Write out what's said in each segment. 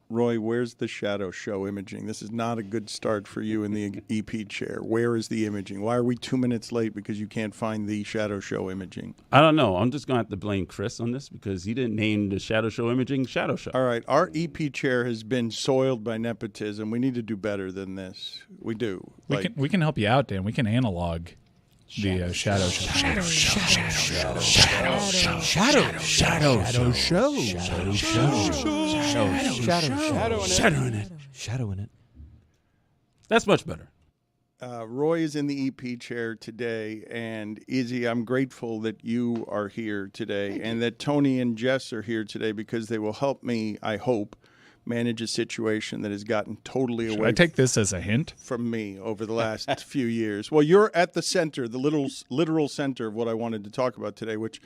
Roy, where's the shadow show imaging? This is not a good start for you in the EP chair. Where is the imaging? Why are we 2 minutes late because you can't find the shadow show imaging? I don't know. I'm just going to have to blame Chris on this because he didn't name the shadow show imaging shadow show. All right. Our EP chair has been soiled by nepotism. We need to do better than this. We do. We can help you out, Dan. We can analog the shadow show. Shadow show. Shadowing it. That's much better. Roy is in the EP chair today, and Izzy, I'm grateful that you are here today and that Tony and Jess are here today because they will help me, I hope, manage a situation that has gotten totally away. I take this as a hint from me over the last few years. Well, you're at the center, the literal center of what I wanted to talk about today, which,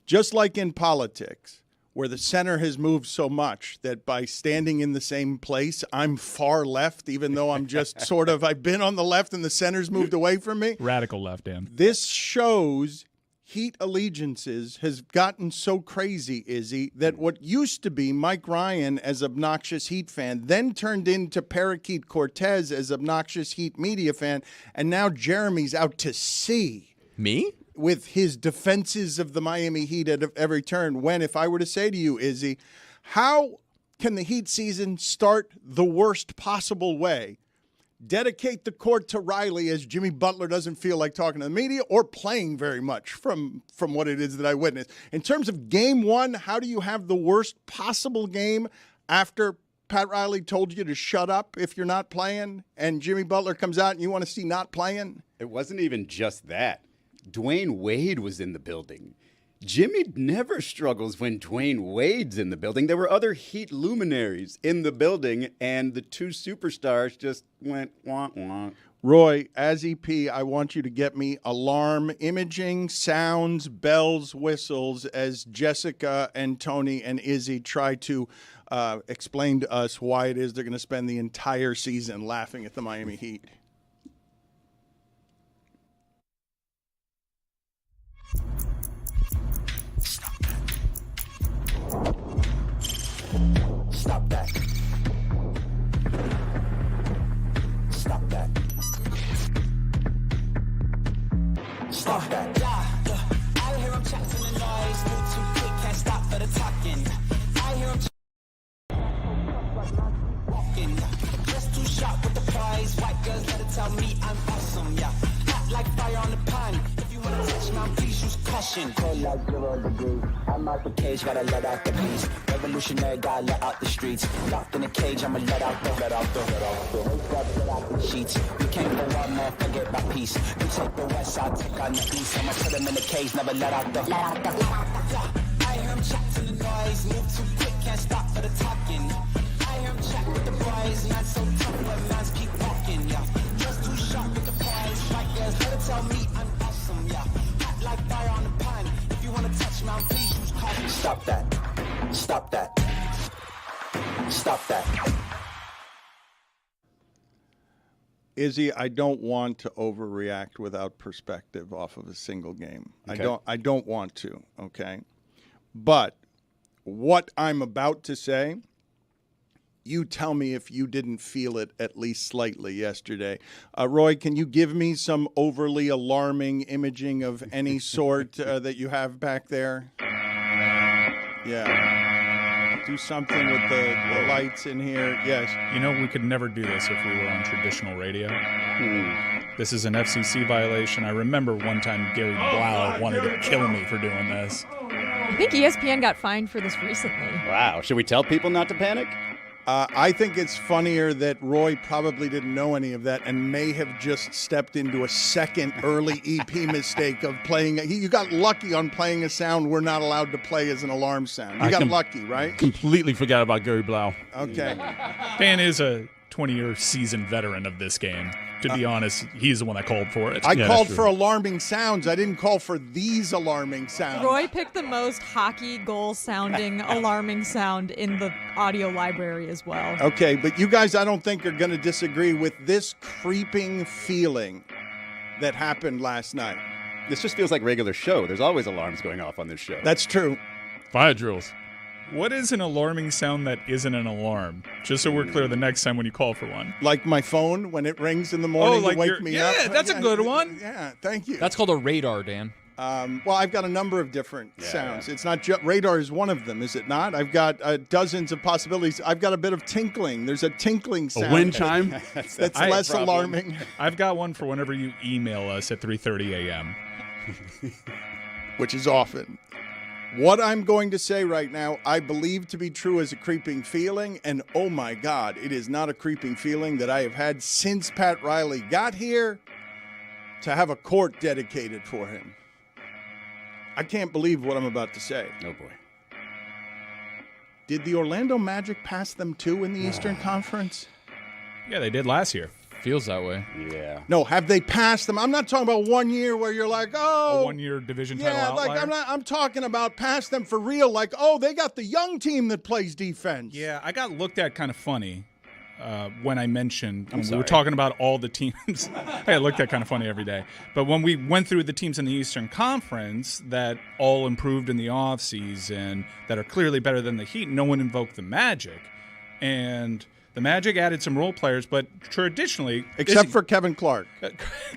just like in politics, where the center has moved so much that by standing in the same place, I'm far left, even though I'm just I've been on the left and the center's moved away from me. Radical left, Dan. This shows Heat allegiances has gotten so crazy, Izzy, that what used to be Mike Ryan as obnoxious Heat fan then turned into Parakeet Cortez as obnoxious Heat media fan, and now Jeremy's out to sea. Me? With his defenses of the Miami Heat at every turn. When, if I were to say to you, Izzy, how can the Heat season start the worst possible way? Dedicate the court to Riley as Jimmy Butler doesn't feel like talking to the media or playing very much from what it is that I witnessed. In terms of game one, how do you have the worst possible game after Pat Riley told you to shut up if you're not playing and Jimmy Butler comes out and you want to see not playing? It wasn't even just that. Dwayne Wade was in the building. Jimmy never struggles when Dwayne Wade's in the building. There were other Heat luminaries in the building, and the two superstars just went wah-wah. Roy, as EP, I want you to get me alarm imaging, sounds, bells, whistles, as Jessica and Tony and Izzy try to explain to us why it is they're going to spend the entire season laughing at the Miami Heat. Stop that. Stop that. Stop that. I hear him chatting the noise, move too quick, can't stop for the talking. I hear him walking, just too sharp with the prize. White girls let it tell me I'm awesome, yeah. Hot like fire on the pan. If you wanna touch my please use caution. Cold like 0 degrees. I'm out the cage, gotta let out the beast. Revolutionary, gotta let out the streets. Locked in a cage, I'ma let out the sheets. We can't go on, man, forget my peace. You take the west, I'll take on the east. I'ma put them in the cage, never let out the. I hear him chat to the noise, move too quick, can't stop for the talking. I hear him chat with the boys, not so tough, but man's keep walking, yeah. Just too sharp with the prize, like girls, let it tell me I'm awesome, yeah. Hot like fire on the pan. If you wanna touch my please use caution. Stop that. Stop that. Stop that. Izzy, I don't want to overreact without perspective off of a single game. Okay. I don't want to, okay? But what I'm about to say, you tell me if you didn't feel it at least slightly yesterday. Roy, can you give me some overly alarming imaging of any sort that you have back there? Yeah. Do something with the lights in here. Yes. You know, we could never do this if we were on traditional radio. This is an FCC violation. I remember one time Gary Blau wanted to kill me for doing this. I think ESPN got fined for this recently. Wow. Should we tell people not to panic? I think it's funnier that Roy probably didn't know any of that and may have just stepped into a second early EP mistake of playing. You got lucky on playing a sound we're not allowed to play as an alarm sound. You got lucky, right? Completely forgot about Gary Blau. Okay. Dan is a 20-year seasoned veteran of this game. To be honest, he's the one that called for it. I called for alarming sounds. I didn't call for these alarming sounds. Roy picked the most hockey goal-sounding alarming sound in the audio library as well. Okay, but you guys, I don't think, are going to disagree with this creeping feeling that happened last night. This just feels like regular show. There's always alarms going off on this show. That's true. Fire drills. What is an alarming sound that isn't an alarm? Just so we're clear the next time when you call for one. Like my phone when it rings in the morning to wake me up. Yeah, that's a good one. Yeah, thank you. That's called a radar, Dan. Well, I've got a number of different sounds. It's not just radar is one of them, is it not? I've got dozens of possibilities. I've got a bit of tinkling. There's a tinkling sound. A wind chime? That's less alarming. I've got one for whenever you email us at 3:30 a.m. Which is often. What I'm going to say right now, I believe to be true as a creeping feeling, and oh my God, it is not a creeping feeling that I have had since Pat Riley got here to have a court dedicated for him. I can't believe what I'm about to say. Oh, boy. Did the Orlando Magic pass them too in the Eastern Conference? Yeah, they did last year. Feels that way. Yeah. No, have they passed them? I'm not talking about 1 year where you're like, oh. A one-year division title outlier? Like I'm talking about past them for real. Like, oh, they got the young team that plays defense. Yeah, I got looked at kind of funny when I mentioned when we sorry. were talking about all the teams. I looked at kind of funny every day. But when we went through the teams in the Eastern Conference that all improved in the offseason, that are clearly better than the Heat, no one invoked the Magic. And the Magic added some role players, but traditionally... Except for Kevin Clark.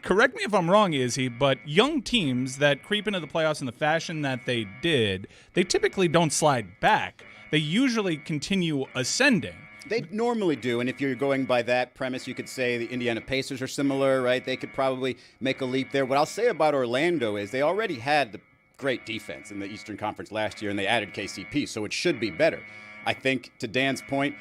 Correct me if I'm wrong, Izzy, but young teams that creep into the playoffs in the fashion that they did, they typically don't slide back. They usually continue ascending. They normally do, and if you're going by that premise, you could say the Indiana Pacers are similar, right? They could probably make a leap there. What I'll say about Orlando is they already had the great defense in the Eastern Conference last year, and they added KCP, so it should be better. I think, to Dan's point,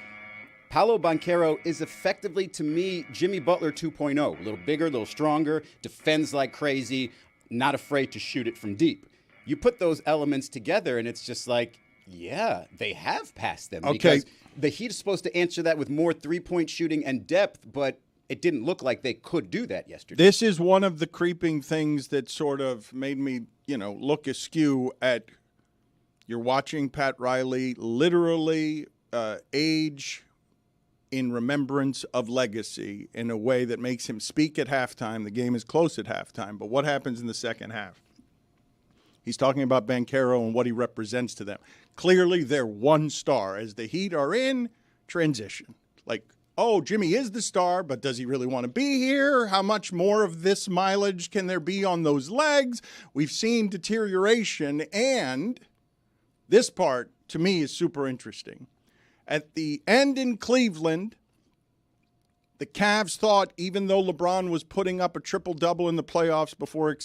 Paolo Banchero is effectively, to me, Jimmy Butler 2.0. A little bigger, a little stronger, defends like crazy, not afraid to shoot it from deep. You put those elements together, and it's just like, yeah, they have passed them. Okay. Because the Heat is supposed to answer that with more three-point shooting and depth, but it didn't look like they could do that yesterday. This is one of the creeping things that sort of made me, look askew at you're watching Pat Riley literally age in remembrance of legacy in a way that makes him speak at halftime. The game is close at halftime, but what happens in the second half? He's talking about Banchero and what he represents to them. Clearly, they're one star as the Heat are in transition. Like, oh, Jimmy is the star, but does he really want to be here? How much more of this mileage can there be on those legs? We've seen deterioration, and this part, to me, is super interesting. At the end in Cleveland, the Cavs thought, even though LeBron was putting up a triple-double in the playoffs before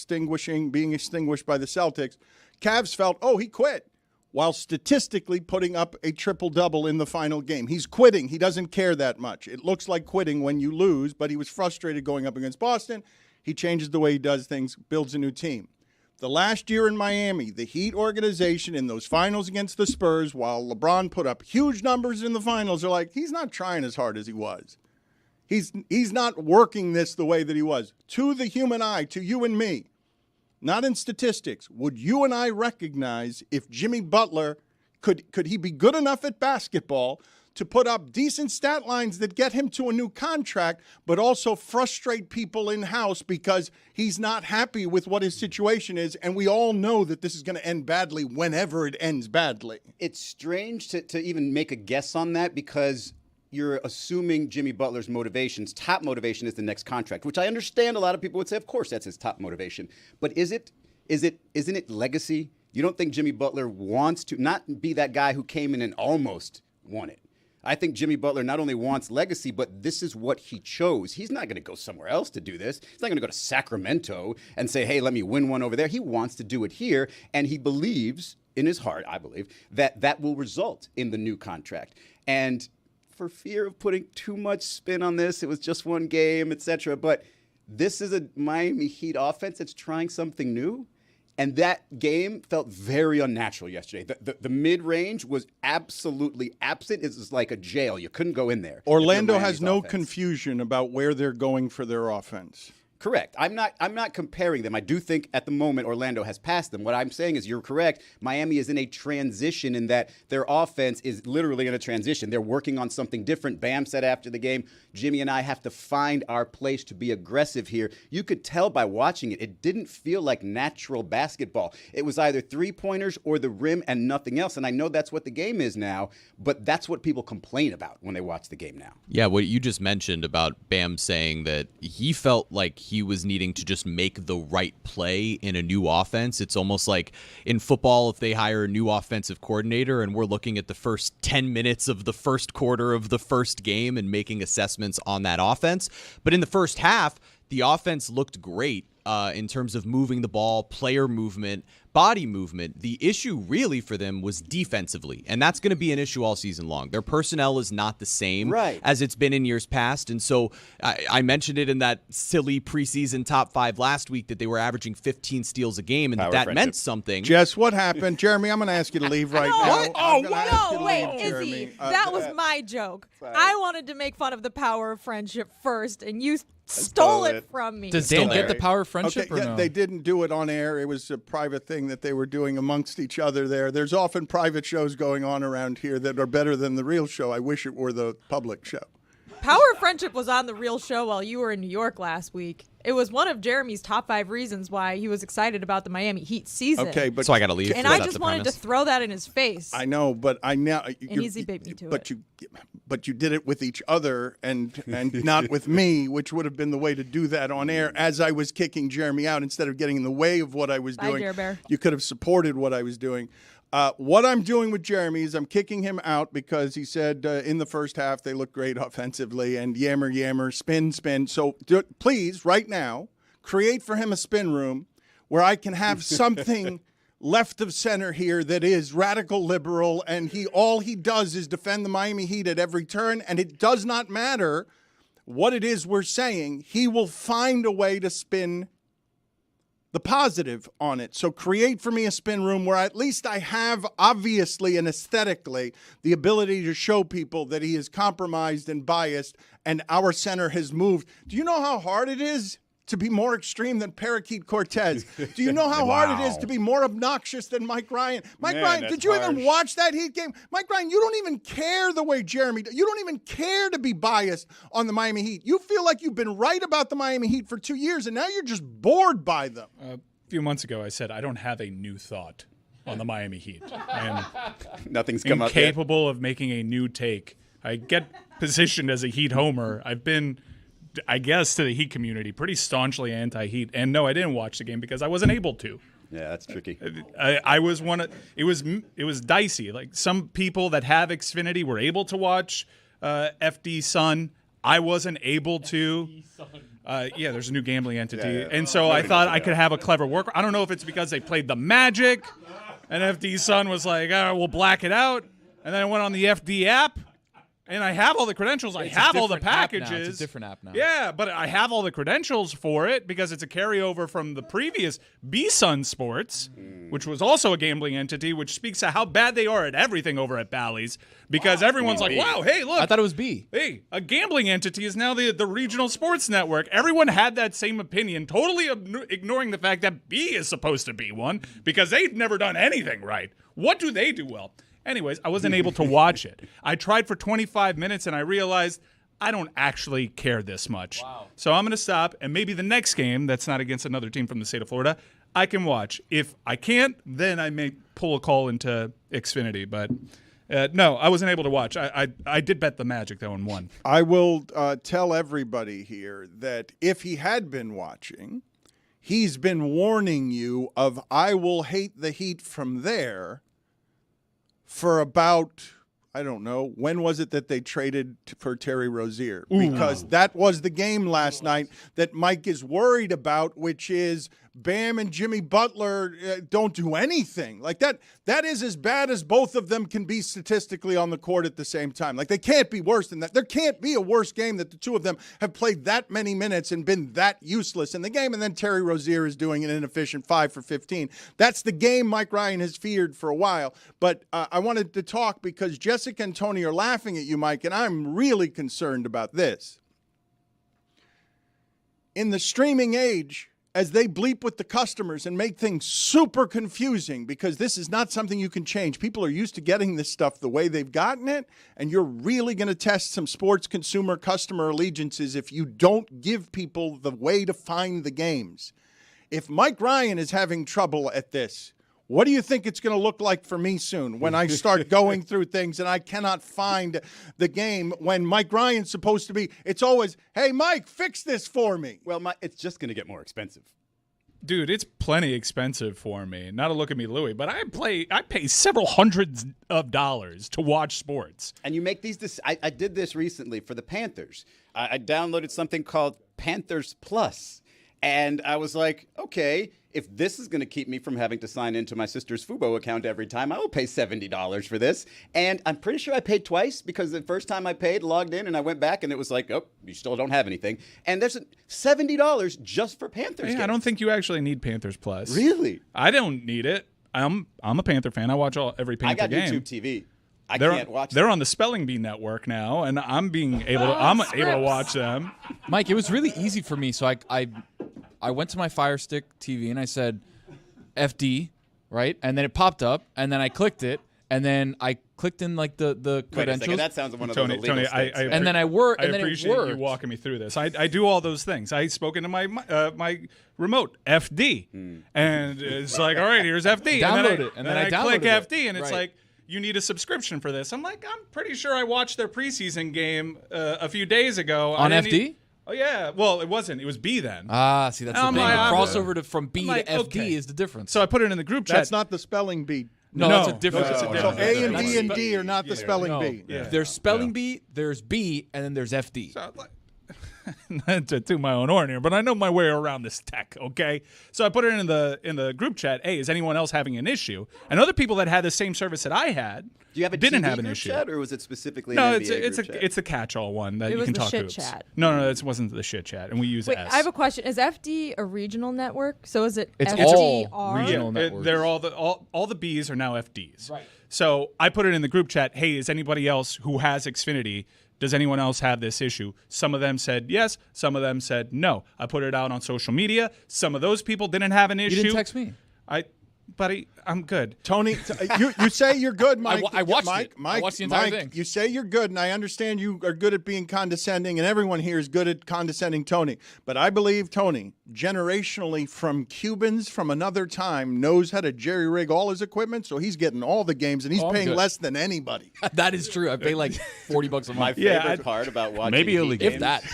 being extinguished by the Celtics, Cavs felt, oh, he quit, while statistically putting up a triple-double in the final game. He's quitting. He doesn't care that much. It looks like quitting when you lose, but he was frustrated going up against Boston. He changes the way he does things, builds a new team. The last year in Miami, the Heat organization in those finals against the Spurs, while LeBron put up huge numbers in the finals, are like, he's not trying as hard as he was. He's not working this the way that he was. To the human eye, to you and me, not in statistics, would you and I recognize if Jimmy Butler, could he be good enough at basketball to put up decent stat lines that get him to a new contract, but also frustrate people in-house because he's not happy with what his situation is, and we all know that this is going to end badly whenever it ends badly. It's strange to even make a guess on that because you're assuming Jimmy Butler's top motivation is the next contract, which I understand a lot of people would say, of course, that's his top motivation. But isn't it legacy? You don't think Jimmy Butler wants to not be that guy who came in and almost won it? I think Jimmy Butler not only wants legacy, but this is what he chose. He's not going to go somewhere else to do this. He's not going to go to Sacramento and say, hey, let me win one over there. He wants to do it here, and he believes in his heart, I believe, that will result in the new contract. And for fear of putting too much spin on this, it was just one game, etc. But this is a Miami Heat offense that's trying something new. And that game felt very unnatural yesterday. The mid-range was absolutely absent. It was like a jail. You couldn't go in there. Orlando has no confusion about where they're going for their offense. Correct. I'm not comparing them. I do think at the moment Orlando has passed them. What I'm saying is you're correct. Miami is in a transition in that their offense is literally in a transition. They're working on something different. Bam said after the game, Jimmy and I have to find our place to be aggressive here. You could tell by watching it, it didn't feel like natural basketball. It was either three-pointers or the rim and nothing else. And I know that's what the game is now, but that's what people complain about when they watch the game now. Yeah, what you just mentioned about Bam saying that he felt like he was needing to just make the right play in a new offense. It's almost like in football, if they hire a new offensive coordinator and we're looking at the first 10 minutes of the first quarter of the first game and making assessments on that offense. But in the first half, the offense looked great in terms of moving the ball, player movement, body movement. The issue really for them was defensively, and that's going to be an issue all season long. Their personnel is not the same as it's been in years past, and so I mentioned it in that silly preseason top 5 last week that they were averaging 15 steals a game, and that meant something. Jess, what happened? Jeremy, I'm going to ask you to leave right now. What? I'm Oh, gonna ask you to wait, leave, Izzy, Jeremy. that was my joke. I wanted to make fun of the power of friendship first, and you stole it from me. Does Dan get the power of friendship or no? They didn't do it on air. It was a private thing that they were doing amongst each other there. There's often private shows going on around here that are better than the real show. I wish it were the public show. Power of Friendship was on the real show while you were in New York last week. It was one of Jeremy's top 5 reasons why he was excited about the Miami Heat season. Okay, but so I got to leave. And I just wanted to throw that in his face. I know, but I now and Izzy beat me to it. But you did it with each other and not with me, which would have been the way to do that on air. As I was kicking Jeremy out, instead of getting in the way of what I was doing, Dare Bear. you could have supported what I was doing. What I'm doing with Jeremy is I'm kicking him out because he said in the first half they look great offensively and yammer, spin. So please, right now, create for him a spin room where I can have something left of center here that is radical liberal, and all he does is defend the Miami Heat at every turn, and it does not matter what it is we're saying. He will find a way to spin the positive on it. So create for me a spin room where at least I have, obviously and aesthetically, the ability to show people that he is compromised and biased and our center has moved. Do you know how hard it is to be more extreme than Parakeet Cortez? Do you know how hard it is to be more obnoxious than Mike Ryan? Ryan, did you even watch that Heat game? Mike Ryan, you don't even care the way Jeremy does. You don't even care to be biased on the Miami Heat. You feel like you've been right about the Miami Heat for 2 years, and now you're just bored by them. A few months ago, I said, I don't have a new thought on the Miami Heat. I am Nothing's come up yet. incapable of making a new take. I get positioned as a Heat homer. I've been, I guess, to the Heat community pretty staunchly anti-Heat. And no, I didn't watch the game because I wasn't able to. Yeah, that's tricky. I was one of it was dicey. Like some people that have Xfinity were able to watch FD Sun. I wasn't able to. Yeah, there's a new gambling entity, and so I thought I could have a clever work. I don't know if it's because they played the Magic, and FD Sun was like, "Oh, we'll black it out," and then I went on the FD app. And I have all the credentials. I have all the packages. It's a different app now. Yeah, but I have all the credentials for it because it's a carryover from the previous B-Sun Sports, which was also a gambling entity, which speaks to how bad they are at everything over at Bally's. Because everyone's like, wow, hey, look. I thought it was B. Hey, a gambling entity is now the regional sports network. Everyone had that same opinion, totally ignoring the fact that B is supposed to be one because they've never done anything right. What do they do well? Anyways, I wasn't able to watch it. I tried for 25 minutes, and I realized I don't actually care this much. Wow. So I'm going to stop, and maybe the next game that's not against another team from the state of Florida, I can watch. If I can't, then I may pull a call into Xfinity. But no, I wasn't able to watch. I did bet the Magic, though, and won. I will tell everybody here that if he had been watching, he's been warning you of I will hate the Heat from there for about, I don't know, when was it that they traded for Terry Rozier? Because that was the game last night that Mike is worried about, which is Bam and Jimmy Butler don't do anything. Like that is as bad as both of them can be statistically on the court at the same time. Like they can't be worse than that. There can't be a worse game that the two of them have played that many minutes and been that useless in the game. And then Terry Rozier is doing an inefficient 5 for 15. That's the game Mike Ryan has feared for a while. But I wanted to talk because Jessica and Tony are laughing at you, Mike, and I'm really concerned about this. in the streaming age, as they bleep with the customers and make things super confusing, because this is not something you can change. People are used to getting this stuff the way they've gotten it, and you're really going to test some sports consumer customer allegiances if you don't give people the way to find the games. If Mike Ryan is having trouble at this, what do you think it's going to look like for me soon when I start going through things and I cannot find the game when Mike Ryan's supposed to be? It's always, hey, Mike, fix this for me. Well, it's just going to get more expensive. Dude, it's plenty expensive for me. Not to look at me, Louie, but I pay several hundreds of dollars to watch sports. And you make these. I did this recently for the Panthers. I downloaded something called Panthers Plus, and I was like, okay, if this is going to keep me from having to sign into my sister's Fubo account every time, I will pay $70 for this. And I'm pretty sure I paid twice, because the first time I paid, logged in, and I went back, and it was like, oh, you still don't have anything. And there's $70 just for Panthers games. I don't think you actually need Panthers Plus. Really? I don't need it. I'm a Panther fan. I watch every Panther game. I got YouTube TV. I can't watch them. They're on the Spelling Bee network now, and I'm able to watch them. Mike, it was really easy for me. So I went to my Fire Stick TV and I said FD, right? And then it popped up, and then I clicked it, and then I clicked in like the Wait credentials. a second, that sounds one of those illegal Tony, states. and then I appreciate it you walking me through this. I do all those things. I spoke into my remote FD, and it's like, all right, here's FD. Download it, and then I click downloaded it. FD, and it's like, you need a subscription for this. I'm like, I'm pretty sure I watched their preseason game a few days ago on FD. Oh yeah, well it wasn't. It was B then. See, that's the thing. The crossover from B to FD okay. is the difference. So I put it in the group chat. That's not the spelling bee. No, that's a different. No, So A and B and D are not the spelling bee. Yeah. There's spelling bee, there's B, and then there's FD. So, not to toot my own horn here, but I know my way around this tech, okay? So I put it in the group chat, hey, is anyone else having an issue? And other people that had the same service that I had Do you have a didn't TV have an group issue. chat, or was it specifically No, an it's NBA group chat? it's a catch-all one that It you was can the talk shit hoops. chat. No, it wasn't the shit chat, and we use Wait, S. I have a question. Is FD a regional network? So is it It's FDR? all regional networks. They're all the Bs are now FDs. Right. So I put it in the group chat, hey, is anybody else who has Xfinity, does anyone else have this issue? Some of them said yes. Some of them said no. I put it out on social media. Some of those people didn't have an issue. You didn't text me. Buddy, I'm good. Tony, you say you're good, Mike. I watched Mike, it. Mike, I watched the entire Mike, thing. You say you're good, and I understand you are good at being condescending, and everyone here is good at condescending Tony. But I believe Tony, generationally from Cubans from another time, knows how to jerry-rig all his equipment, so he's getting all the games, and he's I'm paying good. less than anybody. That is true. I pay like $40 a My month. favorite part about watching maybe Heat illegal. games, If that.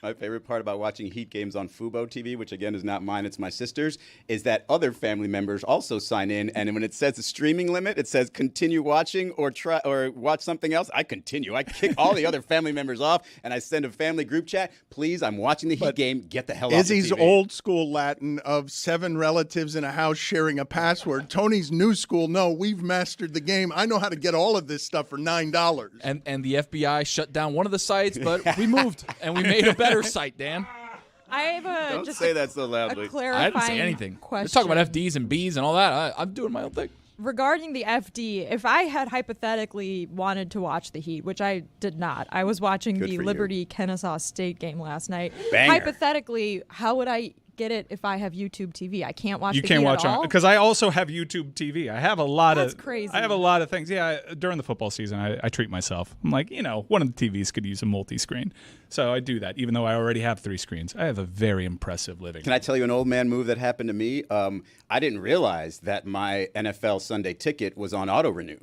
My favorite part about watching Heat games on Fubo TV, which again is not mine, it's my sister's, is that other family members also sign in, and when it says a streaming limit, it says continue watching or watch something else. I continue. I kick all the other family members off, and I send a family group chat. Please, I'm watching the Heat game. Get the hell off the Izzy's TV. old school Latin of 7 relatives in a house sharing a password. Tony's new school, no, we've mastered the game. I know how to get all of this stuff for $9. And the FBI shut down one of the sites, but we moved and we made a better site, Dan. I have Don't just say a, that so a loudly. clarifying I didn't say anything. question. They're talking about FDs and Bs and all that. I'm doing my own thing. Regarding the FD, if I had hypothetically wanted to watch the Heat, which I did not, I was watching Good the for you. Liberty Kennesaw State game last night. Banger. Hypothetically, how would I get it if I have YouTube TV? I can't watch You the can't Heat watch at on all? because I also have YouTube TV. I have a lot That's of crazy. I have a lot of things. Yeah, during the football season, I treat myself. I'm like, one of the TVs could use a multi-screen, so I do that. Even though I already have 3 screens, I have a very impressive living. Can I tell you an old man move that happened to me? I didn't realize that my NFL Sunday ticket was on auto renew.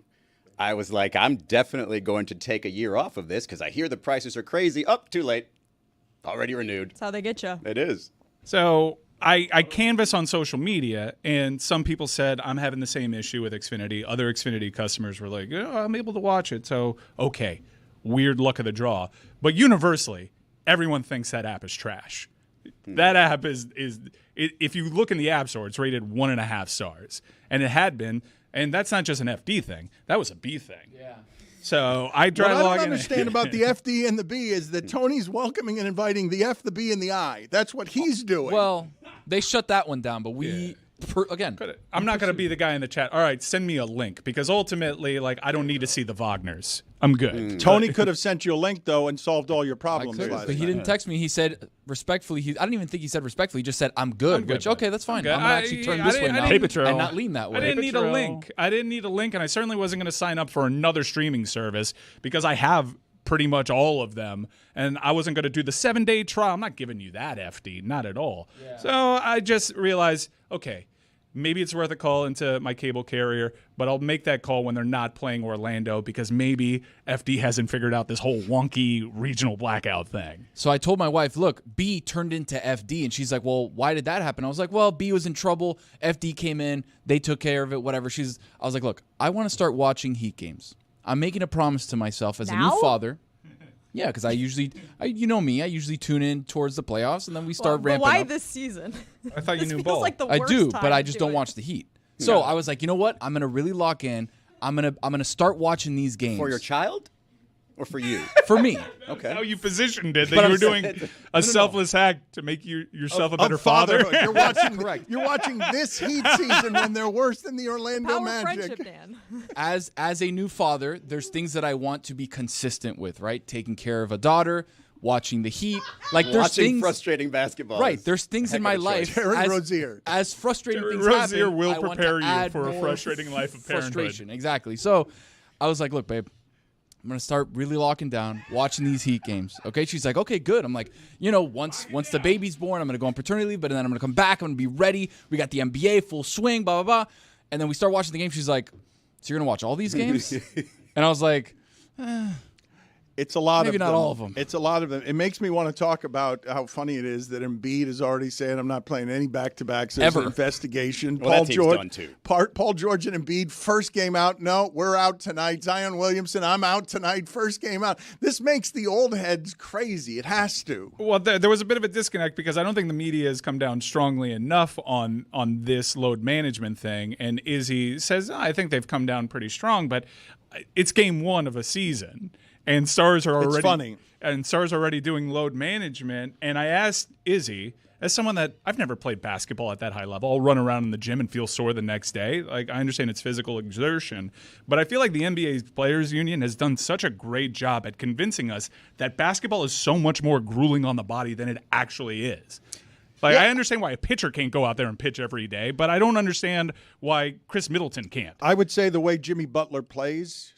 I was like, I'm definitely going to take a year off of this because I hear the prices are crazy. Too late. Already renewed. That's how they get you. It is. So I canvass on social media, and some people said I'm having the same issue with Xfinity. Other Xfinity customers were like, I'm able to watch it. So, okay, weird luck of the draw. But universally, everyone thinks that app is trash. That app is if you look in the App Store, it's rated 1.5 stars. And it had been, and that's not just an FD thing. That was a B thing. Yeah. So I try What to I log don't in. understand about the FD and the B is that Tony's welcoming and inviting the F, the B, and the I. That's what he's doing. Well, they shut that one down, but we again, I'm not going to be the guy in the chat. All right, send me a link because ultimately, like, I don't need to see the Wagners. I'm good. Tony could have sent you a link though and solved all your I problems. could, last but he night. didn't text me. He said respectfully. I don't even think he said respectfully. He just said I'm good. Which okay, that's fine. good. I'm gonna actually turn this way now Paper trail. and not lean that way. I didn't need a link. I didn't need a link, and I certainly wasn't going to sign up for another streaming service because I have pretty much all of them, and I wasn't going to do the 7-day trial. I'm not giving you that, FD, not at all. Yeah. So I just realized, okay, maybe it's worth a call into my cable carrier, but I'll make that call when they're not playing Orlando because maybe FD hasn't figured out this whole wonky regional blackout thing. So I told my wife, look, B turned into FD, and she's like, well, why did that happen? I was like, well, B was in trouble. FD came in. They took care of it, whatever. I was like, look, I want to start watching Heat games. I'm making a promise to myself as a new father. Yeah, because I usually tune in towards the playoffs, and then we start ramping why up. this season? I thought you This knew feels both. like the I worst do, time but I to just do don't it. watch the Heat. So I was like, you know what? I'm gonna really lock in. I'm gonna start watching these games For your child or for you? for me. Okay. How you positioned it, that But you were I'm doing a selfless act to make yourself a better Of father. fatherhood. You're watching this Heat season when they're worse than the Orlando Power Magic. friendship, Dan. As a new father, there's things that I want to be consistent with, right? Taking care of a daughter, watching the Heat, like there's Watching things. frustrating basketball. Right, is there's things a in heck my of a choice. life Terry Rozier. as frustrating Terry things Rozier happen, will I want prepare to you add for a more frustrating life of parenthood. frustration. Exactly. So I was like, look, babe, I'm gonna start really locking down, watching these Heat games. Okay, she's like, okay, good. I'm like, once the baby's born, I'm gonna go on paternity leave, but then I'm gonna come back. I'm gonna be ready. We got the NBA full swing, blah blah blah. And then we start watching the game. She's like, so you're gonna watch all these games? And I was like, It's a lot Maybe of not them. all of them. It's a lot of them. It makes me want to talk about how funny it is that Embiid is already saying I'm not playing any back-to-backs. There's Ever. an investigation. Well, that team's done too. Paul George and Embiid, first game out. No, we're out tonight. Zion Williamson, I'm out tonight. First game out. This makes the old heads crazy. It has to. Well, there was a bit of a disconnect because I don't think the media has come down strongly enough on this load management thing. And Izzy says, I think they've come down pretty strong, but it's game one of a season. And Stars are already funny. And Stars are already doing load management. And I asked Izzy, as someone that I've never played basketball at that high level, I'll run around in the gym and feel sore the next day. Like, I understand it's physical exertion, but I feel like the NBA Players Union has done such a great job at convincing us that basketball is so much more grueling on the body than it actually is. Like, I understand why a pitcher can't go out there and pitch every day, but I don't understand why Chris Middleton can't. I would say the way Jimmy Butler plays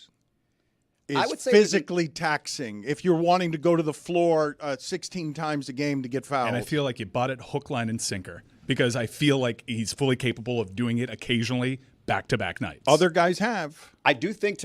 I is would say physically taxing if you're wanting to go to the floor 16 times a game to get fouled. And I feel like you bought it hook, line, and sinker because I feel like he's fully capable of doing it occasionally back-to-back nights. Other guys have. I do think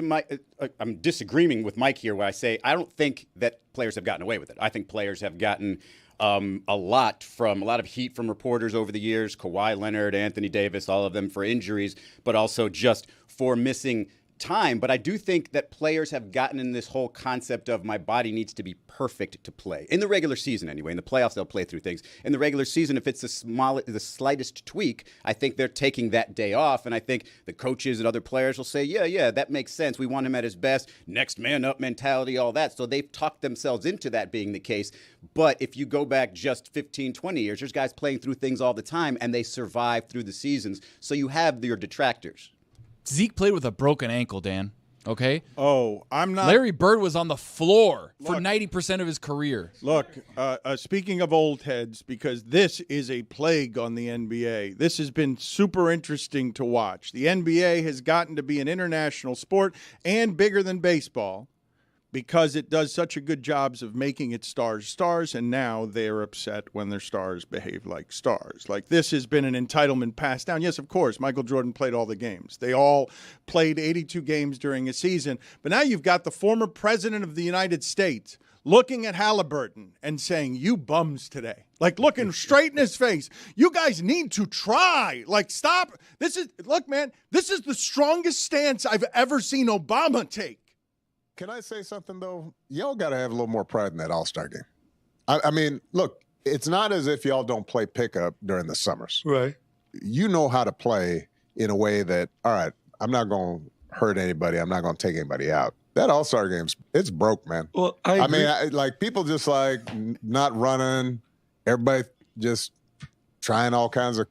I'm disagreeing with Mike here when I say I don't think that players have gotten away with it. I think players have gotten a lot of heat from reporters over the years, Kawhi Leonard, Anthony Davis, all of them for injuries, but also just for missing time. But I do think that players have gotten in this whole concept of my body needs to be perfect to play. In the regular season anyway. In the playoffs, they'll play through things. In the regular season, if it's the slightest tweak, I think they're taking that day off. And I think the coaches and other players will say, yeah, that makes sense. We want him at his best. Next man up mentality, all that. So they've talked themselves into that being the case. But if you go back just 15, 20 years, there's guys playing through things all the time, and they survive through the seasons. So you have your detractors. Zeke played with a broken ankle, Dan. Okay? Oh, I'm not. Larry Bird was on the floor for 90% of his career. Look, speaking of old heads, because this is a plague on the NBA. This has been super interesting to watch. The NBA has gotten to be an international sport and bigger than baseball because it does such a good job of making its stars, and now they're upset when their stars behave like stars. Like, this has been an entitlement passed down. Yes, of course, Michael Jordan played all the games. They all played 82 games during a season. But now you've got the former president of the United States looking at Halliburton and saying, you bums today. Like, looking straight in his face. You guys need to try. Like, stop. Look, man, this is the strongest stance I've ever seen Obama take. Can I say something, though? Y'all got to have a little more pride in that All-Star game. I mean, look, it's not as if y'all don't play pickup during the summers. Right. You know how to play in a way that, all right, I'm not going to hurt anybody. I'm not going to take anybody out. That All-Star game's, it's broke, man. Well, I agree. mean, like, people just, not running. Everybody just trying all kinds of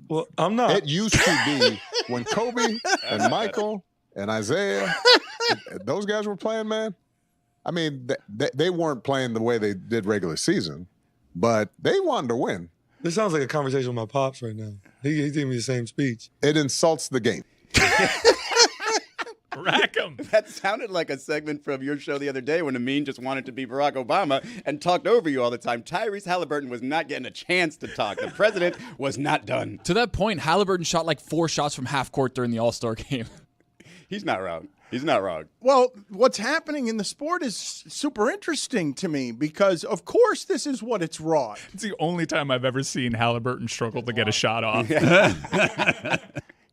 Well, I'm not. It used to be when Kobe and Michael and Isaiah, those guys were playing, man. I mean, they weren't playing the way they did regular season, but they wanted to win. This sounds like a conversation with my pops right now. He's giving me the same speech. It insults the game. Rack 'em. That sounded like a segment from your show the other day when Amin just wanted to be Barack Obama and talked over you all the time. Tyrese Halliburton was not getting a chance to talk. The president was not done. To that point, Halliburton shot like 4 shots from half court during the All-Star game. He's not wrong. He's not wrong. Well, what's happening in the sport is super interesting to me because, of course, this is what it's wrought. It's the only time I've ever seen Halliburton struggle to get a shot off.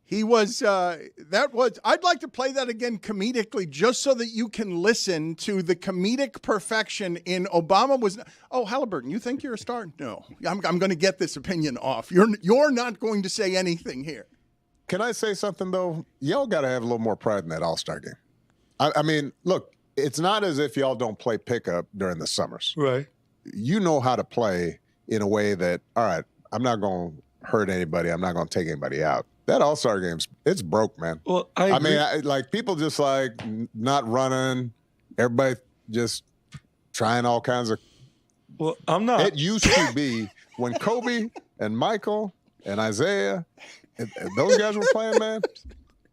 He was, I'd like to play that again comedically just so that you can listen to the comedic perfection in Obama was, oh, Halliburton, you think you're a star? No, I'm going to get this opinion off. You're not going to say anything here. Can I say something, though? Y'all got to have a little more pride in that All-Star game. I mean, look, it's not as if y'all don't play pickup during the summers. Right. You know how to play in a way that, all right, I'm not going to hurt anybody. I'm not going to take anybody out. That All-Star game's, it's broke, man. Well, I agree. mean, like people just like not running. Everybody just trying all kinds of. Well, I'm not. It used to be when Kobe and Michael and Isaiah, those guys were playing, man.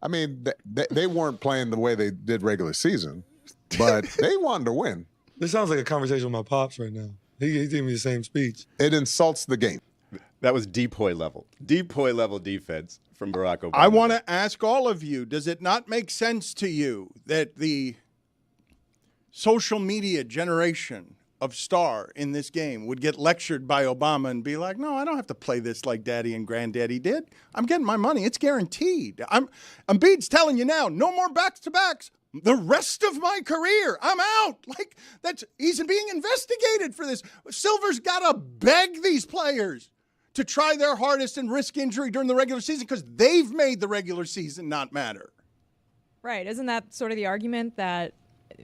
I mean, they weren't playing the way they did regular season, but they wanted to win. This sounds like a conversation with my pops right now. He's giving me the same speech. It insults the game. That was depoy level defense from Barack Obama. I want to ask all of you, does it not make sense to you that the social media generation of star in this game would get lectured by Obama and be like, no, I don't have to play this like daddy and granddaddy did. I'm getting my money. It's guaranteed. Embiid's telling you now, no more backs-to-backs. The rest of my career, I'm out. Like, he's being investigated for this. Silver's got to beg these players to try their hardest and risk injury during the regular season because they've made the regular season not matter. Right. Isn't that sort of the argument that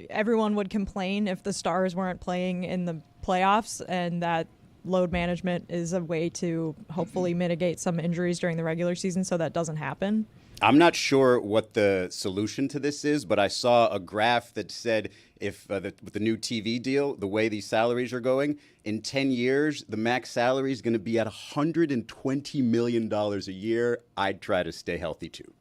everyone would complain if the Stars weren't playing in the playoffs, and that load management is a way to hopefully mitigate some injuries during the regular season so that doesn't happen? I'm not sure what the solution to this is, but I saw a graph that said if with the new TV deal, the way these salaries are going, in 10 years, the max salary is going to be at $120 million a year. I'd try to stay healthy, too.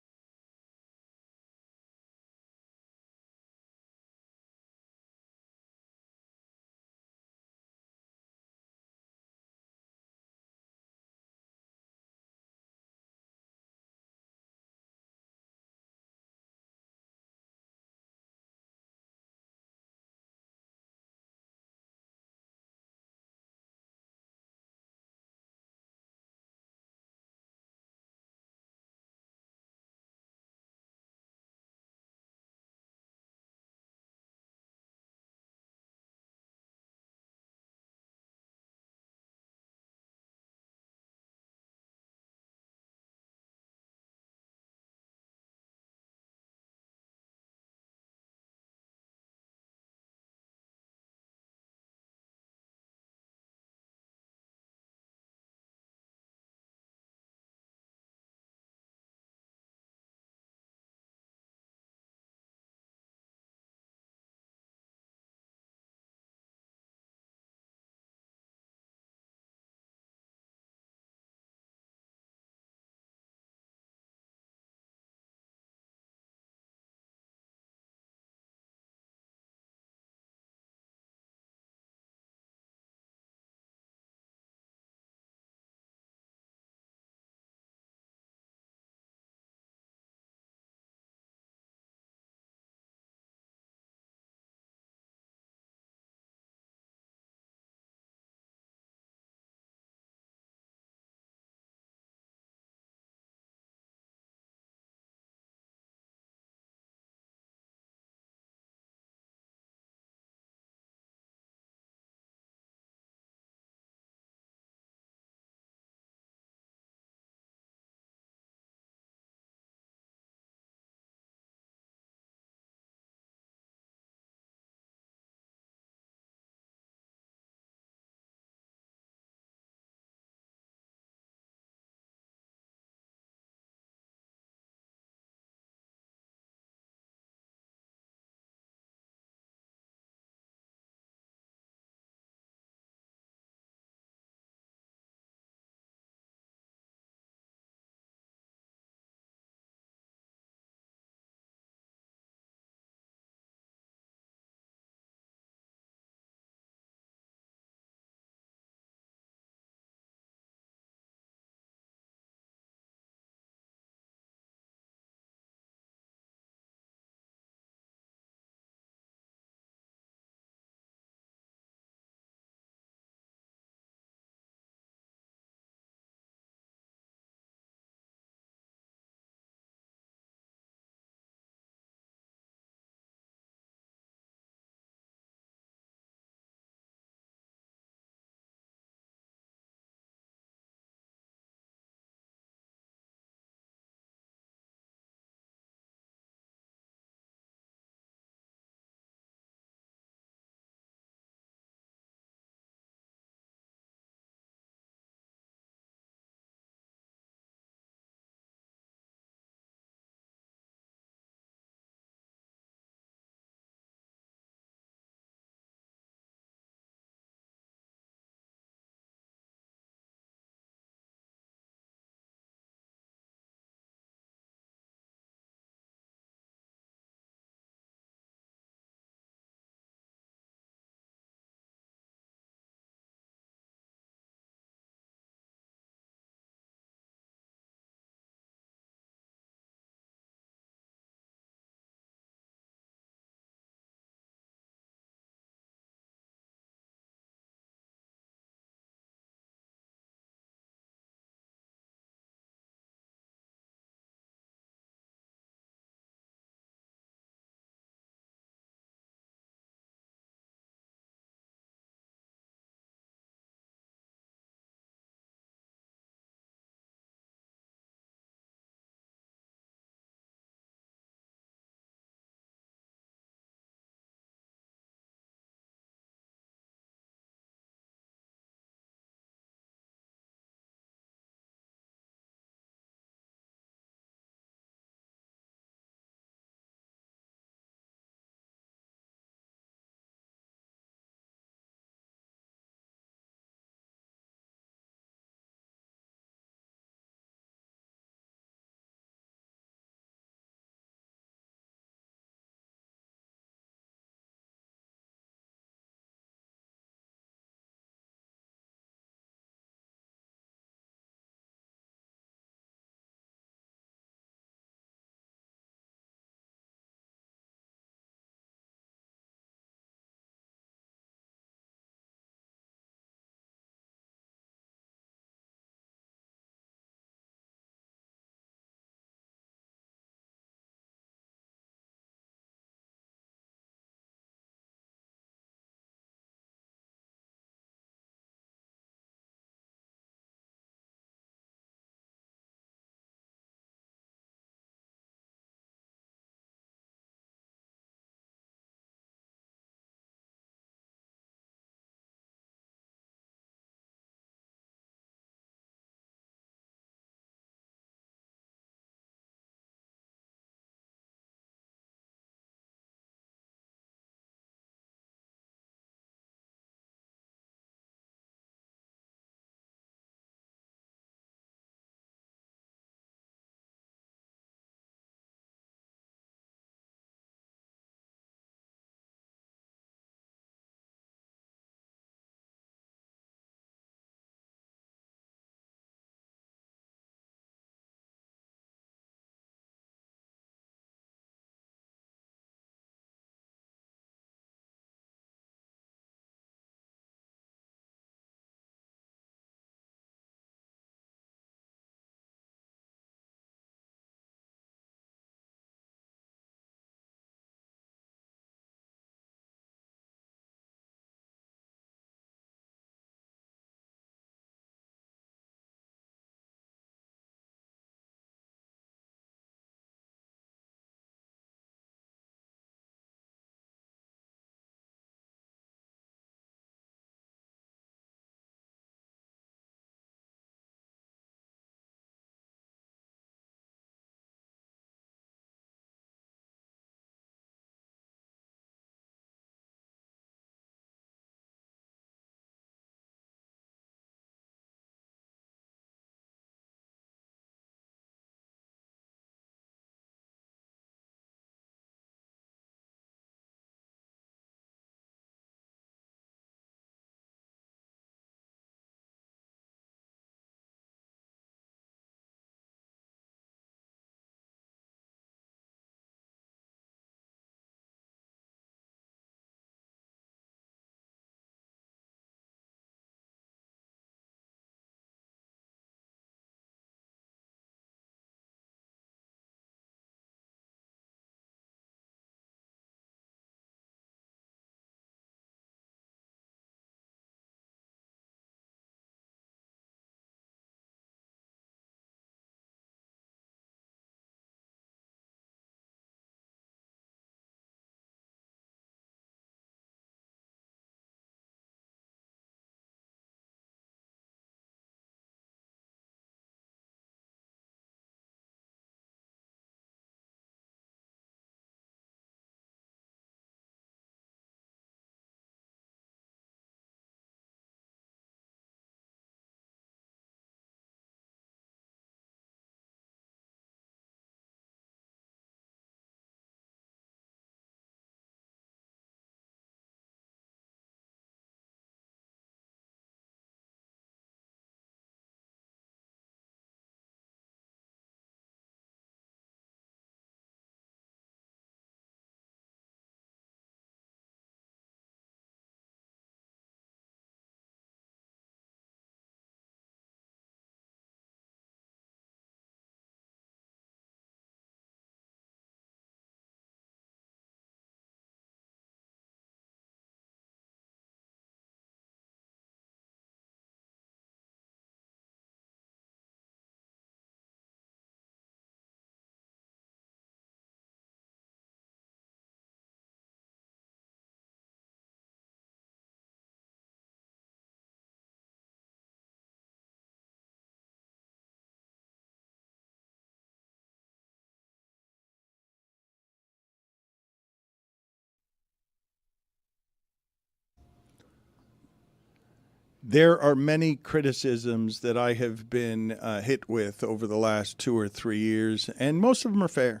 There are many criticisms that I have been hit with over the last 2 or 3 years, and most of them are fair.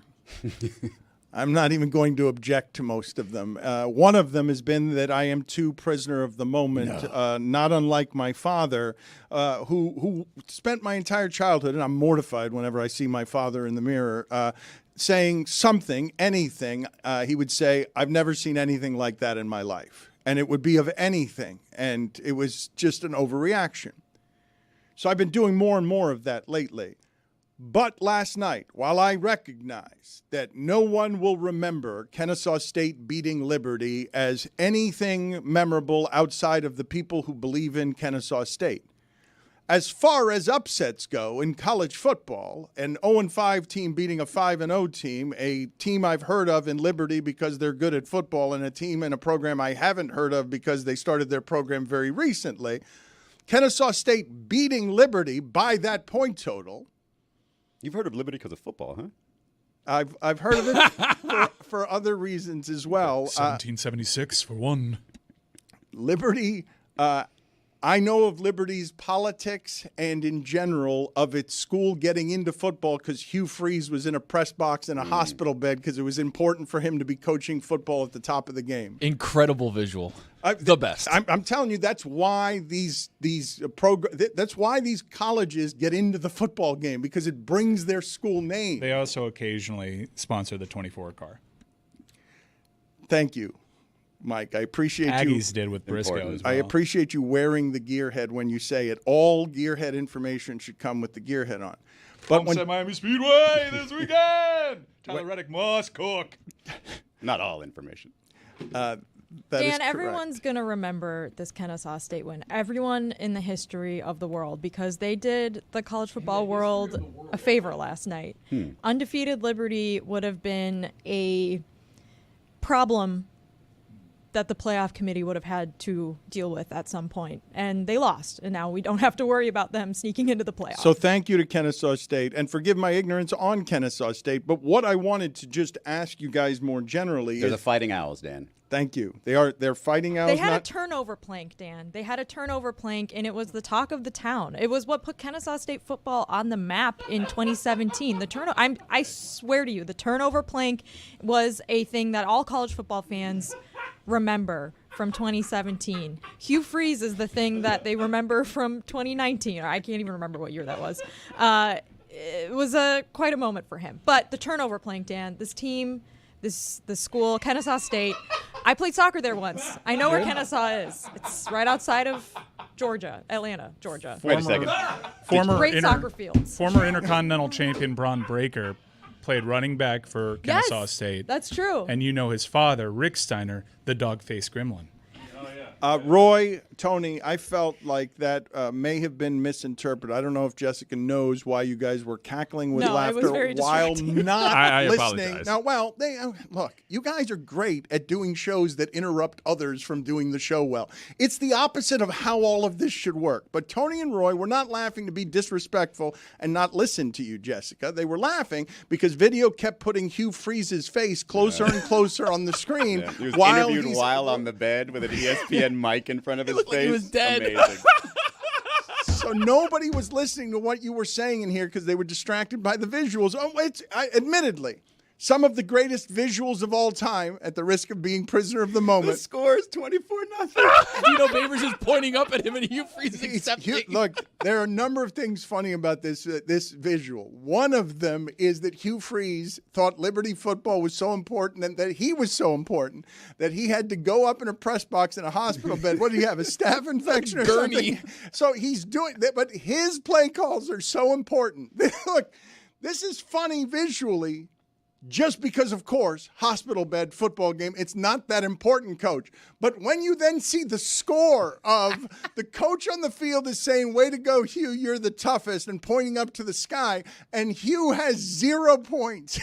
I'm not even going to object to most of them. One of them has been that I am too prisoner of the moment, not unlike my father, who spent my entire childhood, and I'm mortified whenever I see my father in the mirror, saying something, anything. He would say, "I've never seen anything like that in my life." And it would be of anything, and it was just an overreaction. So I've been doing more and more of that lately. But last night, while I recognize that no one will remember Kennesaw State beating Liberty as anything memorable outside of the people who believe in Kennesaw State, as far as upsets go in college football, an 0-5 team beating a 5-0 team, a team I've heard of in Liberty because they're good at football, and a team in a program I haven't heard of because they started their program very recently, Kennesaw State beating Liberty by that point total. You've heard of Liberty because of football, huh? I've heard of it for other reasons as well. 1776 for one. Liberty, I know of Liberty's politics and in general of its school getting into football because Hugh Freeze was in a press box in a hospital bed because it was important for him to be coaching football at the top of the game. Incredible visual. The best. I'm telling you, that's why these colleges get into the football game, because it brings their school name. They also occasionally sponsor the 24 car. Thank you, Mike. I appreciate Aggies did with Briscoe as well. I appreciate you wearing the gearhead when you say it. All gearhead information should come with the gearhead on. But at Miami Speedway this weekend. Tyler Reddick must cook. Not all information. Dan, everyone's going to remember this Kennesaw State win. Everyone in the history of the world, because they did the college football world a favor last night. Undefeated Liberty would have been a problem that the playoff committee would have had to deal with at some point. And they lost, and now we don't have to worry about them sneaking into the playoffs. So thank you to Kennesaw State, and forgive my ignorance on Kennesaw State, but what I wanted to just ask you guys more generally They're the Fighting Owls, Dan. Thank you. They're Fighting Owls. They had a turnover plank, Dan. They had a turnover plank, and it was the talk of the town. It was what put Kennesaw State football on the map in 2017. I swear to you, the turnover plank was a thing that all college football fans remember from 2017. Hugh Freeze is the thing that they remember from 2019. I can't even remember what year that was. It was quite a moment for him. But the turnover plank, Dan, this team, the school, Kennesaw State. I played soccer there once. I know where Kennesaw is. It's right outside of Georgia, Atlanta, Georgia. Wait a second. Great soccer fields. Former Intercontinental Champion Braun Breaker played running back for Kennesaw State. That's true. And you know his father, Rick Steiner, the dog-faced gremlin. Roy, Tony, I felt like that may have been misinterpreted. I don't know if Jessica knows why you guys were cackling with laughter it was very while not I listening. apologize. Now, well, look, you guys are great at doing shows that interrupt others from doing the show well. It's the opposite of how all of this should work. But Tony and Roy were not laughing to be disrespectful and not listen to you, Jessica. They were laughing because video kept putting Hugh Freeze's face closer and closer on the screen. Yeah. He was while interviewed while on the bed with an ESPN mic in front of his face. Like he was dead. Amazing. So nobody was listening to what you were saying in here because they were distracted by the visuals. Admittedly, some of the greatest visuals of all time, at the risk of being prisoner of the The moment. score is 24-0. Dino Babers is pointing up at him, and Hugh Freeze is accepting. Look, there are a number of things funny about this visual. One of them is that Hugh Freeze thought Liberty football was so important and that he was so important that he had to go up in a press box in a hospital bed. What did he have, a staph infection or Gurney. something? So he's doing that, but his play calls are so important. Look, this is funny visually. Just because, of course, hospital bed football game, it's not that important, coach. But when you then see the score of the coach on the field is saying, way to go, Hugh, you're the toughest, and pointing up to the sky, and Hugh has 0 points.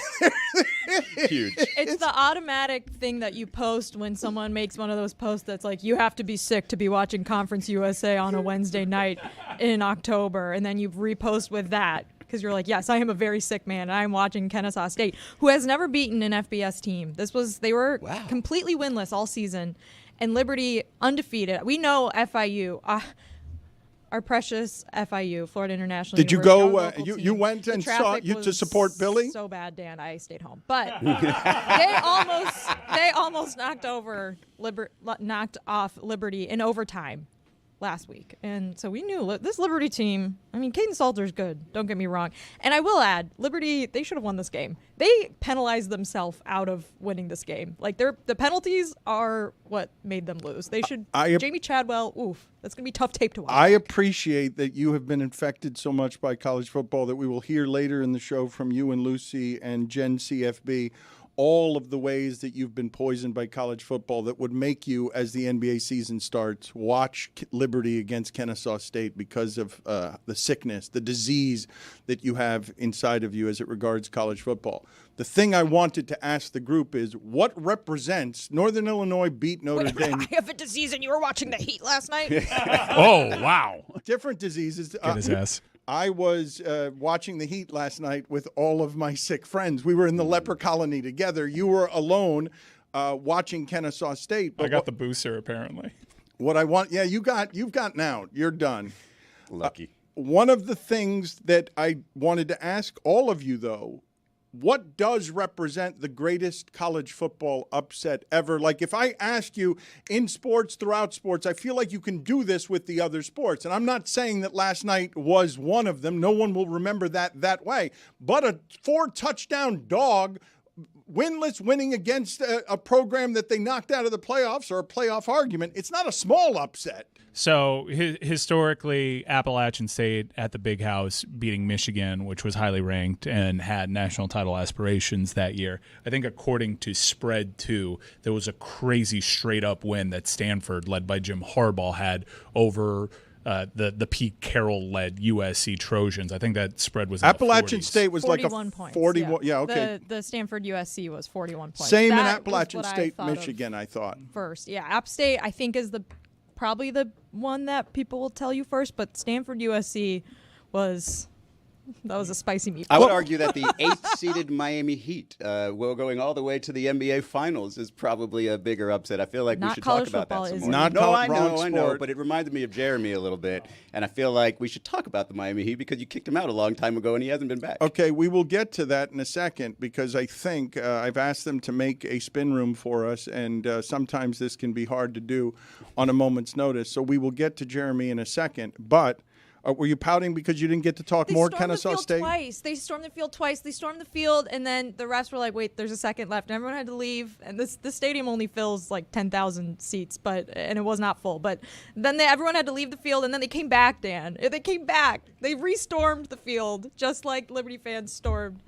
Huge. It's the automatic thing that you post when someone makes one of those posts that's like, you have to be sick to be watching Conference USA on a Wednesday night in October, and then you repost with that. Because you're like, yes, I am a very sick man, and I'm watching Kennesaw State, who has never beaten an FBS team. They were completely winless all season, and Liberty undefeated. We know FIU. our precious FIU, Florida International. Did you University, go? our local You team. went The and saw traffic you to was support Billy? So bad, Dan. I stayed home, but they almost knocked off Liberty in overtime last week, and so we knew this Liberty team. I mean, Caden Salter's good. Don't get me wrong, and I will add, Liberty, they should have won this game. They penalized themselves out of winning this game. Like the penalties are what made them lose. They should. Jamie Chadwell. Oof, that's gonna be tough tape to watch. I appreciate that you have been infected so much by college football that we will hear later in the show from you and Lucy and Jen CFB. All of the ways that you've been poisoned by college football that would make you, as the NBA season starts, watch Liberty against Kennesaw State because of the sickness, the disease that you have inside of you as it regards college football. The thing I wanted to ask the group is, what represents Northern Illinois beat Notre Dame? I have a disease, and you were watching the Heat last night. Oh, wow. Different diseases. Get his ass. I was watching the Heat last night with all of my sick friends. We were in the leper colony together. You were alone watching Kennesaw State. I got the booster, apparently. What I want, you've gotten out. You're done. Lucky. One of the things that I wanted to ask all of you, though, what does represent the greatest college football upset ever? Like, if I asked you in sports, throughout sports, I feel like you can do this with the other sports. And I'm not saying that last night was one of them. No one will remember that way. But a 4-touchdown dog, winless, winning against a program that they knocked out of the playoffs, or a playoff argument, it's not a small upset. So historically, Appalachian State at the Big House beating Michigan, which was highly ranked and had national title aspirations that year. I think according to Spread 2, there was a crazy straight-up win that Stanford, led by Jim Harbaugh, had over the Pete Carroll-led USC Trojans. I think that spread was in Appalachian the 40s. State was like a 41 points. 41. Yeah, okay. The Stanford USC was 41 points. Same in That was Appalachian what I State, thought of Michigan, I thought. first. Yeah, App State I think is probably the one that people will tell you first, but Stanford USC was a spicy meatball. I would argue that the 8th-seeded Miami Heat, going all the way to the NBA Finals, is probably a bigger upset. I feel like we Not should talk college about football, that is some it? more. Not No, I wrong know, sport. but it reminded me of Jeremy a little bit, and I feel like we should talk about the Miami Heat because you kicked him out a long time ago and he hasn't been back. Okay, we will get to that in a second because I think I've asked them to make a spin room for us, and sometimes this can be hard to do on a moment's notice. So we will get to Jeremy in a second. But were you pouting because you didn't get to talk They more stormed Kennesaw the field State? twice. They stormed the field twice. They stormed the field, and then the refs were like, "Wait, there's a second left." And everyone had to leave. And the stadium only fills like 10,000 seats, and it was not full. But then everyone had to leave the field, and then they came back. Dan, they came back. They restormed the field just like Liberty fans stormed.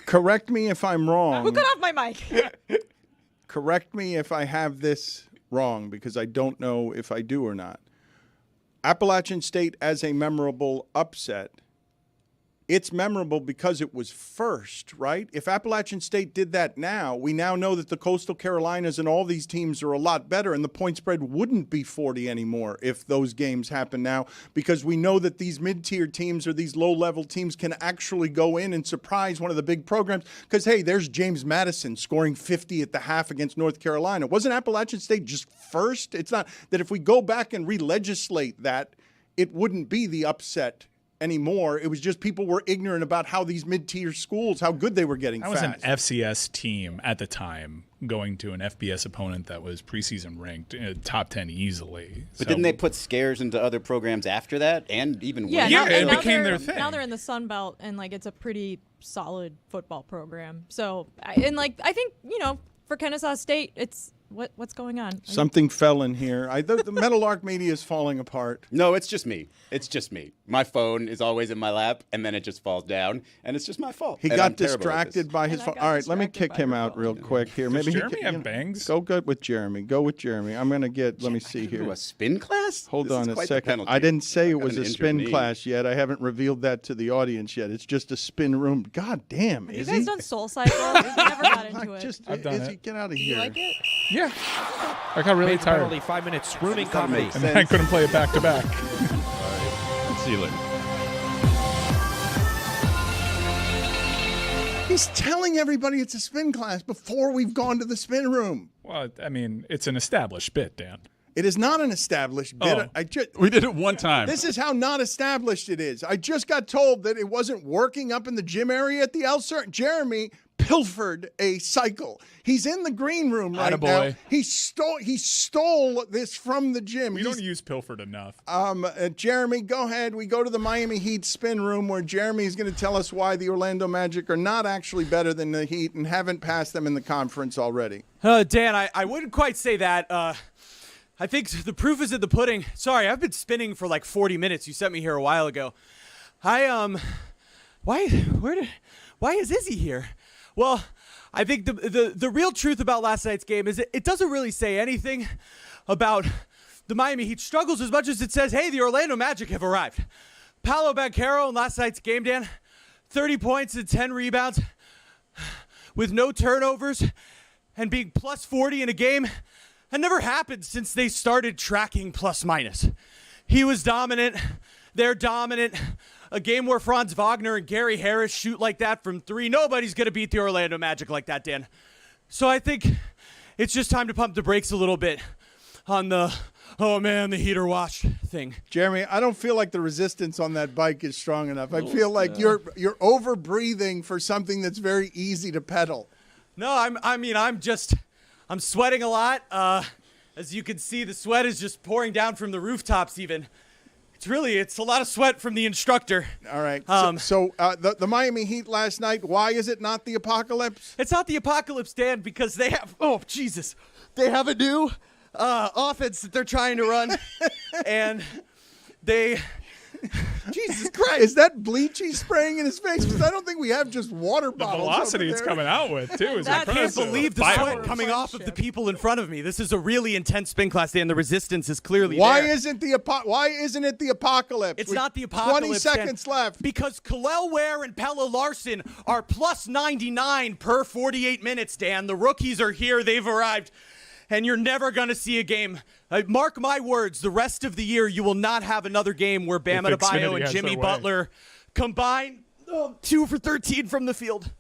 Correct me if I'm wrong. Who cut off my mic? Correct me if I have this wrong because I don't know if I do or not. Appalachian State as a memorable upset, it's memorable because it was first, right? If Appalachian State did that now, we now know that the Coastal Carolinas and all these teams are a lot better, and the point spread wouldn't be 40 anymore if those games happen now, because we know that these mid-tier teams or these low-level teams can actually go in and surprise one of the big programs because, hey, there's James Madison scoring 50 at the half against North Carolina. Wasn't Appalachian State just first? It's not that if we go back and re-legislate that, it wouldn't be the upset anymore. It was just people were ignorant about how these mid-tier schools, how good they were getting That fast. was an FCS team at the time going to an FBS opponent that was preseason ranked top 10 easily. But didn't they put scares into other programs after that and even Yeah, win? Yeah, now, it and now became they're- their thing. Now they're in the Sun Belt, and like it's a pretty solid football program. So, I think for Kennesaw State, it's what's going on. Something fell in here. The Meadowlark Media is falling apart. No, it's just me. It's just me. My phone is always in my lap, and then it just falls down, and it's just my fault. He And got I'm terrible at distracted this. by his And I phone. got All right, let me distracted kick by him her out phone. real quick here. Does Maybe Jeremy he have bangs? Go good with Jeremy. Go with Jeremy. I'm gonna get. Let me see Do here. a spin class? Hold This on is a quite the second. penalty. I didn't say it Got was an a injured spin knee. class yet. I haven't revealed that to the audience yet. It's just a spin room. God damn, Have you is guys he? done Soul Cycle? We've never got into it. Just, I've done Izzy, it. get out of Do here. you like it? Yeah. I got really Major tired. penalty, 5 minutes, screaming comedy. And then I couldn't play it back to back. See you later. He's telling everybody it's a spin class before we've gone to the spin room. Well, I mean, it's an established bit, Dan. It is not an established bit. Oh, we did it one time. This is how not established it is. I just got told that it wasn't working up in the gym area at the Elser. Jeremy pilfered a cycle. He's in the green room right now. He stole this from the gym. We don't use pilfered enough. Jeremy, go ahead. We go to the Miami Heat spin room where Jeremy is going to tell us why the Orlando Magic are not actually better than the Heat and haven't passed them in the conference already. Dan, I wouldn't quite say that. I think the proof is in the pudding. Sorry, I've been spinning for like 40 minutes. You sent me here a while ago. Why is Izzy here? Well, I think the real truth about last night's game is it doesn't really say anything about the Miami Heat struggles as much as it says, hey, the Orlando Magic have arrived. Paolo Banchero in last night's game, Dan, 30 points and 10 rebounds with no turnovers and being plus 40 in a game. That never happened since they started tracking plus minus. He was dominant. They're dominant. A game where Franz Wagner and Gary Harris shoot like that from three. Nobody's going to beat the Orlando Magic like that, Dan. So I think it's just time to pump the brakes a little bit on the, oh man, the Heat are washed thing. Jeremy, I don't feel like the resistance on that bike is strong enough. I feel like you're over breathing for something that's very easy to pedal. No, I'm sweating a lot. As you can see, the sweat is just pouring down from the rooftops even. It's a lot of sweat from the instructor. All right. The Miami Heat last night, why is it not the apocalypse? It's not the apocalypse, Dan, because they have, they have a new offense that they're trying to run. And they... Jesus Christ, is that bleach he's spraying in his face? Because I don't think we have just water bottles. The velocity it's coming out with, too, is I impressive. can't believe the sweat coming off of the people in front of me. This is a really intense spin class, Dan. The resistance is clearly Why there. isn't it the apocalypse? It's not the apocalypse. 20 seconds left. Because Khalil Ware and Pella Larson are plus 99 per 48 minutes, Dan. The rookies are here. They've arrived. And you're never going to see a game. Mark my words, the rest of the year, you will not have another game where Bam Adebayo and Jimmy Butler combine 2 for 13 from the field.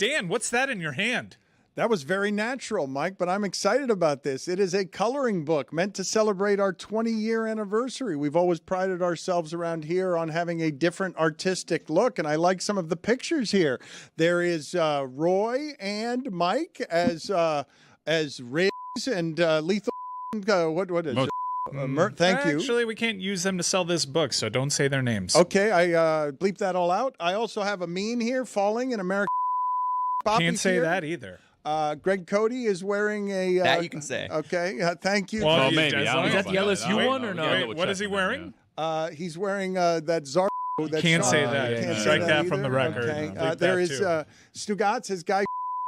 Dan, what's that in your hand? That was very natural, Mike, but I'm excited about this. It is a coloring book meant to celebrate our 20-year anniversary. We've always prided ourselves around here on having a different artistic look, and I like some of the pictures here. There is Roy and Mike as Riggs and Lethal. What is it? Thank you. Actually, we can't use them to sell this book, so don't say their names. Okay, I bleep that all out. I also have a mean here falling in American. Can't say that either. Greg Cody is wearing a... that you can say. Okay, thank you. Well, maybe. Is that the LSU one or no? Wait, what is he wearing? He's wearing that Zar... Can't say that. Can't Strike say that from the either. record. Okay. Bleep There that is too. Stugotz, his guy...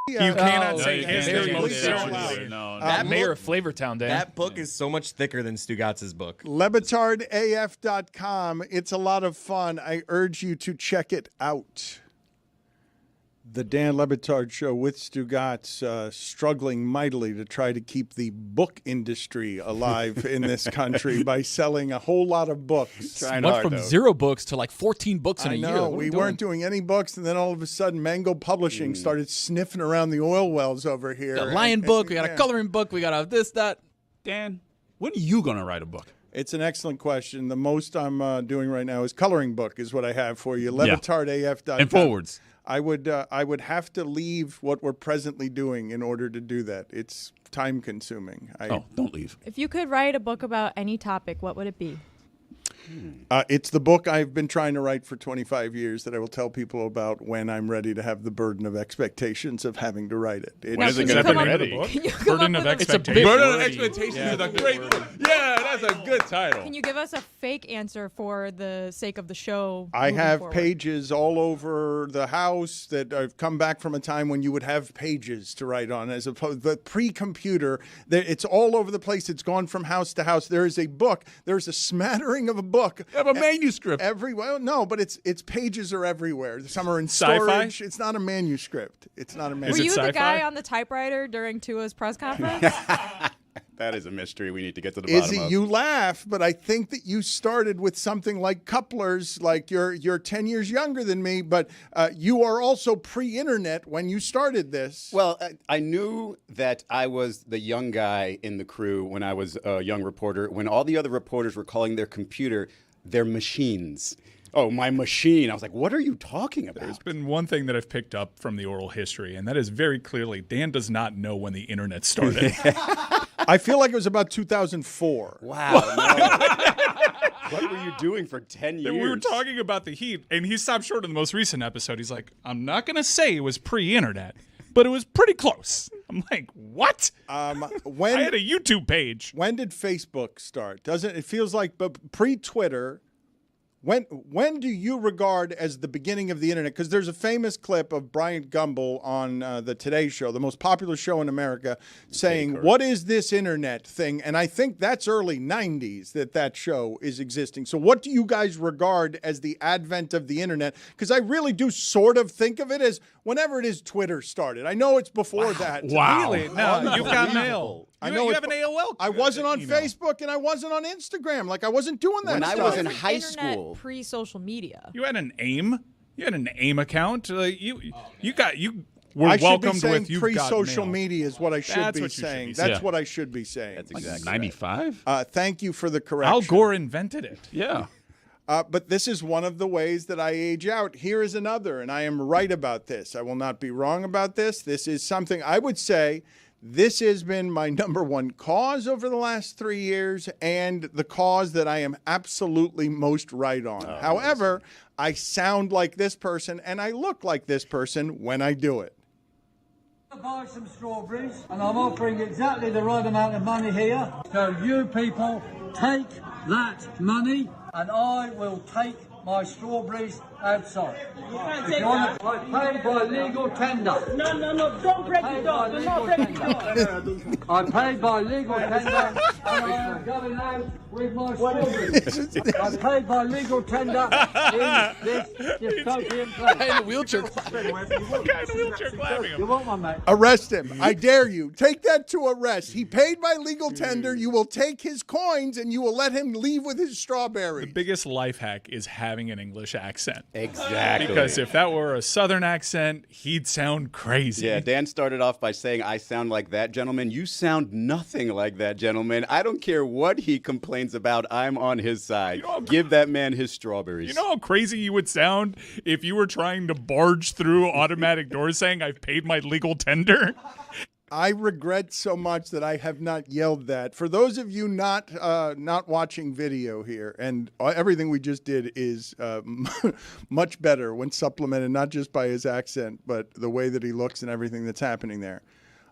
You cannot say you his can't name. say Please don't that. lie. No. That Mayor book- of Flavortown, Dan. That book is so much thicker than Stugotz's book. LeBatardAF.com. It's a lot of fun. I urge you to check it out. The Dan Le Batard Show with Stugotz, struggling mightily to try to keep the book industry alive in this country by selling a whole lot of books. Went from 0 books to like 14 books in a I year. know. What are We doing? weren't doing any books, and then all of a sudden Mango Publishing started sniffing around the oil wells over here. We got a lion book, we got a Yeah. coloring book, we got a this, that. Dan, when are you going to write a book? It's an excellent question. The most I'm doing right now is coloring book is what I have for you. LeBatardAF.com. And forwards. I would have to leave what we're presently doing in order to do that. It's time consuming. Don't leave. If you could write a book about any topic, what would it be? It's the book I've been trying to write for 25 years that I will tell people about when I'm ready to have the burden of expectations of having to write it. Now, is it can you going to come be up- ready? Can you come Burden up of with a- It's a big expectation. Burden of word. Expectations Yeah. is a great book. Yeah, that's a good title. Can you give us a fake answer for the sake of the show? I moving have forward? pages all over the house that I've come back from a time when you would have pages to write on, as opposed to the pre-computer. It's all over the place. It's gone from house to house. There is a book. There's a smattering of a book. You have a manuscript. Well, no, but its pages are everywhere. Some are in Sci-fi? storage. It's not a manuscript. It's not a Were manuscript. you it the sci-fi? guy on the typewriter during Tua's press conference? That is a mystery we need to get to the bottom Izzy, of. you laugh, but I think that you started with something like couplers, like you're 10 years younger than me, but you are also pre-internet when you started this. Well, I knew that I was the young guy in the crew when I was a young reporter, when all the other reporters were calling their computer their machines. Oh, my machine. I was like, what are you talking about? There's been one thing that I've picked up from the oral history, and that is very clearly Dan does not know when the internet started. I feel like it was about 2004. Wow. No. What were you doing for 10 years? And we were talking about the heat, and he stopped short of the most recent episode. He's like, I'm not going to say it was pre-internet, but it was pretty close. I'm like, what? When I had a YouTube page. When did Facebook start? Doesn't it feels like pre-Twitter? When do you regard as the beginning of the internet? Because there's a famous clip of Bryant Gumbel on the Today Show, the most popular show in America, saying, "What is this internet thing?" And I think that's early 90s that show is existing. So what do you guys regard as the advent of the internet? Because I really do sort of think of it as whenever it is Twitter started. I know it's before that. Wow. Really? No, you've got mail. I know you have an AOL. I wasn't on email. Facebook and I wasn't on Instagram. Like I wasn't doing that When I stuff. was in high Internet school. pre-social media. You had an AIM. You had an AIM account. You were I should be welcomed saying with you pre-social got mail. media is what I should That's be what you should saying. be That's saying. what I should be saying. That's exactly 95? Thank you for the correction. Al Gore invented it. Yeah. But this is one of the ways that I age out. Here is another, and I am right about this. I will not be wrong about this. This is something I would say this has been my number one cause over the last 3 years and the cause that I am absolutely most right on. However, I sound like this person and I look like this person when I do it. I buy some strawberries and I'm offering exactly the right amount of money here. So you people take that money and I will take my strawberries outside. If you want to, I pay by legal tender. No, don't break it off. Do not break it off. I paid by legal tender and I am going out with my strawberries. I paid my legal tender in this dystopian place. Guy in a wheelchair clapping. You want one, mate? Arrest him. I dare you. Take that to arrest. He paid my legal tender. You will take his coins and you will let him leave with his strawberries. The biggest life hack is having an English accent. Exactly. Because if that were a Southern accent, he'd sound crazy. Yeah, Dan started off by saying, I sound like that gentleman. You sound nothing like that gentleman. I don't care what he complains about. I'm on his side. Give that man his strawberries. You know how crazy you would sound if you were trying to barge through automatic doors saying, I've paid my legal tender? I regret so much that I have not yelled that. For those of you not watching video here, and everything we just did is much better when supplemented not just by his accent, but the way that he looks and everything that's happening there.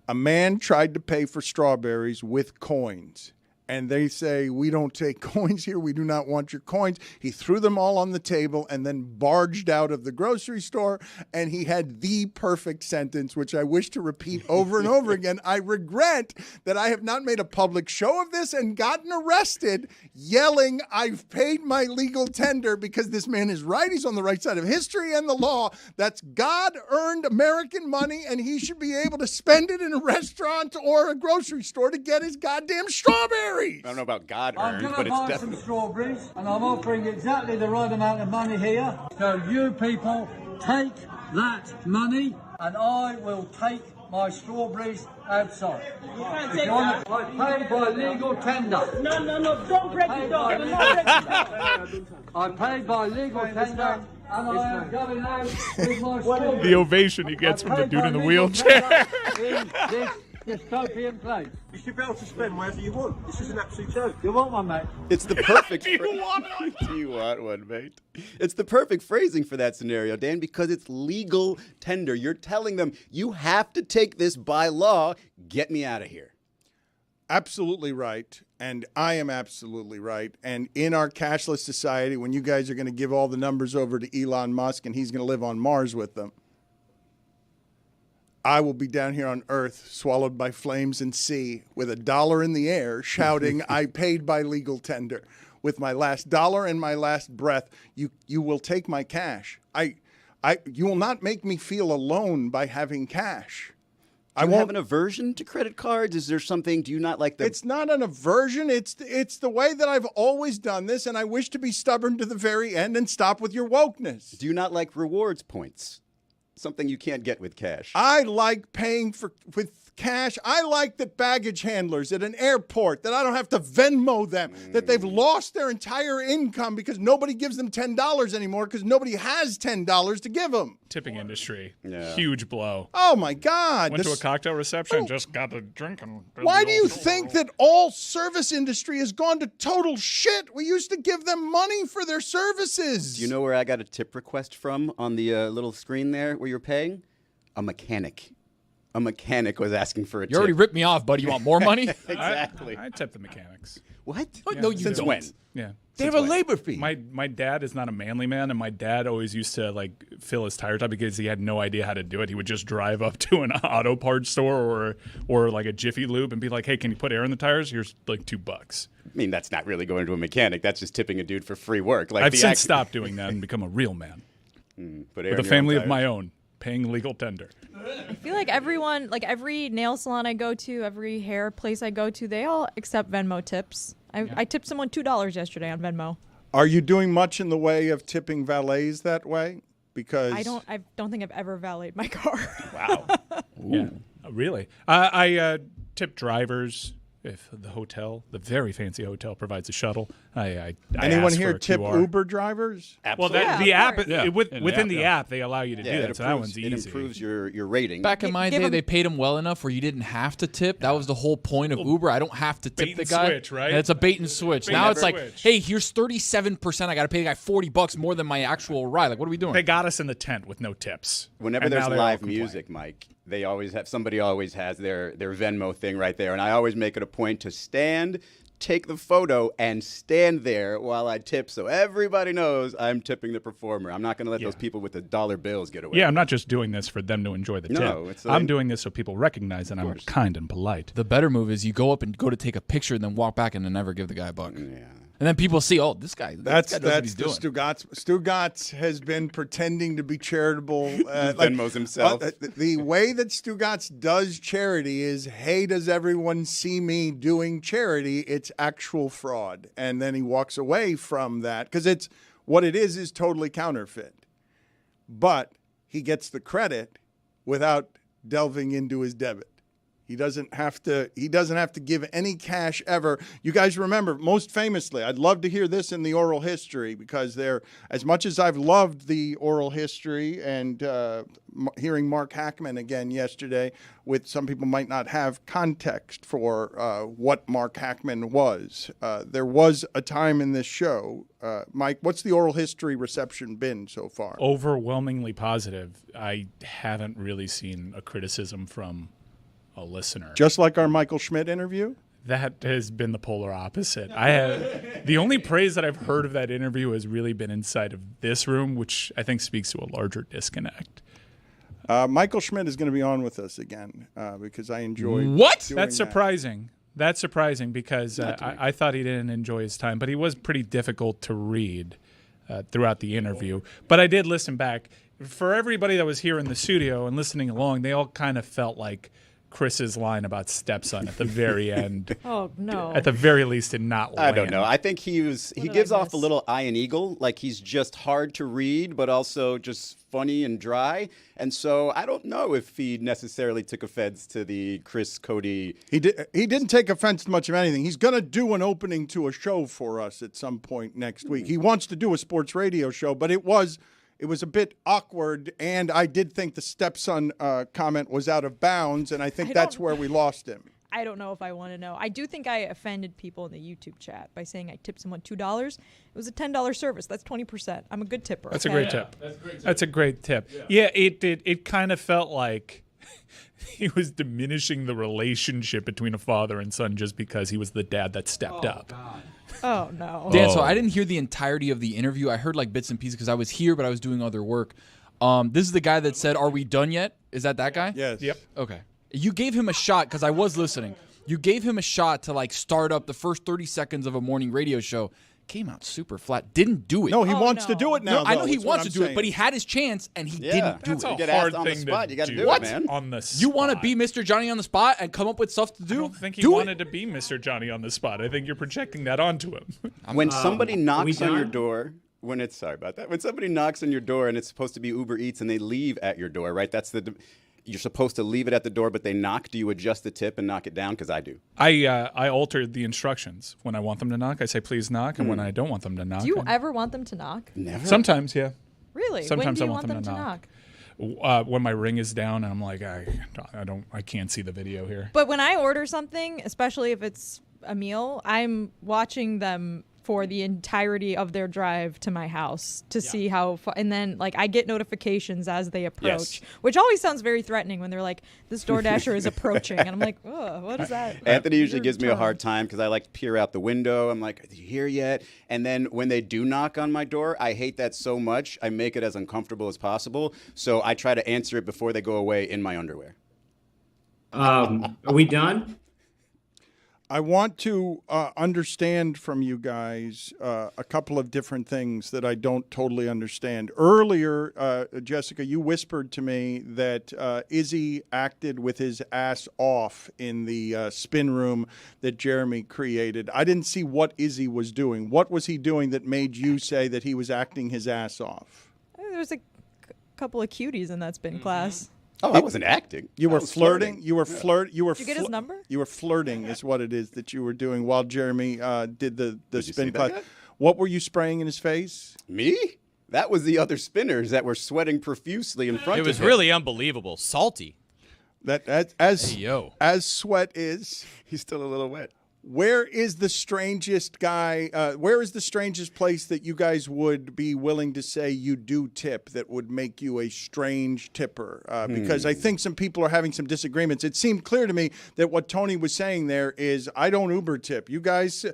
A man tried to pay for strawberries with coins. And they say, we don't take coins here. We do not want your coins. He threw them all on the table and then barged out of the grocery store. And he had the perfect sentence, which I wish to repeat over and over again. I regret that I have not made a public show of this and gotten arrested yelling, I've paid my legal tender, because this man is right. He's on the right side of history and the law. That's God-earned American money, and he should be able to spend it in a restaurant or a grocery store to get his goddamn strawberries. I don't know about God I'm earned, going but to it's buy definitely. some strawberries, and I'm offering exactly the right amount of money here. So you people take that money, and I will take my strawberries outside. If you want to, I paid by legal tender. No, don't break it down. I paid by legal tender, and I am going out with my strawberries. The ovation he gets from the dude in the wheelchair. In this dystopian place. You should be able to spend wherever you want. This is an absolute joke. You want one, mate? It's the perfect. Do you want one? Do you want one, mate? It's the perfect phrasing for that scenario, Dan, because it's legal tender. You're telling them you have to take this by law. Get me out of here. Absolutely right. And I am absolutely right. And in our cashless society, when you guys are going to give all the numbers over to Elon Musk and he's going to live on Mars with them, I will be down here on Earth, swallowed by flames and sea, with $1 in the air, shouting, I paid by legal tender. With my last dollar and my last breath, you will take my cash. You will not make me feel alone by having cash. I won't have an aversion to credit cards. Is there something? Do you not like them? It's not an aversion. It's the way that I've always done this, and I wish to be stubborn to the very end and stop with your wokeness. Do you not like rewards points? Something you can't get with cash. I like paying with cash. I like that baggage handlers at an airport, that I don't have to Venmo them, that they've lost their entire income because nobody gives them $10 anymore because nobody has $10 to give them. Tipping industry. Yeah. Huge blow. Oh, my God. Went to a cocktail reception, just got a drink. Why do you think that all service industry has gone to total shit? We used to give them money for their services. Do you know where I got a tip request from on the little screen there where you're paying? A mechanic. A mechanic was asking for a tip. You already ripped me off, buddy. You want more money? Exactly. I tip the mechanics. What? What? No, you Since don't. when? Yeah. They have a labor fee. My dad is not a manly man, and my dad always used to like fill his tires up because he had no idea how to do it. He would just drive up to an auto parts store or like a Jiffy Lube and be like, "Hey, can you put air in the tires? Here's like $2." I mean, that's not really going to a mechanic. That's just tipping a dude for free work. Like I've since stopped doing that and become a real man with a family of my own, paying legal tender. I feel like everyone, like every nail salon I go to, every hair place I go to, they all accept Venmo tips. I tipped someone $2 yesterday on Venmo. Are you doing much in the way of tipping valets that way? Because I don't think I've ever valeted my car. Wow. Yeah, really. I tip drivers if the very fancy hotel provides a shuttle. I anyone ask here for a tip QR. Uber drivers? Absolutely. Well, the app Yeah. within the app they allow you to do that, so that one's easy. It improves your rating. Back in my day, they paid him well enough where you didn't have to tip. That was the whole point of Uber. I don't have to tip Bait the and guy. switch, right? And it's a bait and switch. Bait now and it's like, switch. hey, here's 37%. I got to pay the guy $40 more than my actual ride. Like, what are we doing? They got us in the tent with no tips. Whenever And there's now they all live complain. music, Mike, somebody always has their Venmo thing right there, and I always make it a point to stand take the photo and stand there while I tip so everybody knows I'm tipping the performer. I'm not going to let those people with the dollar bills get away. Yeah, I'm not just doing this for them to enjoy the tip. No, it's I'm doing this so people recognize that I'm kind and polite. The better move is you go up and go to take a picture and then walk back and then never give the guy a buck. Yeah. And then people see, oh, this guy. That's what he's the doing. Stugotz. Stugotz has been pretending to be charitable. Venmos himself. The way that Stugotz does charity is, hey, does everyone see me doing charity? It's actual fraud. And then he walks away from that because it's what it is totally counterfeit. But he gets the credit without delving into his debit. He doesn't have to give any cash ever. You guys remember, most famously, I'd love to hear this in the oral history because as much as I've loved the oral history and hearing Mark Hackman again yesterday, with some people might not have context for what Mark Hackman was. There was a time in this show. Mike, what's the oral history reception been so far? Overwhelmingly positive. I haven't really seen a criticism from a listener. Just like our Michael Schmidt interview? That has been the polar opposite. The only praise that I've heard of that interview has really been inside of this room, which I think speaks to a larger disconnect. Michael Schmidt is going to be on with us again because I enjoyed That's surprising. That's surprising because I thought he didn't enjoy his time, but he was pretty difficult to read throughout the interview. But I did listen back. For everybody that was here in the studio and listening along, they all kind of felt like Chris's line about stepson at the very end. Oh, no. At the very least did not land. I don't know. I think he gives off a little Iron Eagle, like he's just hard to read, but also just funny and dry. And so I don't know if he necessarily took offense to the Chris Cody. He didn't take offense to much of anything. He's going to do an opening to a show for us at some point next week. He wants to do a sports radio show, but it was a bit awkward, and I did think the stepson comment was out of bounds, and I think that's where we lost him. I don't know if I want to know. I do think I offended people in the YouTube chat by saying I tipped someone $2. It was a $10 service. That's 20%. I'm a good tipper. That's a great tip. That's a great tip. Yeah, it kind of felt like he was diminishing the relationship between a father and son just because he was the dad that stepped up. God. Oh, no. Dan, so I didn't hear the entirety of the interview. I heard like bits and pieces because I was here, but I was doing other work. This is the guy that said, "Are we done yet?" Is that guy? Yes. Yep. Okay. You gave him a shot because I was listening. You gave him a shot to like start up the first 30 seconds of a morning radio show. Came out super flat. Didn't do it. No, he wants to do it now. No, I know he wants to do it, but he had his chance and he didn't do That's it. a You get hard asked on the thing spot, to you gotta do. do it, man. On the spot. You want to be Mr. Johnny on the spot and come up with stuff to do? I don't think he do wanted it. to be Mr. Johnny on the spot. I think you're projecting that onto him. When somebody knocks on your done? door, when somebody knocks on your door and it's supposed to be Uber Eats and they leave at your door, right? You're supposed to leave it at the door, but they knock. Do you adjust the tip and knock it down? Because I do. I altered the instructions. When I want them to knock, I say please knock, and when I don't want them to knock, Do you ever want them to knock? Never. sometimes, yeah. Really? Sometimes when do I you want them to knock? When my ring is down, I'm like, I can't see the video here. But when I order something, especially if it's a meal, I'm watching them for the entirety of their drive to my house to see how and then like I get notifications as they approach, which always sounds very threatening when they're like, this DoorDasher is approaching, and I'm like, oh, what is that? Anthony usually gives me a hard time because I like to peer out the window. I'm like, are you here yet? And then when they do knock on my door, I hate that so much. I make it as uncomfortable as possible. So I try to answer it before they go away in my underwear. Are we done? I want to understand from you guys a couple of different things that I don't totally understand. Earlier, Jessica, you whispered to me that Izzy acted with his ass off in the spin room that Jeremy created. I didn't see what Izzy was doing. What was he doing that made you say that he was acting his ass off? There's a couple of cuties in that spin class. Oh, I wasn't acting. You were flirting. You were Did you get his number? You were flirting, is what it is that you were doing while Jeremy did the Did you spin see that class. yet? What were you spraying in his face? Me? That was the other spinners that were sweating profusely in front It of was him. really unbelievable. Salty. That as Hey, yo. as sweat is. He's still a little wet. Where is the strangest guy? Where is the strangest place that you guys would be willing to say you do tip that would make you a strange tipper? Because I think some people are having some disagreements. It seemed clear to me that what Tony was saying there is, I don't Uber tip. You guys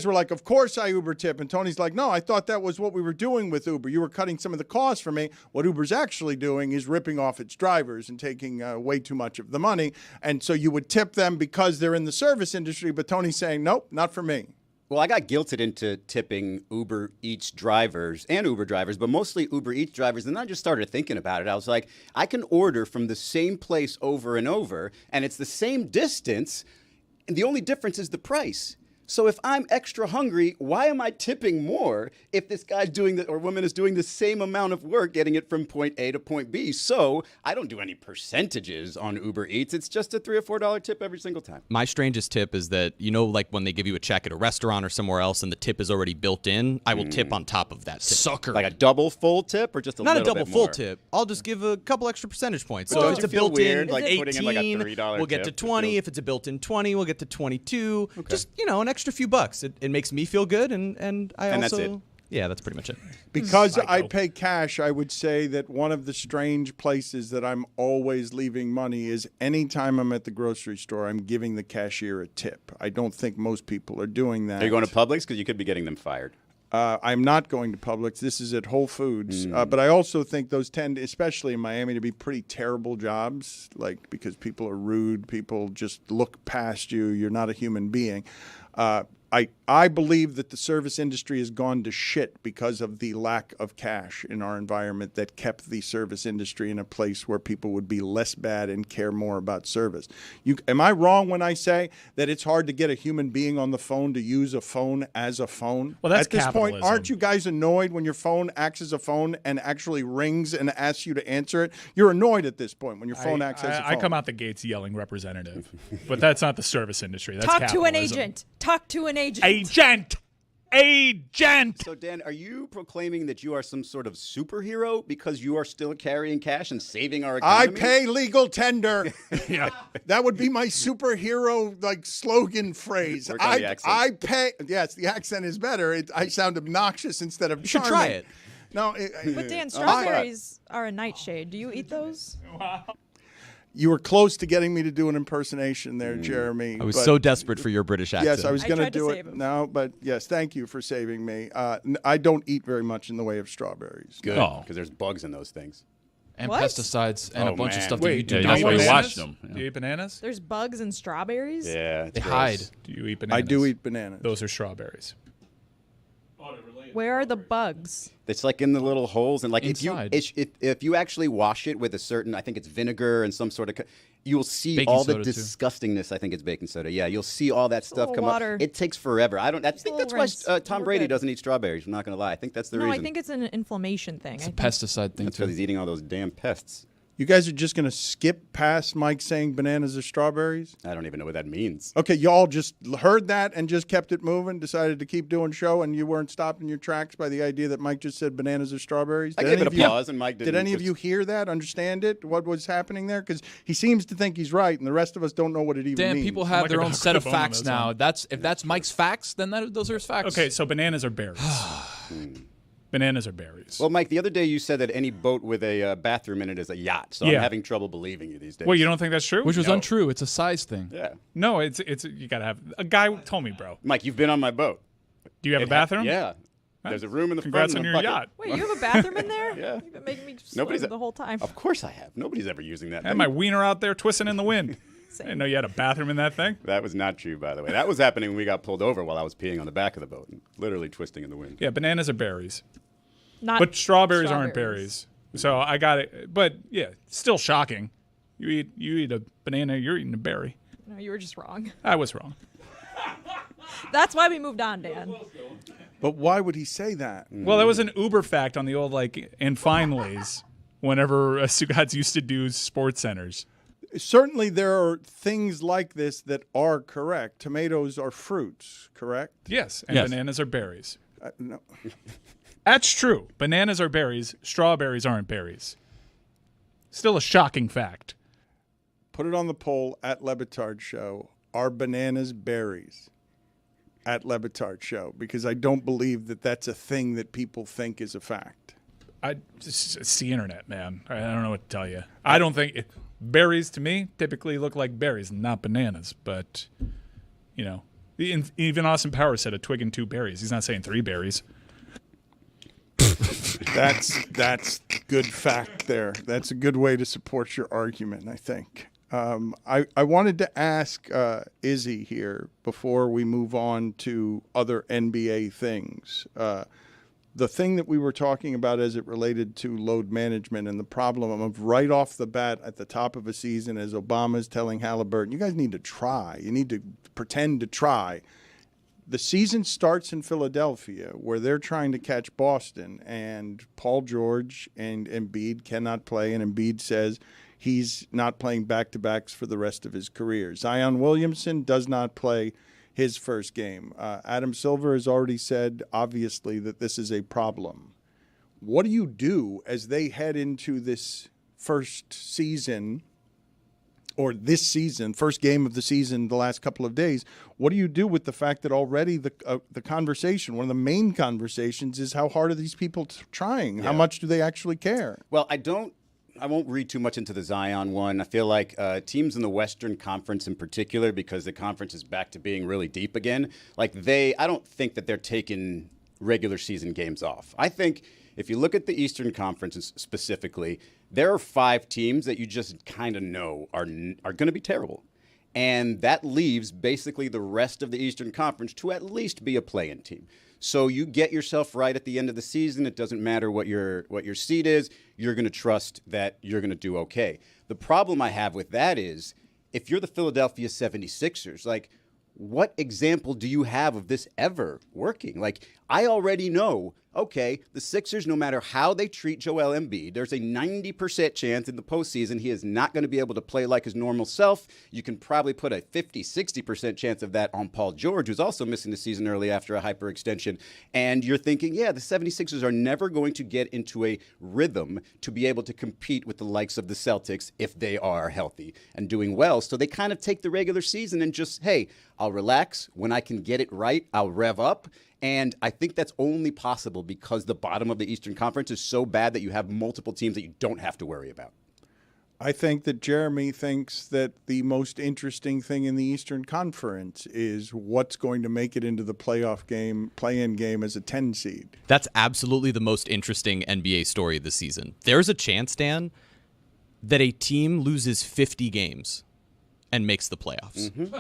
were like, of course I Uber tip. And Tony's like, no, I thought that was what we were doing with Uber. You were cutting some of the costs for me. What Uber's actually doing is ripping off its drivers and taking way too much of the money. And so you would tip them because they're in the service industry. But Tony's saying, nope, not for me. Well, I got guilted into tipping Uber Eats drivers and Uber drivers, but mostly Uber Eats drivers. And then I just started thinking about it. I was like, I can order from the same place over and over, and it's the same distance, and the only difference is the price. So if I'm extra hungry, why am I tipping more if this guy's doing or woman is doing the same amount of work getting it from point A to point B? So I don't do any percentages on Uber Eats. It's just a $3 or $4 tip every single time. My strangest tip is that, like when they give you a check at a restaurant or somewhere else and the tip is already built in, I will tip on top of that tip. Sucker. Like a double full tip or just a Not little a double bit full more? tip. I'll just give a couple extra percentage points. But So don't if it's you a feel built-in weird, like 18, putting in like a $3 we'll get to tip? 20. If it's a built-in 20, we'll get to 22. Just, an extra few bucks. It makes me feel good, and I And also... that's it. Yeah, that's pretty much it. Because I pay cash, I would say that one of the strange places that I'm always leaving money is anytime I'm at the grocery store, I'm giving the cashier a tip. I don't think most people are doing that. Are you going to Publix? Because you could be getting them fired. I'm not going to Publix. This is at Whole Foods. But I also think those tend, especially in Miami, to be pretty terrible jobs, like because people are rude, people just look past you, you're not a human being. I believe that the service industry has gone to shit because of the lack of cash in our environment that kept the service industry in a place where people would be less bad and care more about service. Am I wrong when I say that it's hard to get a human being on the phone to use a phone as a phone? Well, that's At this point, capitalism. aren't you guys annoyed when your phone acts as a phone and actually rings and asks you to answer it? You're annoyed at this point when your phone acts as a phone. I come out the gates yelling representative, but that's not the service industry. That's Talk to an capitalism. agent. Talk to an agent. Agent. So, Dan, are you proclaiming that you are some sort of superhero because you are still carrying cash and saving our I economy? pay legal tender. Yeah. That would be my superhero slogan phrase. Work on the accent. I pay. Yes, the accent is better. I sound obnoxious instead of You should charming. try it. No, But Dan, strawberries are a nightshade. Do you eat those? you were close to getting me to do an impersonation there, Jeremy. I was but- so desperate for your British accent. Yes, I was I going to tried to do save it him. now, but yes, thank you for saving me. I don't eat very much in the way of strawberries. Good, Oh. because there's bugs in those things. And What? pesticides and a Oh, bunch of man. stuff that Wait, you do yeah, not that's why you use. wash them. Do you eat bananas? There's bugs in strawberries? Yeah, it's They gross. hide. Do you eat bananas? I do eat bananas. Those are strawberries. Where are the bugs? It's like in the little holes, and like Inside. if you actually wash it with a certain, I think it's vinegar and some sort of, you'll see Baking all the soda, too. disgustingness. I think it's baking soda. Yeah, you'll see all that stuff little come water. up. It takes forever. I think that's little why rinse. Tom We're Brady good. doesn't eat strawberries. I'm not gonna lie. I think that's the No, reason. I think it's an inflammation thing. It's a I think- pesticide thing that's too. because he's eating all those damn pests. You guys are just going to skip past Mike saying bananas are strawberries? I don't even know what that means. Okay, y'all just heard that and just kept it moving, decided to keep doing show, and you weren't stopped in your tracks by the idea that Mike just said bananas are strawberries? I Did gave any it a of you- pause, and Mike didn't. Did any of just- you hear that, understand it, what was happening there? Because he seems to think he's right, and the rest of us don't know what it even Dan, means. people have Like their a own set of bone on facts those now. ones. If that's Mike's facts, then those are his facts. Okay, so bananas are berries. Bananas are berries. Well, Mike, the other day you said that any boat with a bathroom in it is a yacht. So I'm Yeah. having trouble believing you these days. Well, you don't think that's true? Which was No. untrue. It's a size thing. Yeah, No, it's you gotta have. A guy told me, bro. Mike, you've been on my boat. Do you have a bathroom? Yeah. There's a room in the Congrats front. on and a your bucket. yacht. Wait, you have a bathroom in there? Yeah. You've been making me Nobody's swim the whole time. Of course I have. Nobody's ever using that. I had thing. my wiener out there twisting in the wind. I didn't know you had a bathroom in that thing. That was not true, by the way. That was happening when we got pulled over while I was peeing on the back of the boat, and literally twisting in the wind. Yeah, bananas are berries, Not but strawberries aren't berries. So I got it. But yeah, still shocking. You eat a banana, you're eating a berry. No, you were just wrong. I was wrong. That's why we moved on, Dan. But why would he say that? Well, that was an Uber fact on the old and finallys. Whenever Stugotz used to do sports centers. Certainly there are things like this that are correct. Tomatoes are fruits, correct? Yes, and Yes. bananas are berries. No. That's true. Bananas are berries. Strawberries aren't berries. Still a shocking fact. Put it on the poll at Le Batard Show. Are bananas berries? at Le Batard Show, because I don't believe that that's a thing that people think is a fact. It's the internet, man. I don't know what to tell you. I don't think berries to me typically look like berries, not bananas. But even Austin Powers said a twig and 2 berries. He's not saying 3 berries. That's good fact there. That's a good way to support your argument, I think. I wanted to ask Izzy here before we move on to other NBA things. The thing that we were talking about as it related to load management and the problem of right off the bat at the top of a season, as Obama's telling Halliburton, you guys need to try. You need to pretend to try. The season starts in Philadelphia, where they're trying to catch Boston, and Paul George and Embiid cannot play, and Embiid says he's not playing back-to-backs for the rest of his career. Zion Williamson does not play his first game. Adam Silver has already said, obviously, that this is a problem. What do you do as they head into this first season, or this season, first game of the season, the last couple of days? What do you do with the fact that already the conversation, one of the main conversations, is how hard are these people trying? Yeah. How much do they actually care? Well, I won't read too much into the Zion one. I feel like teams in the Western Conference in particular, because the conference is back to being really deep again, I don't think that they're taking regular season games off. I think if you look at the Eastern Conference specifically, there are 5 teams that you just kind of know are going to be terrible. And that leaves basically the rest of the Eastern Conference to at least be a play-in team. So you get yourself right at the end of the season. It doesn't matter what your seed is. You're going to trust that you're going to do okay. The problem I have with that is, if you're the Philadelphia 76ers, what example do you have of this ever working? I already know, okay, the Sixers, no matter how they treat Joel Embiid, there's a 90% chance in the postseason he is not going to be able to play like his normal self. You can probably put a 50, 60% chance of that on Paul George, who's also missing the season early after a hyperextension. And you're thinking, yeah, the 76ers are never going to get into a rhythm to be able to compete with the likes of the Celtics if they are healthy and doing well. So they kind of take the regular season and just, hey, I'll relax. When I can get it right, I'll rev up. And I think that's only possible because the bottom of the Eastern Conference is so bad that you have multiple teams that you don't have to worry about. I think that Jeremy thinks that the most interesting thing in the Eastern Conference is what's going to make it into the play-in game as a 10 seed. That's absolutely the most interesting NBA story this season. There's a chance, Dan, that a team loses 50 games and makes the playoffs. Mm-hmm.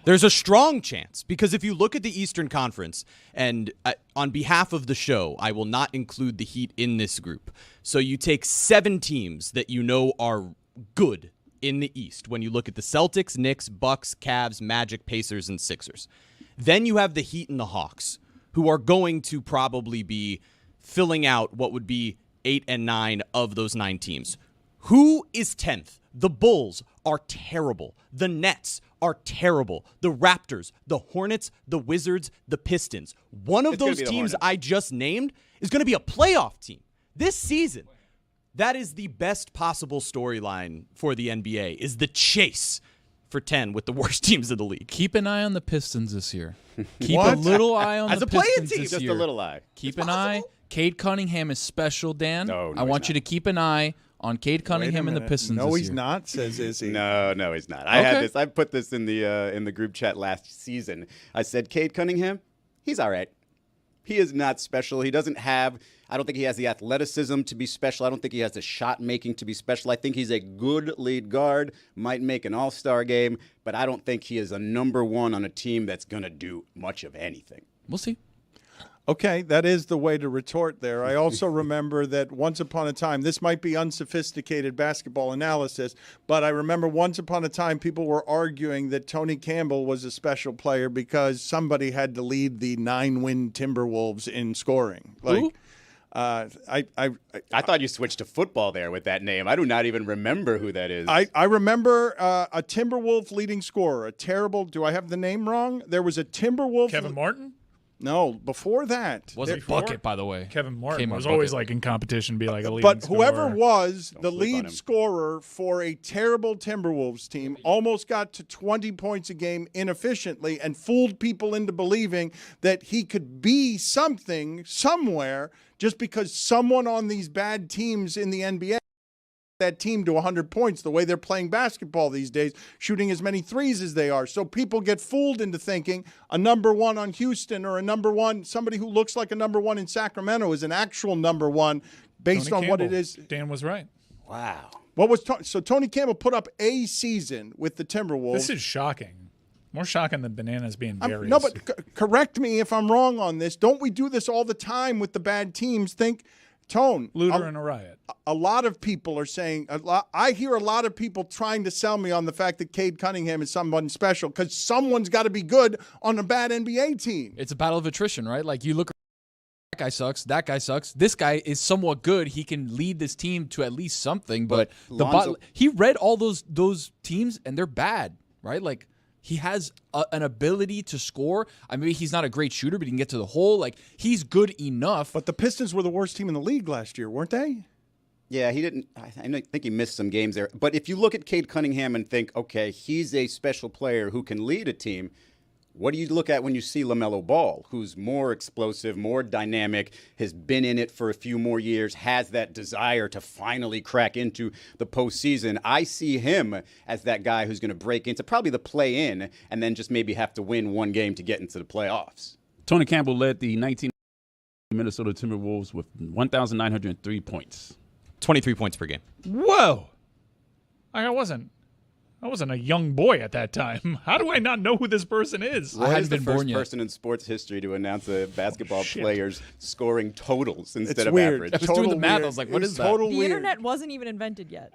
There's a strong chance, because if you look at the Eastern Conference, and on behalf of the show, I will not include the Heat in this group. So you take 7 teams that you know are good in the East when you look at the Celtics, Knicks, Bucks, Cavs, Magic, Pacers, and Sixers. Then you have the Heat and the Hawks, who are going to probably be filling out what would be 8 and 9 of those 9 teams. Who is 10th? The Bulls are terrible. The Nets are terrible. The Raptors, the Hornets, the Wizards, the Pistons. One of those teams I just named is going to be a playoff team this season. That is the best possible storyline for the NBA, is the chase for 10 with the worst teams in the league. Keep an eye on the Pistons this year. Keep a little eye on the Pistons this year. As a play-in team, just a little eye. Keep an eye. Cade Cunningham is special, Dan. No, I want you to keep an eye on Cade Cunningham and the Pistons. No, this he's year. not, says Izzy. No, he's not. I had this. I put this in the group chat last season. I said, Cade Cunningham, he's all right. He is not special. He doesn't have, I don't think he has the athleticism to be special. I don't think he has the shot making to be special. I think he's a good lead guard, might make an all-star game, but I don't think he is a number 1 on a team that's going to do much of anything. We'll see. Okay, that is the way to retort there. I also remember that once upon a time, this might be unsophisticated basketball analysis, but I remember once upon a time people were arguing that Tony Campbell was a special player because somebody had to lead the 9-win Timberwolves in scoring. I thought you switched to football there with that name. I do not even remember who that is. I remember a Timberwolf leading scorer, a terrible, do I have the name wrong? There was a Timberwolf. Kevin Martin? No, before that. Wasn't Bucket, by the way. Kevin Martin Came on was always Bucket. like in competition, be like a leading But whoever scorer. was the sleep on lead him. scorer for a terrible Timberwolves team almost got to 20 points a game inefficiently and fooled people into believing that he could be something somewhere just because someone on these bad teams in the NBA that team to 100 points the way they're playing basketball these days, shooting as many threes as they are. So people get fooled into thinking a number one on Houston or a number one, somebody who looks like a number one in Sacramento is an actual number one based Tony on what it Campbell. is. Dan was right. Wow. What was so Tony Campbell put up a season with the Timberwolves. This is shocking. More shocking than bananas being berries. No, but correct me if I'm wrong on this. Don't we do this all the time with the bad teams? Tone. Looter and a riot. A lot of people are saying, I hear a lot of people trying to sell me on the fact that Cade Cunningham is someone special because someone's got to be good on a bad NBA team. It's a battle of attrition, right? Like you look, that guy sucks, that guy sucks. This guy is somewhat good. He can lead this team to at least something, but he read all those teams and they're bad, right? Like he has an ability to score. I mean, he's not a great shooter, but he can get to the hole. Like he's good enough. But the Pistons were the worst team in the league last year, weren't they? Yeah, he didn't. I think he missed some games there. But if you look at Cade Cunningham and think, okay, he's a special player who can lead a team, what do you look at when you see LaMelo Ball, who's more explosive, more dynamic, has been in it for a few more years, has that desire to finally crack into the postseason? I see him as that guy who's going to break into probably the play-in and then just maybe have to win one game to get into the playoffs. Tony Campbell led the 19 Minnesota Timberwolves with 1,903 points. 23 points per game. Whoa. I wasn't a young boy at that time. How do I not know who this person is? Roy is the first person in sports history to announce a basketball player's scoring totals instead of average. I was doing the math. I was like, what is that? The internet wasn't even invented yet.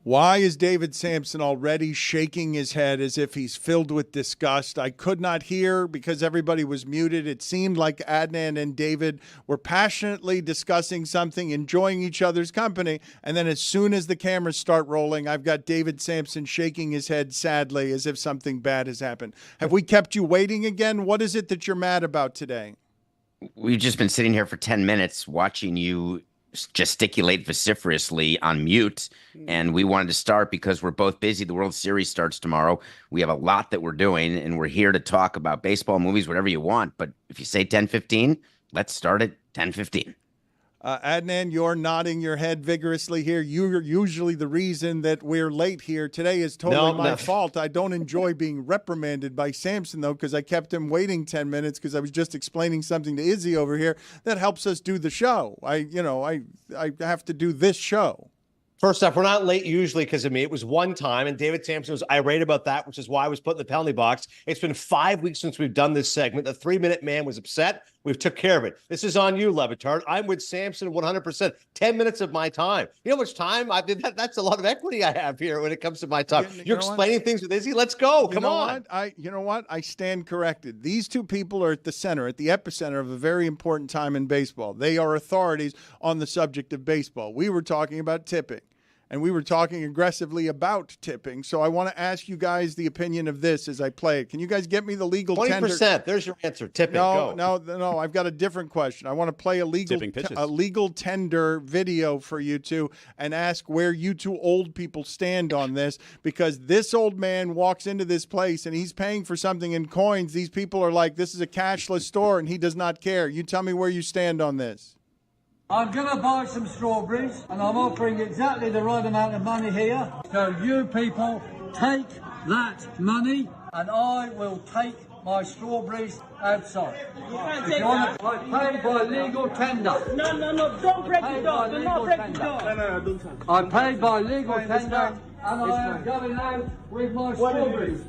Why is David Samson already shaking his head as if he's filled with disgust? I could not hear because everybody was muted. It seemed like Adnan and David were passionately discussing something, enjoying each other's company. And then as soon as the cameras start rolling, I've got David Samson shaking his head sadly as if something bad has happened. Have we kept you waiting again? What is it that you're mad about today? We've just been sitting here for 10 minutes watching you gesticulate vociferously on mute, and we wanted to start because we're both busy. The World Series starts tomorrow. We have a lot that we're doing, and we're here to talk about baseball, movies, whatever you want. But if you say 10:15, let's start at 10:15. Adnan, you're nodding your head vigorously here. You're usually the reason that we're late here. Today is totally my fault. I don't enjoy being reprimanded by Samson, though, because I kept him waiting 10 minutes because I was just explaining something to Izzy over here that helps us do the show. I have to do this show. First off, we're not late usually because of me. It was one time, and David Samson was irate about that, which is why I was put in the penalty box. It's been 5 weeks since we've done this segment. The 3-minute man was upset. We've took care of it. This is on you, Le Batard. I'm with Samson 100%. 10 minutes of my time. You know how much time? That's a lot of equity I have here when it comes to my time. You're explaining things with Izzy? Let's go. Come on. You know what? I stand corrected. These two people are at the center, at the epicenter of a very important time in baseball. They are authorities on the subject of baseball. We were talking about tipping. And we were talking aggressively about tipping. So I want to ask you guys the opinion of this as I play it. Can you guys get me the legal 20%. tender? There's your answer. Tipping. No. I've got a different question. I want to play a legal tender video for you two and ask where you two old people stand on this, because this old man walks into this place and he's paying for something in coins. These people are like, this is a cashless store, and he does not care. You tell me where you stand on this. I'm going to buy some strawberries, and I'm offering exactly the right amount of money here. So you people take that money, and I will take my strawberries outside. I paid by legal tender. No, don't break the door. Do not break the door. No, don't. I paid by legal tender, and I am going out with my strawberries.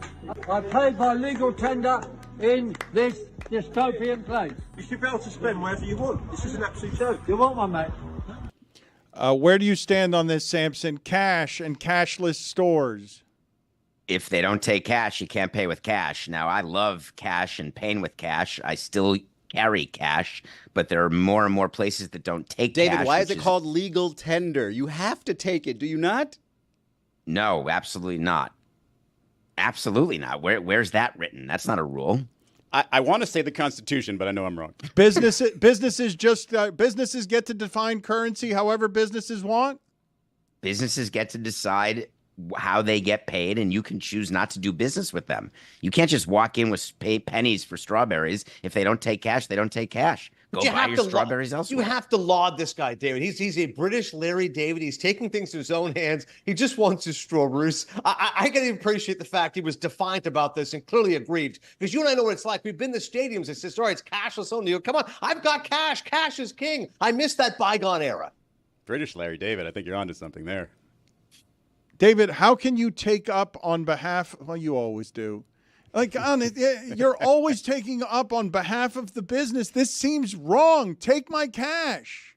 I paid by legal tender in this dystopian place. You should be able to spend wherever you want. This is an absolute joke. You want one, mate? Where do you stand on this, Samson? Cash and cashless stores. If they don't take cash, you can't pay with cash. Now, I love cash and paying with cash. I still carry cash, but there are more and more places that don't take cash. David, why is it called legal tender? You have to take it, do you not? No, absolutely not. Absolutely not. Where's that written? That's not a rule. I want to say the Constitution, but I know I'm wrong. Businesses get to define currency however businesses want. Businesses get to decide how they get paid, and you can choose not to do business with them. You can't just walk in with pennies for strawberries. If they don't take cash, they don't take cash. Go buy your strawberries elsewhere. You have to laud this guy, David. He's a British Larry David. He's taking things to his own hands. He just wants his strawberries. I can appreciate the fact he was defiant about this and clearly aggrieved, because you and I know what it's like. We've been to stadiums and said, sorry, it's cashless only. Come on, I've got cash. Cash is king. I miss that bygone era. British Larry David, I think you're onto something there. David, how can you take up on behalf? Well, you always do. Like, you're always taking up on behalf of the business. This seems wrong. Take my cash.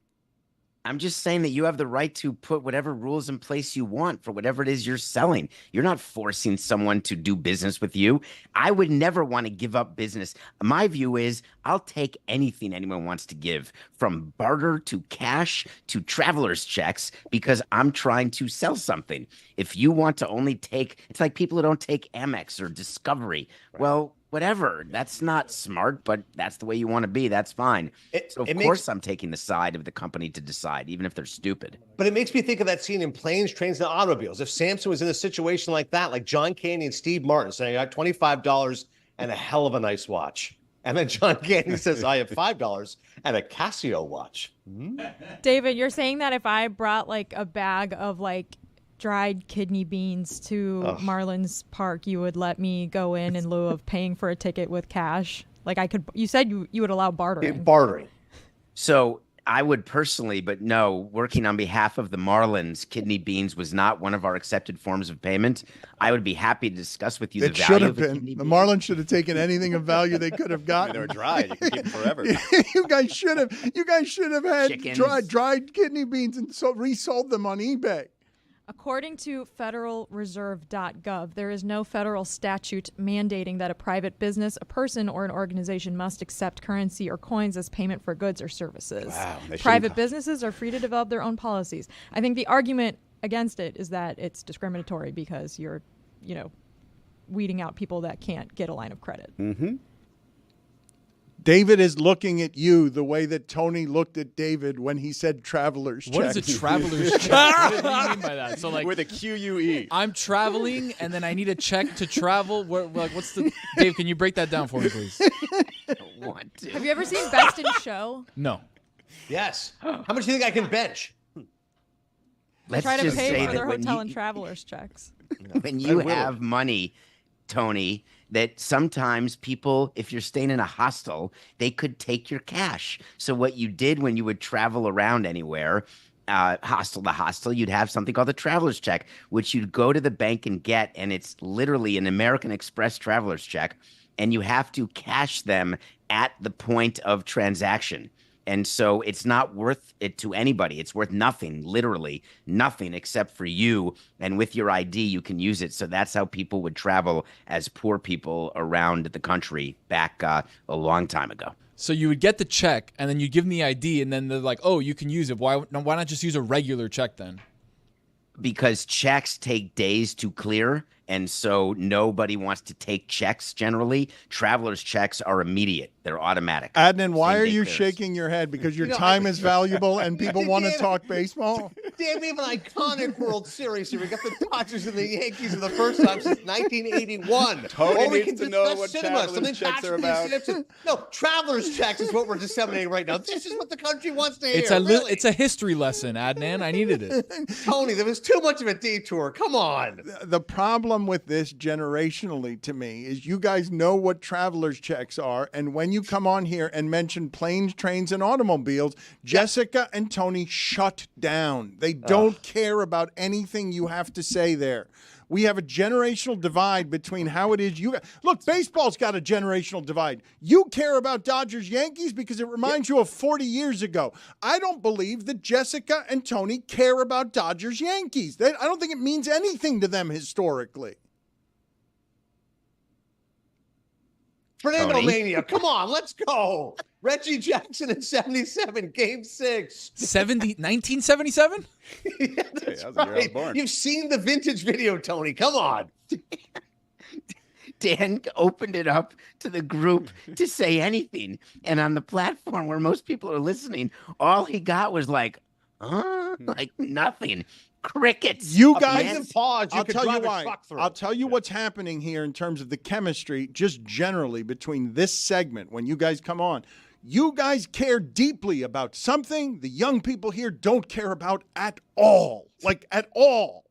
I'm just saying that you have the right to put whatever rules in place you want for whatever it is you're selling. You're not forcing someone to do business with you. I would never want to give up business. My view is I'll take anything anyone wants to give, from barter to cash to traveler's checks, because I'm trying to sell something. If you want to only take, it's like people who don't take Amex or Discovery. Right. Well, whatever. That's not smart, but that's the way you want to be. That's fine. Of course I'm taking the side of the company to decide, even if they're stupid. But it makes me think of that scene in Planes, Trains, and Automobiles. If Samson was in a situation like that, like John Candy and Steve Martin saying, I got $25 and a hell of a nice watch. And then John Candy says, I have $5 and a Casio watch. David, you're saying that if I brought like a bag of like dried kidney beans to Marlins Park, you would let me go in lieu of paying for a ticket with cash? Like I could, you said you would allow bartering. Bartering. So I would personally, but no, working on behalf of the Marlins, kidney beans was not one of our accepted forms of payment. I would be happy to discuss with you the value of the kidney beans. The Marlins should have taken anything of value they could have gotten. They were dried. You can keep them forever. You guys should have had dried kidney beans and resold them on eBay. According to federalreserve.gov, there is no federal statute mandating that a private business, a person, or an organization must accept currency or coins as payment for goods or services. Wow, Private businesses are free to develop their own policies. I think the argument against it is that it's discriminatory because you're, weeding out people that can't get a line of credit. Mm-hmm. David is looking at you the way that Tony looked at David when he said traveler's check. What is a traveler's check? What do you mean by that? So With a QUE. I'm traveling, and then I need a check to travel. What's the Dave? Can you break that down for me, please? Have you ever seen Best in Show? No. Yes. How much do you think I can bench? Let's Try to just pay say for their that hotel and traveler's checks. when you have money, Tony, that sometimes people, if you're staying in a hostel, they could take your cash. So what you did when you would travel around anywhere, hostel to hostel, you'd have something called a traveler's check, which you'd go to the bank and get, and it's literally an American Express traveler's check, and you have to cash them at the point of transaction. And so it's not worth it to anybody. It's worth nothing, literally nothing, except for you. And with your ID, you can use it. So that's how people would travel as poor people around the country back a long time ago. So you would get the check, and then you give them the ID, and then they're like, "Oh, you can use it. Why not just use a regular check then?" Because checks take days to clear, and so nobody wants to take checks generally. Traveler's checks are immediate. They're automatic. Adnan, why are Same-day you clearance. shaking your head? Because your time is valuable and people want to talk baseball? Damn, we have an iconic World Series here. We got the Dodgers and the Yankees for the first time since 1981. Tony Or we needs can to know discuss what cinema. traveler's Something checks are Patrick about. Simpson- No, traveler's checks is what we're disseminating right now. This is what the country wants to hear. It's a history lesson, Adnan. I needed it. Tony, there was too much of a detour. Come on. The problem with this generationally to me is you guys know what traveler's checks are, and when you come on here and mention planes, trains, and automobiles, Jessica and Tony shut down. They don't care about anything you have to say there. We have a generational divide between how it is you look. Baseball's got a generational divide. You care about Dodgers Yankees because it reminds you of 40 years ago. I don't believe that Jessica and Tony care about Dodgers Yankees. I don't think it means anything to them historically. Fernando Mania, come on, let's go. Reggie Jackson in 77, Game 6. 1977? Yeah, that's right. You've seen the vintage video, Tony. Come on. Dan opened it up to the group to say anything. And on the platform where most people are listening, all he got was like nothing. Crickets. You guys, pause. I'll tell you why. I'll tell you what's happening here in terms of the chemistry, just generally between this segment when you guys come on. You guys care deeply about something the young people here don't care about at all. Like, at all.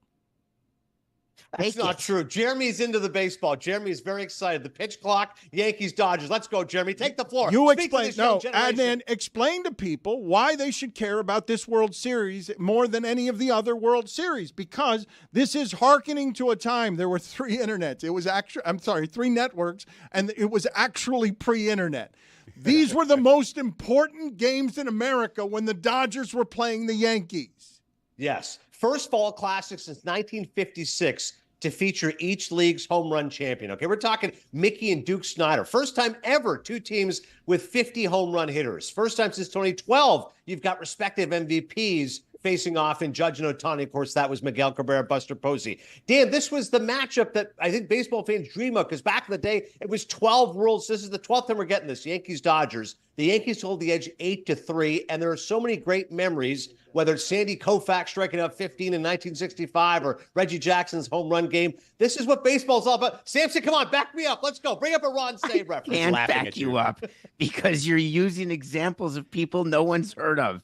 That's not true. Jeremy's into the baseball. Jeremy's very excited. The pitch clock, Yankees, Dodgers. Let's go, Jeremy. Take the floor. You Speak to explain. this young No, generation. Adnan, explain to people why they should care about this World Series more than any of the other World Series, because this is hearkening to a time there were 3 internets. It was actually, 3 networks, and it was actually pre-internet. These were the most important games in America when the Dodgers were playing the Yankees. Yes. First fall classic since 1956 to feature each league's home run champion. Okay, we're talking Mickey and Duke Snyder. First time ever 2 teams with 50 home run hitters. First time since 2012 you've got respective MVPs facing off in Judge and Ohtani. Of course, that was Miguel Cabrera, Buster Posey. Dan, this was the matchup that I think baseball fans dream of, because back in the day, it was 12 Worlds. This is the 12th time we're getting this. Yankees-Dodgers. The Yankees hold the edge 8-3, and there are so many great memories, whether it's Sandy Koufax striking out 15 in 1965 or Reggie Jackson's home run game. This is what baseball's all about. Samson, come on, back me up. Let's go. Bring up a Ron Save reference. Can't back you up because you're using examples of people no one's heard of.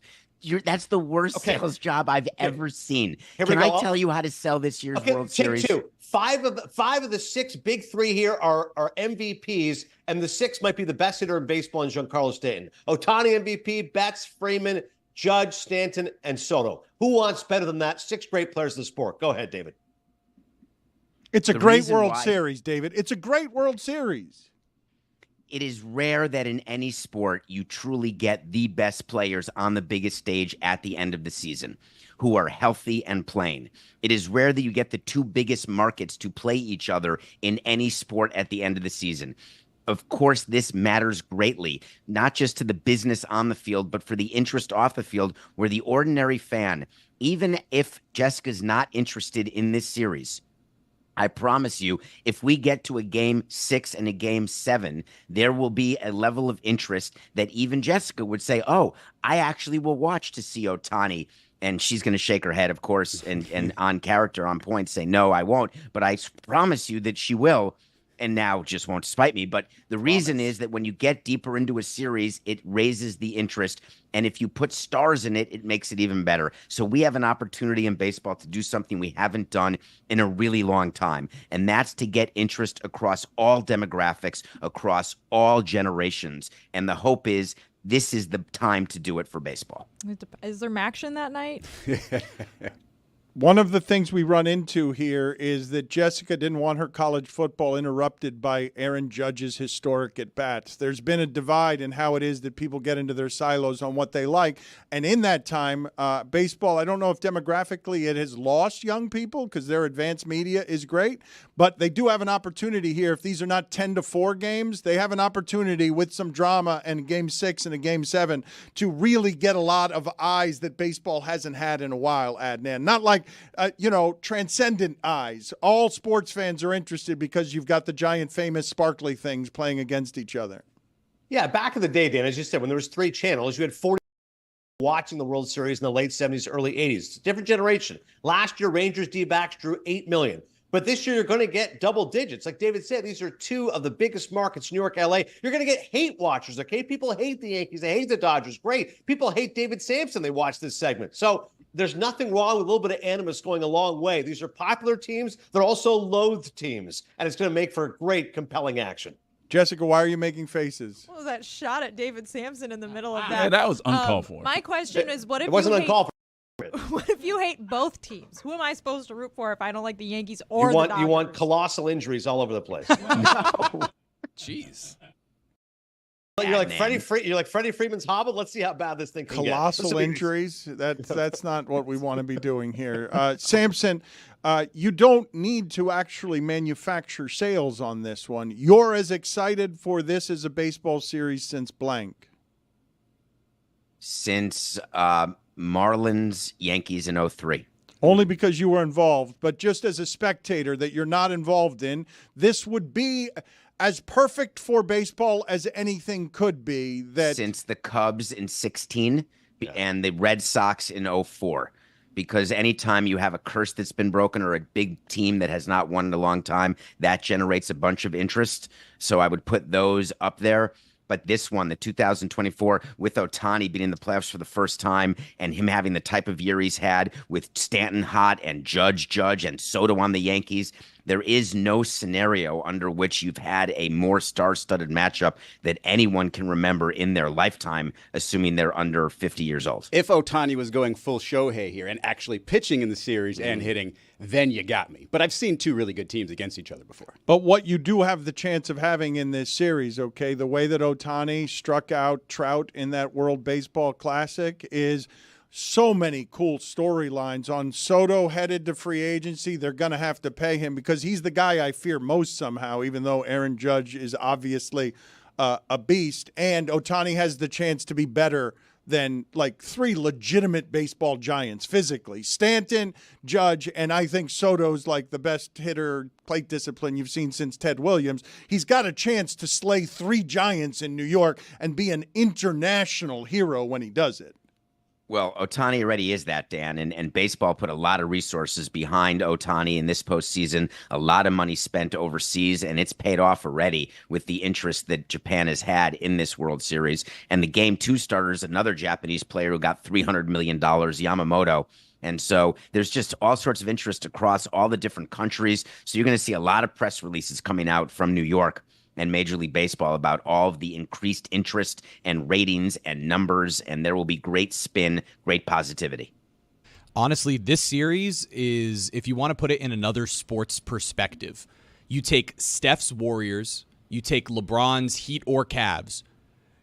That's the worst sales job I've ever seen. Can I tell you how to sell this year's World Series? Take 2. 5 of the 6 big 3 here are MVPs, and the 6th might be the best hitter in baseball in Giancarlo Stanton. Ohtani MVP, Betts, Freeman, Judge, Stanton, and Soto. Who wants better than that? 6 great players in the sport. Go ahead, David. It's a great World Series, David. It's a great World Series. It is rare that in any sport you truly get the best players on the biggest stage at the end of the season. who are healthy and playing. It is rare that you get the two biggest markets to play each other in any sport at the end of the season. Of course, this matters greatly, not just to the business on the field, but for the interest off the field, where the ordinary fan, even if Jessica's not interested in this series, I promise you, if we get to a game 6 and a game 7, there will be a level of interest that even Jessica would say, oh, I actually will watch to see Ohtani. And she's going to shake her head, of course, and on character, on point, say, no, I won't. But I promise you that she will. And now just won't spite me. But the reason is that when you get deeper into a series, it raises the interest. And if you put stars in it, it makes it even better. So we have an opportunity in baseball to do something we haven't done in a really long time. And that's to get interest across all demographics, across all generations. And the hope is this is the time to do it for baseball. Is there Maction that night? One of the things we run into here is that Jessica didn't want her college football interrupted by Aaron Judge's historic at-bats. There's been a divide in how it is that people get into their silos on what they like. And in that time, baseball, I don't know if demographically it has lost young people because their advanced media is great, but they do have an opportunity here. If these are not 10-4 games, they have an opportunity with some drama and game 6 and a game 7 to really get a lot of eyes that baseball hasn't had in a while, Adnan. Not like transcendent eyes. All sports fans are interested because you've got the giant, famous, sparkly things playing against each other. Yeah, back in the day, Dan, as you said, when there was 3 channels, you had 40 watching the World Series in the late 70s, early 80s. It's a different generation. Last year, Rangers D-backs drew 8 million. But this year, you're going to get double digits. Like David said, these are 2 of the biggest markets, New York, LA. You're going to get hate watchers, okay? People hate the Yankees. They hate the Dodgers. Great. People hate David Samson. They watch this segment. So there's nothing wrong with a little bit of animus going a long way. These are popular teams. They're also loathed teams. And it's going to make for great, compelling action. Jessica, why are you making faces? What was that shot at David Samson in the middle of that? Yeah, that was uncalled for. My question is, what if it wasn't uncalled for? What if you hate both teams? Who am I supposed to root for if I don't like the Yankees or the Dodgers? You want colossal injuries all over the place. No. Jeez. You're like Freddie Freeman's Hobbit. Let's see how bad this thing can Colossal injuries. That's not what we want to be doing here. Samson, you don't need to actually manufacture sales on this one. You're as excited for this as a baseball series since blank. Since Marlins, Yankees in 03. Only because you were involved, but just as a spectator that you're not involved in, this would be as perfect for baseball as anything could be. That since the Cubs in 16 and the Red Sox in 04. Because anytime you have a curse that's been broken or a big team that has not won in a long time, that generates a bunch of interest. So I would put those up there. But this one, the 2024, with Ohtani being in the playoffs for the first time and him having the type of year he's had with Stanton hot and Judge and Soto on the Yankees, there is no scenario under which you've had a more star-studded matchup that anyone can remember in their lifetime, assuming they're under 50 years old. If Ohtani was going full Shohei here and actually pitching in the series and hitting, then you got me. But I've seen 2 really good teams against each other before. But what you do have the chance of having in this series, okay, the way that Ohtani struck out Trout in that World Baseball Classic is so many cool storylines on Soto headed to free agency. They're going to have to pay him because he's the guy I fear most somehow, even though Aaron Judge is obviously a beast. And Ohtani has the chance to be better than like 3 legitimate baseball giants physically. Stanton, Judge, and I think Soto's like the best hitter, plate discipline you've seen since Ted Williams. He's got a chance to slay 3 giants in New York and be an international hero when he does it. Well, Ohtani already is that, Dan, and baseball put a lot of resources behind Ohtani in this postseason, a lot of money spent overseas, and it's paid off already with the interest that Japan has had in this World Series. And the Game 2 starter is another Japanese player who got $300 million, Yamamoto. And so there's just all sorts of interest across all the different countries. So you're going to see a lot of press releases coming out from New York and Major League Baseball about all of the increased interest and ratings and numbers, and there will be great spin, great positivity. Honestly, this series is, if you want to put it in another sports perspective, you take Steph's Warriors, you take LeBron's Heat or Cavs,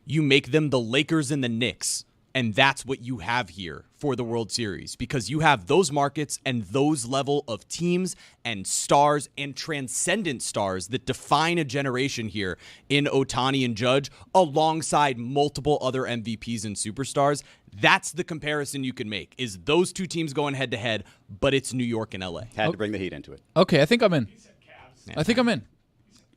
you make them the Lakers and the Knicks, And that's what you have here for the World Series, because you have those markets and those level of teams and stars and transcendent stars that define a generation here in Ohtani and Judge, alongside multiple other MVPs and superstars. That's the comparison you can make, is those two teams going head to head, but it's New York and LA. Had to bring the Heat into it. Okay, I think I'm in. I think I'm in.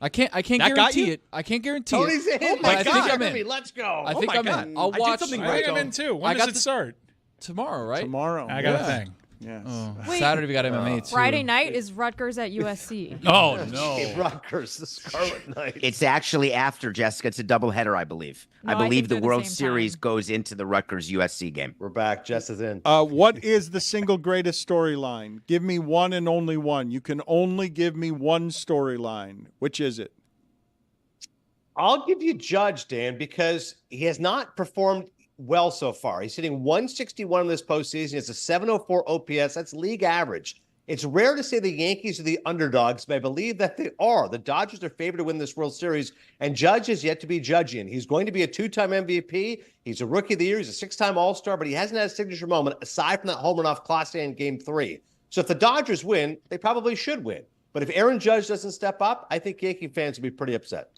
I can't guarantee it. I can't guarantee Tony's it. in. But I think I'm Jeremy, in. let's go. I think I'm in. I'll watch. I did something right. I'm in too. When does it start? Tomorrow, right? Tomorrow. I got a thing. Yes. Wait. Saturday we got MMA too. Friday night is Rutgers at USC. Oh no, Rutgers, the Scarlet Knights. It's actually after, Jessica. It's a doubleheader, I believe. No, I believe think the they're World same Series time. goes into the Rutgers USC game. We're back. Jess is in. What is the single greatest storyline? Give me one and only one. You can only give me one storyline. Which is it? I'll give you Judge, Dan, because he has not performed well so far. He's hitting 161 in this postseason. It's a 704 OPS. That's league average. It's rare to say the Yankees are the underdogs, but I believe that they are. The Dodgers are favored to win this World Series, and Judge is yet to be judging. He's going to be a two-time MVP. He's a Rookie of the Year. He's a six-time All-Star, but he hasn't had a signature moment aside from that home run off Clase in Game 3. So if the Dodgers win, they probably should win. But if Aaron Judge doesn't step up, I think Yankee fans will be pretty upset.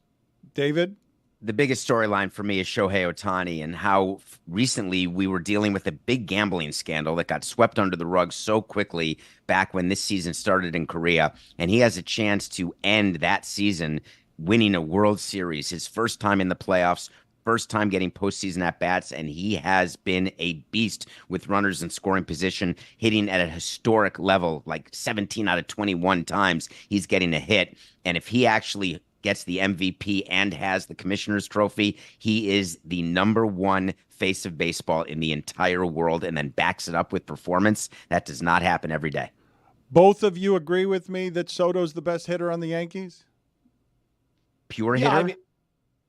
David? The biggest storyline for me is Shohei Ohtani and how recently we were dealing with a big gambling scandal that got swept under the rug so quickly back when this season started in Korea. And he has a chance to end that season winning a World Series, his first time in the playoffs, first time getting postseason at-bats, and he has been a beast with runners in scoring position, hitting at a historic level, like 17 out of 21 times he's getting a hit. And if he actually gets the MVP and has the Commissioner's Trophy, he is the number one face of baseball in the entire world, and then backs it up with performance. That does not happen every day. Both of you agree with me that Soto's the best hitter on the Yankees? Pure Yeah, hitter? I mean,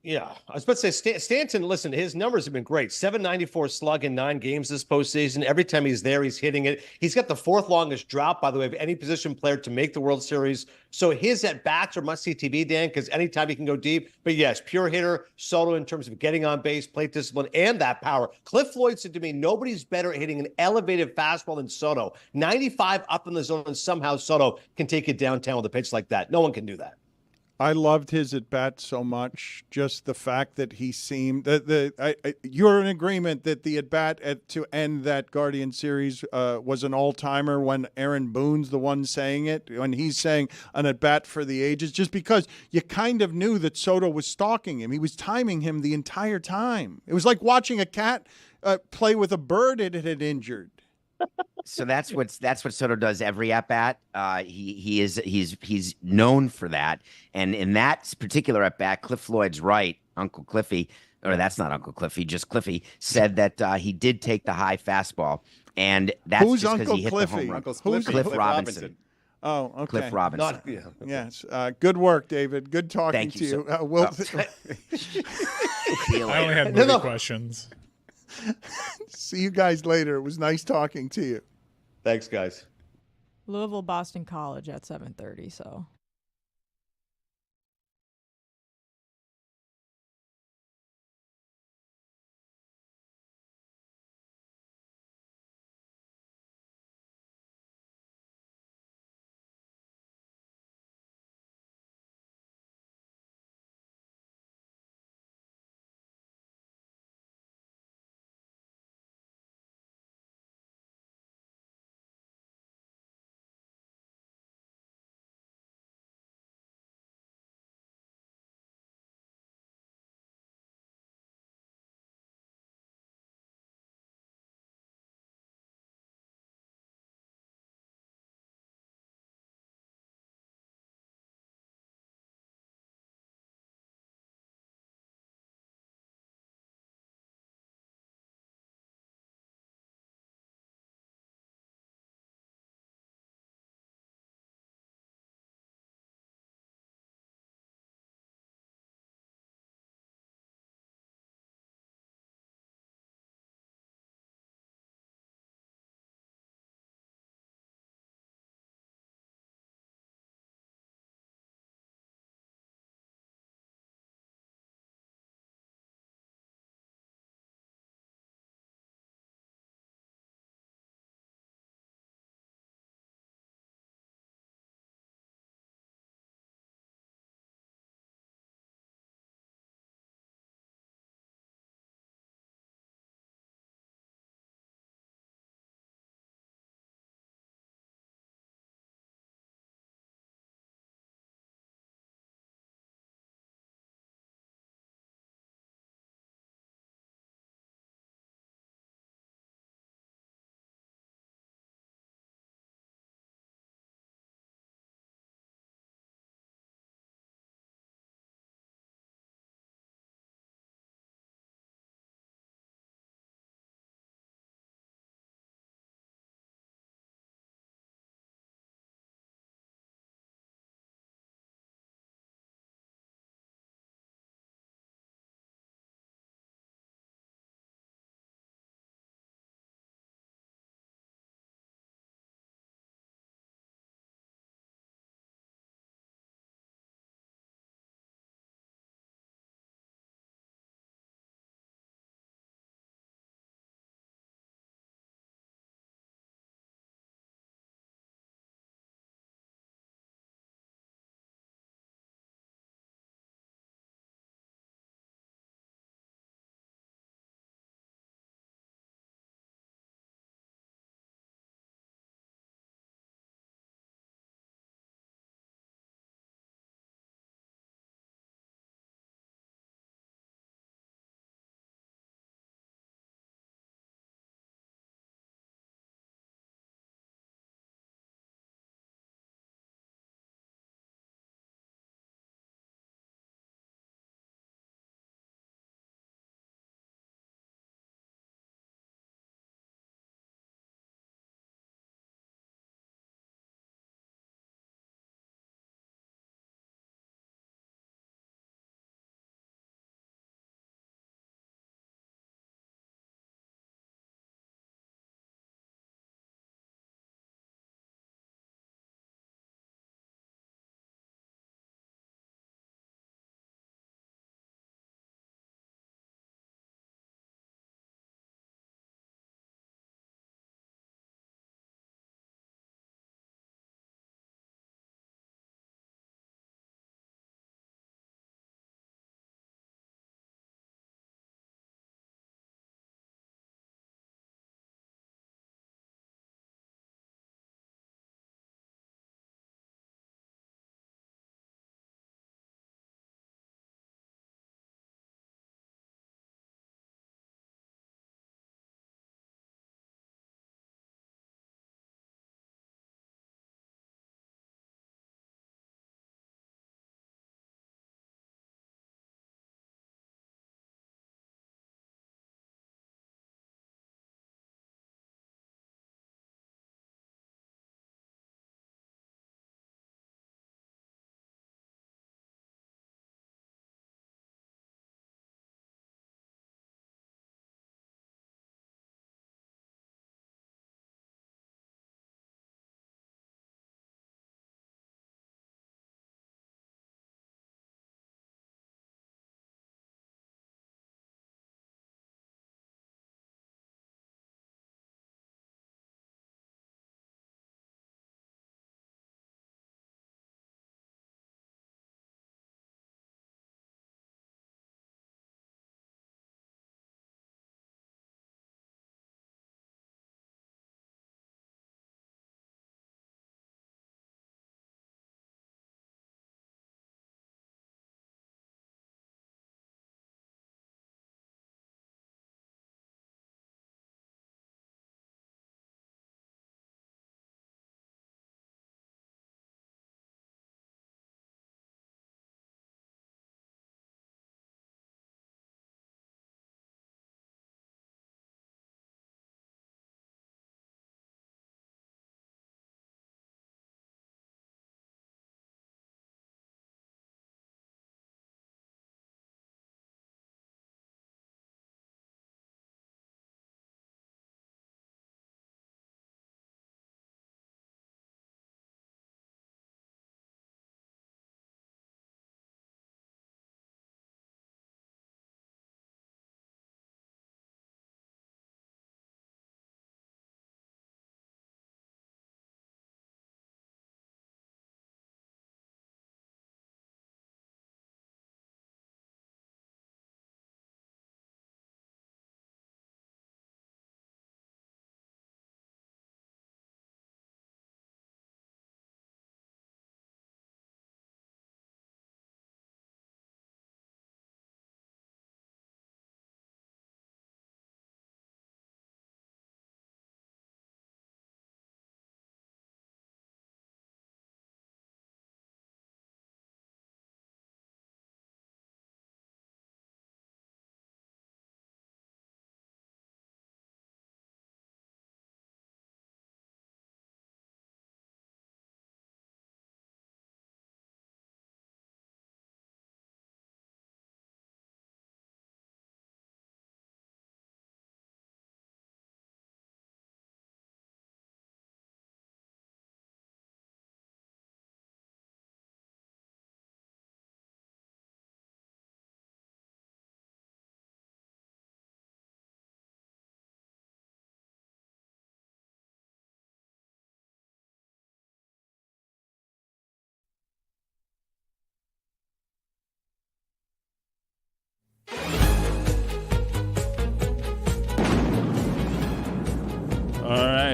yeah, I was about to say Stanton. Listen, his numbers have been great. 794 slug in 9 games this postseason. Every time he's there, he's hitting it. He's got the 4th longest drop, by the way, of any position player to make the World Series. So his at bats are must see TV, Dan, because anytime he can go deep. But yes, pure hitter. Soto in terms of getting on base, plate discipline, and that power. Cliff Floyd said to me, nobody's better at hitting an elevated fastball than Soto. 95 up in the zone, and somehow Soto can take it downtown with a pitch like that. No one can do that. I loved his at bat so much. Just the fact that he seemed you're in agreement that the at bat to end that Guardian series was an all timer when Aaron Boone's the one saying it, when he's saying an at bat for the ages, just because you kind of knew that Soto was stalking him. He was timing him the entire time. It was like watching a cat play with a bird it had injured. So that's what Soto does every at bat. He's known for that, and in that particular at bat, Cliff Floyd's right, Uncle Cliffy, or that's not Uncle Cliffy, just Cliffy said that he did take the high fastball, and that's Who's just because Uncle he hit Cliffy? the home run. Uncle Who's Cliff Cliff Robinson. Oh, okay. Cliff Robinson. Yes. Good work, David. Good talking Thank to you, you. sir. We'll See you I only later. had movie questions. see you guys later. It was nice talking to you. Thanks, guys. Louisville, Boston College at 7:30. So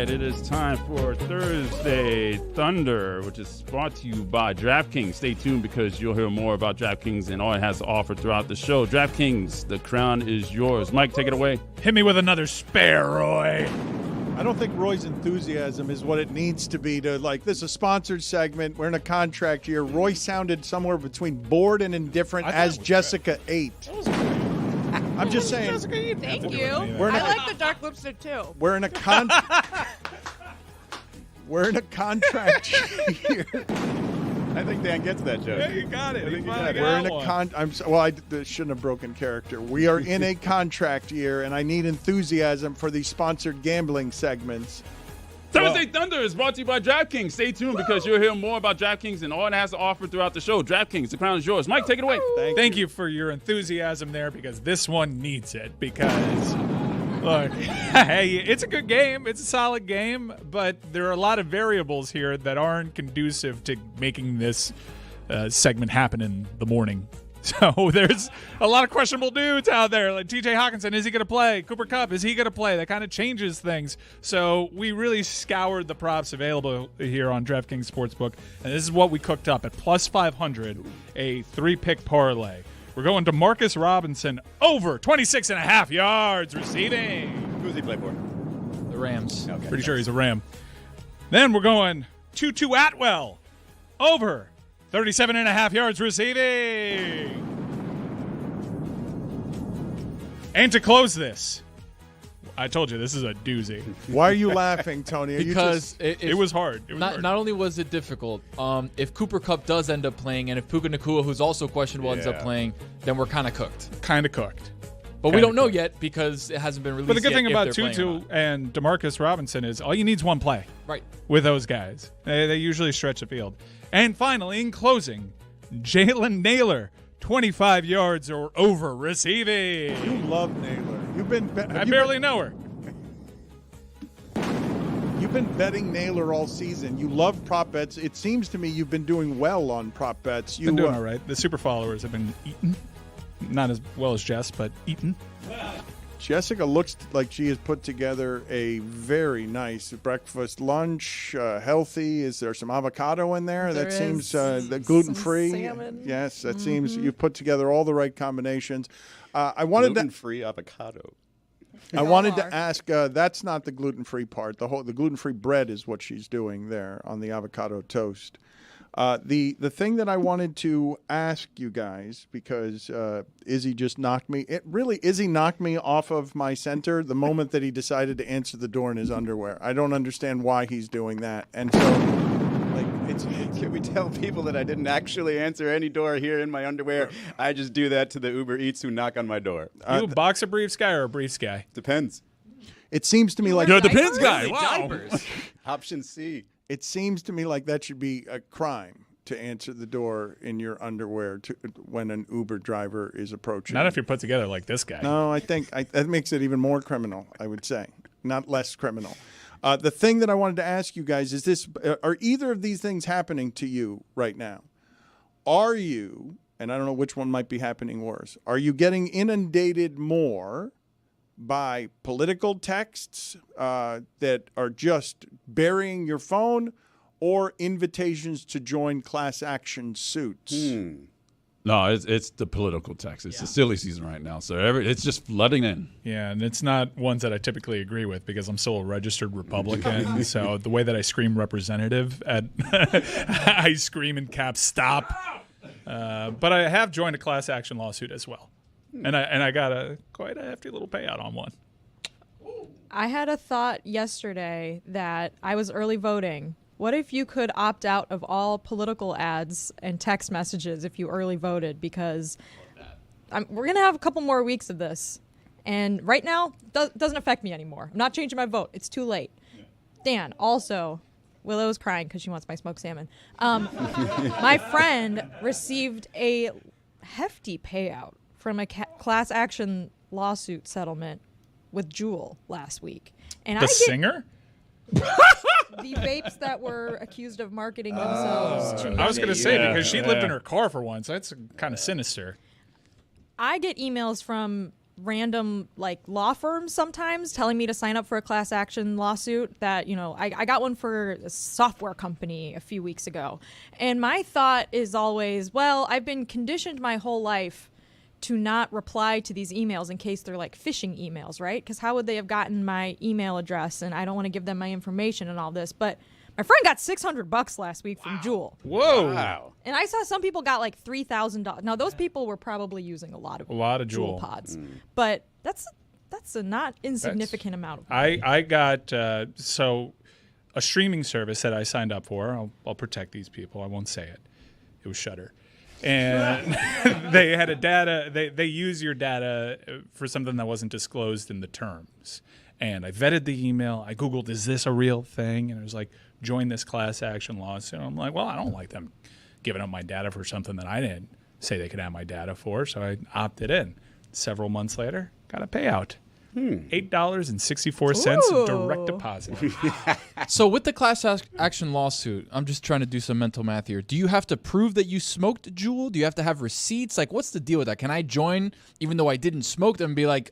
right, it is time for Thursday Thunder, which is brought to you by DraftKings. Stay tuned because you'll hear more about DraftKings and all it has to offer throughout the show. DraftKings, the crown is yours. Mike, take it away. Hit me with another spare, Roy. I don't think Roy's enthusiasm is what it needs to be to, like, this is a sponsored segment. We're in a contract year. Roy sounded somewhere between bored and indifferent as Jessica ate. I'm just saying. Thank you. I like the dark lipstick too. We're in a we're in a contract year. I think Dan gets that joke. Yeah, you got it. We're in a I shouldn't have broken character. We are in a contract year, and I need enthusiasm for these sponsored gambling segments. Thursday Thunder is brought to you by DraftKings. Stay tuned because you'll hear more about DraftKings and all it has to offer throughout the show. DraftKings, the crown is yours. Mike, take it away. Thank you for your enthusiasm there because this one needs it because, look, hey, it's a good game. It's a solid game, but there are a lot of variables here that aren't conducive to making this segment happen in the morning. So there's a lot of questionable dudes out there. Like TJ Hawkinson, is he going to play? Cooper Kupp, is he going to play? That kind of changes things. So we really scoured the props available here on DraftKings Sportsbook, and this is what we cooked up at plus 500, a 3-pick parlay. We're going to Marcus Robinson over 26.5 yards receiving. Who's he play for? The Rams. Okay, Pretty sure he's a Ram. Then we're going Tutu Atwell over 37.5 yards receiving. And to close this, I told you this is a doozy. Why are you laughing, Tony? Because it was hard. It was not, hard. Not only was it difficult, if Cooper Kupp does end up playing, and if Puka Nacua, who's also questionable, ends up playing, then we're kind of cooked. Kind of cooked. But we don't know yet because it hasn't been released yet. But the good thing if about they're playing or Tutu not. and DeMarcus Robinson is all you need is one play. Right. With those guys. They usually stretch the field. And finally, in closing, Jalen Naylor, 25 yards or over receiving. You love Naylor. I barely know her. You've been betting Naylor all season. You love prop bets. It seems to me you've been doing well on prop bets. Been doing all right. The super followers have been eating. Not as well as Jess, but eating. Jessica looks like she has put together a very nice breakfast, lunch, healthy. Is there some avocado in there? There that seems is gluten-free. some salmon. Yes, that seems you've put together all the right combinations. I wanted gluten-free avocado. I wanted to ask. That's not the gluten-free part. The gluten-free bread is what she's doing there on the avocado toast. The thing that I wanted to ask you guys, because Izzy just knocked me. Izzy knocked me off of my center the moment that he decided to answer the door in his underwear. I don't understand why he's doing that. And so, like, can we tell people that I didn't actually answer any door here in my underwear? I just do that to the Uber Eats who knock on my door. You a boxer briefs guy or a briefs guy? Depends. It seems to me like You're the depends guy. Wow. Diapers. Option C. It seems to me like that should be a crime to answer the door in your underwear when an Uber driver is approaching. Not if you're put together like this guy. No, I think that makes it even more criminal, I would say, not less criminal. The thing that I wanted to ask you guys is this: are either of these things happening to you right now? Are you, and I don't know which one might be happening worse, are you getting inundated more by political texts that are just burying your phone, or invitations to join class action suits? No, it's the political text. It's the silly season right now, so it's just flooding in. Yeah, and it's not ones that I typically agree with because I'm still a registered Republican. So the way that I scream representative, I scream in caps, stop. But I have joined a class action lawsuit as well. And I got quite a hefty little payout on one. I had a thought yesterday that I was early voting. What if you could opt out of all political ads and text messages if you early voted? Because we're going to have a couple more weeks of this. And right now, doesn't affect me anymore. I'm not changing my vote. It's too late. Dan, also, Willow's crying because she wants my smoked salmon. My friend received a hefty payout from a class action lawsuit settlement with Jewel last week. And singer? The vapes that were accused of marketing themselves. I was going to say, because she lived in her car for once. That's kind of sinister. I get emails from random like law firms sometimes telling me to sign up for a class action lawsuit that, you know, I got one for a software company a few weeks ago. And my thought is always, well, I've been conditioned my whole life to not reply to these emails in case they're like phishing emails, right? Because how would they have gotten my email address? And I don't want to give them my information and all this. But my friend got $600 last week from Jewel. Whoa. Wow. And I saw some people got like $3,000. Now those people were probably using a lot of Jewel pods, but that's a not insignificant amount of money. I got so a streaming service that I signed up for. I'll protect these people. I won't say it. It was Shudder. And they had a data. They use your data for something that wasn't disclosed in the terms. And I vetted the email. I Googled, is this a real thing? And it was like, join this class action lawsuit. I'm like, well, I don't like them giving up my data for something that I didn't say they could have my data for. So I opted in. Several months later, got a payout. $8.64 direct deposit. So with the class action lawsuit, I'm just trying to do some mental math here. Do you have to prove that you smoked Juul? Do you have to have receipts? Like, what's the deal with that? Can I join even though I didn't smoke them and be like,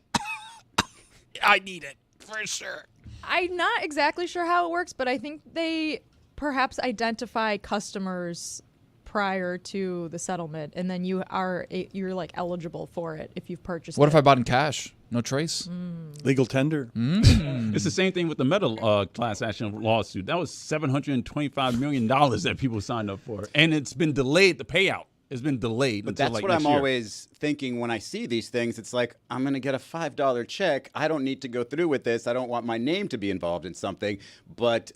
I need it for sure? I'm not exactly sure how it works, but I think they perhaps identify customers prior to the settlement, and then you're like eligible for it if you've purchased it. What if I bought in cash? No trace? Legal tender. It's the same thing with the Meta class action lawsuit. That was $725 million that people signed up for, and it's been delayed. The payout has been delayed. But until that's like what next I'm year. always thinking when I see these things. It's like, I'm going to get a $5 check. I don't need to go through with this. I don't want my name to be involved in something. But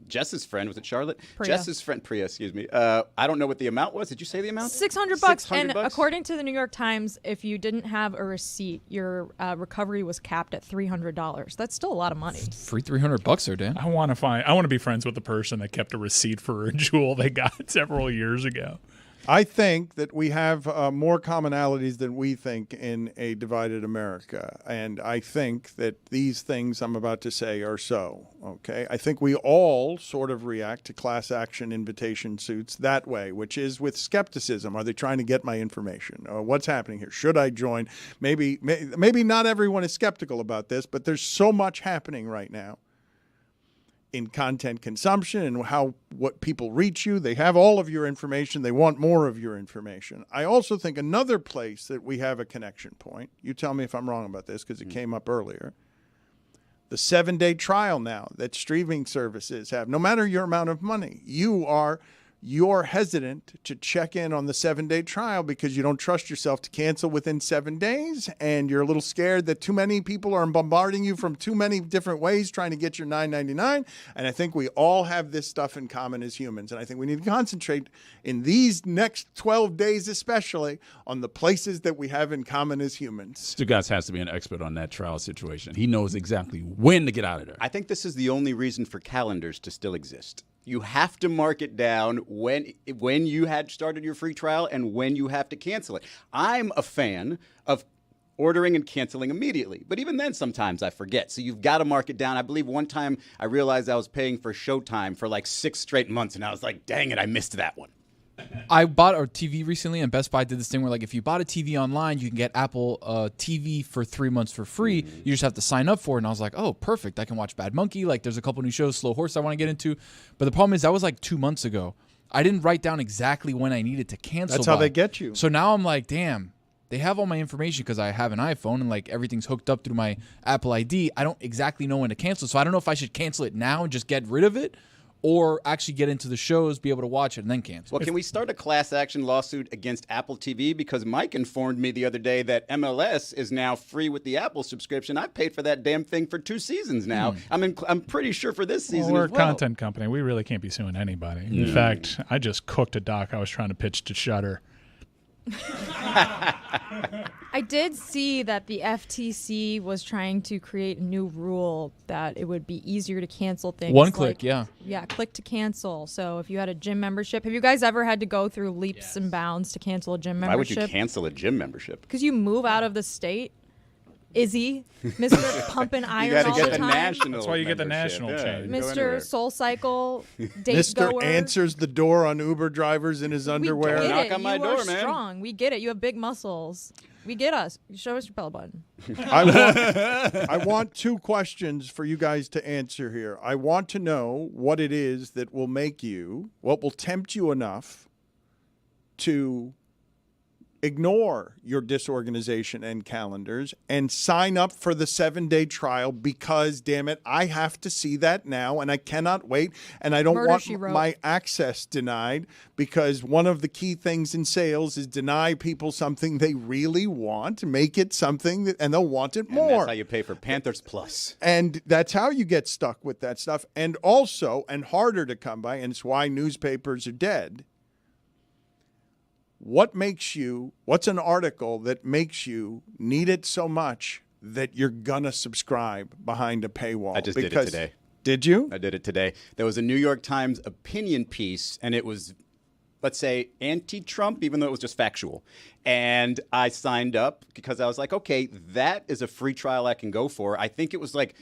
Jess's friend, was it Charlotte? Priya. Jess's friend, Priya, excuse me. I don't know what the amount was. Did you say the amount? $600. And $600? according to the New York Times, if you didn't have a receipt, your recovery was capped at $300. That's still a lot of money. Free $300 there, Dan. I want to be friends with the person that kept a receipt for a Juul they got several years ago. I think that we have more commonalities than we think in a divided America. And I think that these things I'm about to say are so, okay? I think we all sort of react to class action invitation suits that way, which is with skepticism. Are they trying to get my information? What's happening here? Should I join? Maybe not everyone is skeptical about this, but there's so much happening right now in content consumption and what people reach you. They have all of your information. They want more of your information. I also think another place that we have a connection point, you tell me if I'm wrong about this because it came up earlier, the 7-day trial now that streaming services have. No matter your amount of money, you're hesitant to check in on the 7-day trial because you don't trust yourself to cancel within 7 days, and you're a little scared that too many people are bombarding you from too many different ways trying to get your $9.99. And I think we all have this stuff in common as humans, and I think we need to concentrate in these next 12 days especially on the places that we have in common as humans. Stugotz has to be an expert on that trial situation. He knows exactly when to get out of there. I think this is the only reason for calendars to still exist. You have to mark it down when you had started your free trial and when you have to cancel it. I'm a fan of ordering and canceling immediately. But even then, sometimes I forget. So you've got to mark it down. I believe one time I realized I was paying for Showtime for like 6 straight months, and I was like, dang it, I missed that one. I bought a TV recently, and Best Buy did this thing where, like, if you bought a TV online, you can get Apple TV for 3 months for free. You just have to sign up for it. And I was like, oh, perfect. I can watch Bad Monkey. Like, there's a couple new shows, Slow Horse, I want to get into. But the problem is that was like 2 months ago. I didn't write down exactly when I needed to cancel. That's how they get you. So now I'm like, damn, they have all my information because I have an iPhone and, like, everything's hooked up through my Apple ID. I don't exactly know when to cancel. So I don't know if I should cancel it now and just get rid of it, or actually get into the shows, be able to watch it, and then cancel. Well, can we start a class action lawsuit against Apple TV? Because Mike informed me the other day that MLS is now free with the Apple subscription. I've paid for that damn thing for 2 seasons now. I'm pretty sure for this season we're as well. a content company. We really can't be suing anybody. In fact, I just cooked a doc I was trying to pitch to Shudder. I did see that the FTC was trying to create a new rule that it would be easier to cancel things. One click, yeah. Yeah, click to cancel. So if you had a gym membership, have you guys ever had to go through leaps and bounds to cancel a gym membership? Why would you cancel a gym membership? Because you move out of the state. Izzy, Mr. Pumping Iron all the time. That's why you get the national change. Mr. Soul Cycle, date Mr. goer. answers the door on Uber drivers in his underwear. We get Knock it. on my You door, are man. strong. We get it. You have big muscles. We get us. Show us your belly button. I want 2 questions for you guys to answer here. I want to know what it is that will make you, what will tempt you enough to ignore your disorganization and calendars and sign up for the 7-day trial because, damn it, I have to see that now and I cannot wait and I don't want my access denied because one of the key things in sales is deny people something they really want, make it something that, and they'll want it more. And that's how you pay for Panthers Plus. And that's how you get stuck with that stuff. And also, and harder to come by, and it's why newspapers are dead, what's an article that makes you need it so much that you're going to subscribe behind a paywall? I just did it today. Did you? I did it today. There was a New York Times opinion piece, and it was, let's say, anti-Trump, even though it was just factual. And I signed up because I was like, okay, that is a free trial I can go for. I think it was like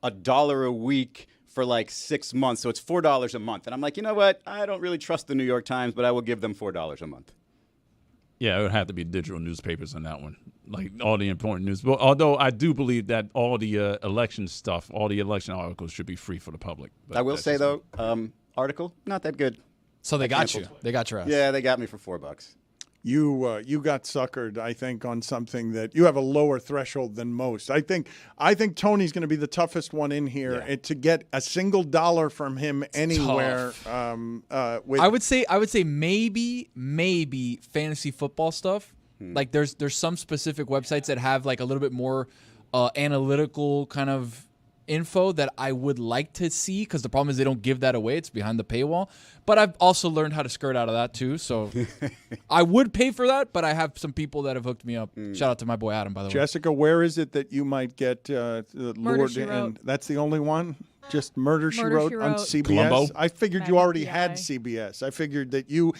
$1 a week for like 6 months. So it's $4 a month. And I'm like, you know what? I don't really trust the New York Times, but I will give them $4 a month. Yeah, it would have to be digital newspapers on that one, like all the important news. But although I do believe that all the election stuff, all the election articles should be free for the public. But I will say, though, article, not that good. So they got you. They got your ass. Yeah, they got me for $4. You got suckered, I think, on something that you have a lower threshold than most. I think Tony's going to be the toughest one in here, and to get a single dollar from him anywhere. I would say maybe fantasy football stuff. Like there's some specific websites that have like a little bit more analytical kind of info that I would like to see, because the problem is they don't give that away. It's behind the paywall. But I've also learned how to skirt out of that too. So I would pay for that, but I have some people that have hooked me up. Shout out to my boy Adam, by the way. Jessica, where is it that you might get lured in? That's the only one? Just Murder, She Wrote on CBS? Columbo? I figured you already had CBS. I figured that you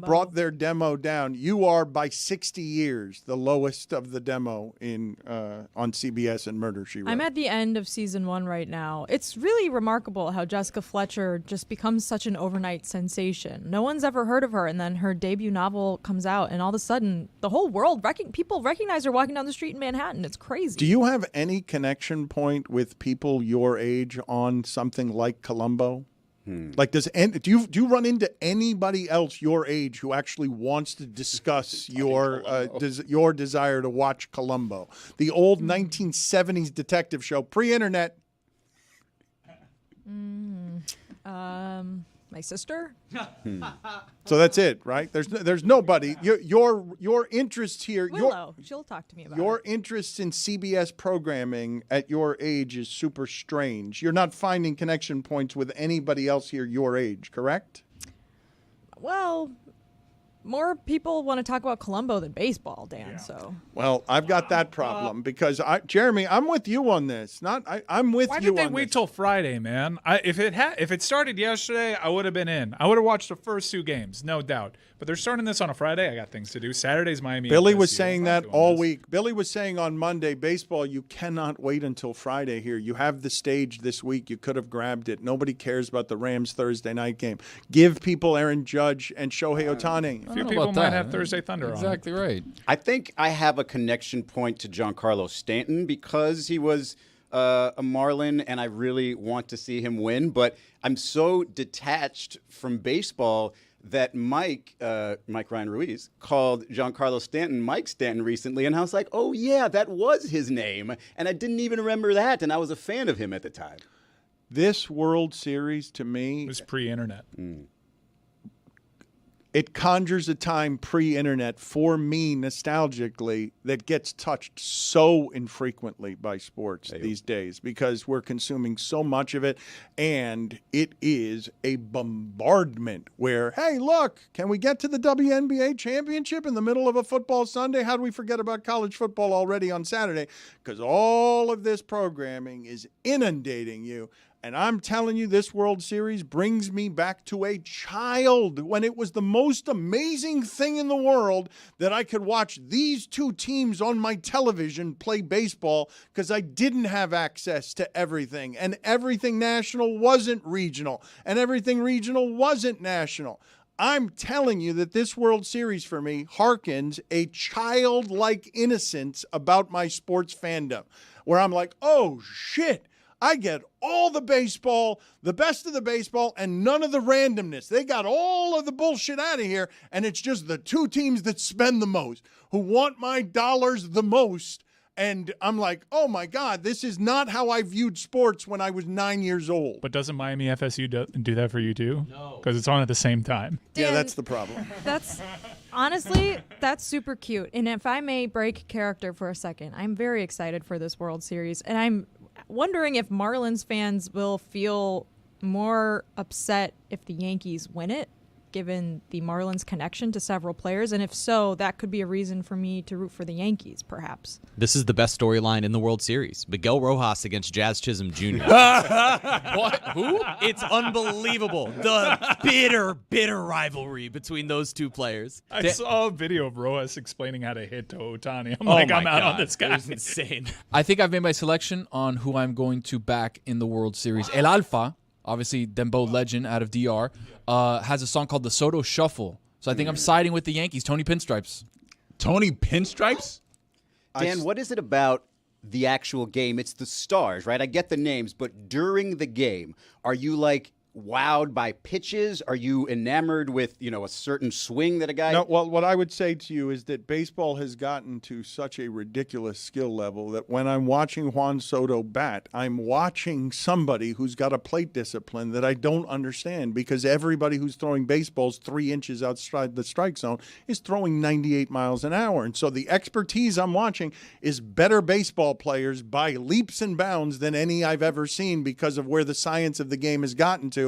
brought their demo down. You are by 60 years the lowest of the demo in on CBS and Murder, She Wrote. I'm at the end of season 1 right now. It's really remarkable how Jessica Fletcher just becomes such an overnight sensation. No one's ever heard of her, and then her debut novel comes out, and all of a sudden, the whole world, people recognize her walking down the street in Manhattan. It's crazy. Do you have any connection point with people your age on something like Columbo? Like, do you run into anybody else your age who actually wants to discuss your desire to watch Columbo, the old 1970s detective show, pre-internet? My sister. So that's it, right? There's nobody. Your interest here. Willow, she'll talk to me about your interest in CBS programming at your age is super strange. You're not finding connection points with anybody else here your age, correct? Well, more people want to talk about Columbo than baseball, Dan. So. Well, I've got that problem because Jeremy, I'm with you on this. I'm with you on this. Why did they wait till Friday, man? If it started yesterday, I would have been in. I would have watched the first 2 games, no doubt. But they're starting this on a Friday. I got things to do. Saturday's Miami. Billy was saying that all week. Billy was saying on Monday, baseball, you cannot wait until Friday here. You have the stage this week. You could have grabbed it. Nobody cares about the Rams Thursday night game. Give people Aaron Judge and Shohei Ohtani. A few people might have Thursday Thunder on. Exactly right. I think I have a connection point to Giancarlo Stanton because he was a Marlin, and I really want to see him win. But I'm so detached from baseball that Mike Ryan Ruiz called Giancarlo Stanton Mike Stanton recently, and I was like, oh yeah, that was his name, and I didn't even remember that, and I was a fan of him at the time. This World Series to me was pre-internet. It conjures a time pre-internet for me nostalgically that gets touched so infrequently by sports these days because we're consuming so much of it, and it is a bombardment where, hey, look, can we get to the WNBA championship in the middle of a football Sunday? How do we forget about college football already on Saturday? Because all of this programming is inundating you. And I'm telling you, this World Series brings me back to a child when it was the most amazing thing in the world that I could watch these 2 teams on my television play baseball because I didn't have access to everything. And everything national wasn't regional. And everything regional wasn't national. I'm telling you that this World Series for me harkens a childlike innocence about my sports fandom, where I'm like, oh, shit. I get all the baseball, the best of the baseball, and none of the randomness. They got all of the bullshit out of here, and it's just the two teams that spend the most, who want my dollars the most. And I'm like, oh, my God, this is not how I viewed sports when I was 9 years old. But doesn't Miami FSU do that for you too? No. Because it's on at the same time. Yeah, that's the problem. Honestly, that's super cute. And if I may break character for a second, I'm very excited for this World Series. And I'm wondering if Marlins fans will feel more upset if the Yankees win it, given the Marlins connection to several players. And if so, that could be a reason for me to root for the Yankees, perhaps. This is the best storyline in the World Series. Miguel Rojas against Jazz Chisholm Jr. What? Who? It's unbelievable. The bitter rivalry between those two players. I saw a video of Rojas explaining how to hit to Ohtani. I'm I'm out on this guy. It was insane. I think I've made my selection on who I'm going to back in the World Series. El Alfa, obviously Dembo legend out of DR, has a song called the Soto Shuffle. So I think I'm siding with the Yankees. Tony Pinstripes. Tony Pinstripes? Dan, what is it about the actual game? It's the stars, right? I get the names, but during the game, are you like wowed by pitches? Are you enamored with, a certain swing that a guy... No, well, what I would say to you is that baseball has gotten to such a ridiculous skill level that when I'm watching Juan Soto bat, I'm watching somebody who's got a plate discipline that I don't understand, because everybody who's throwing baseballs 3 inches outside the strike zone is throwing 98 miles an hour. And so the expertise I'm watching is better baseball players by leaps and bounds than any I've ever seen, because of where the science of the game has gotten to.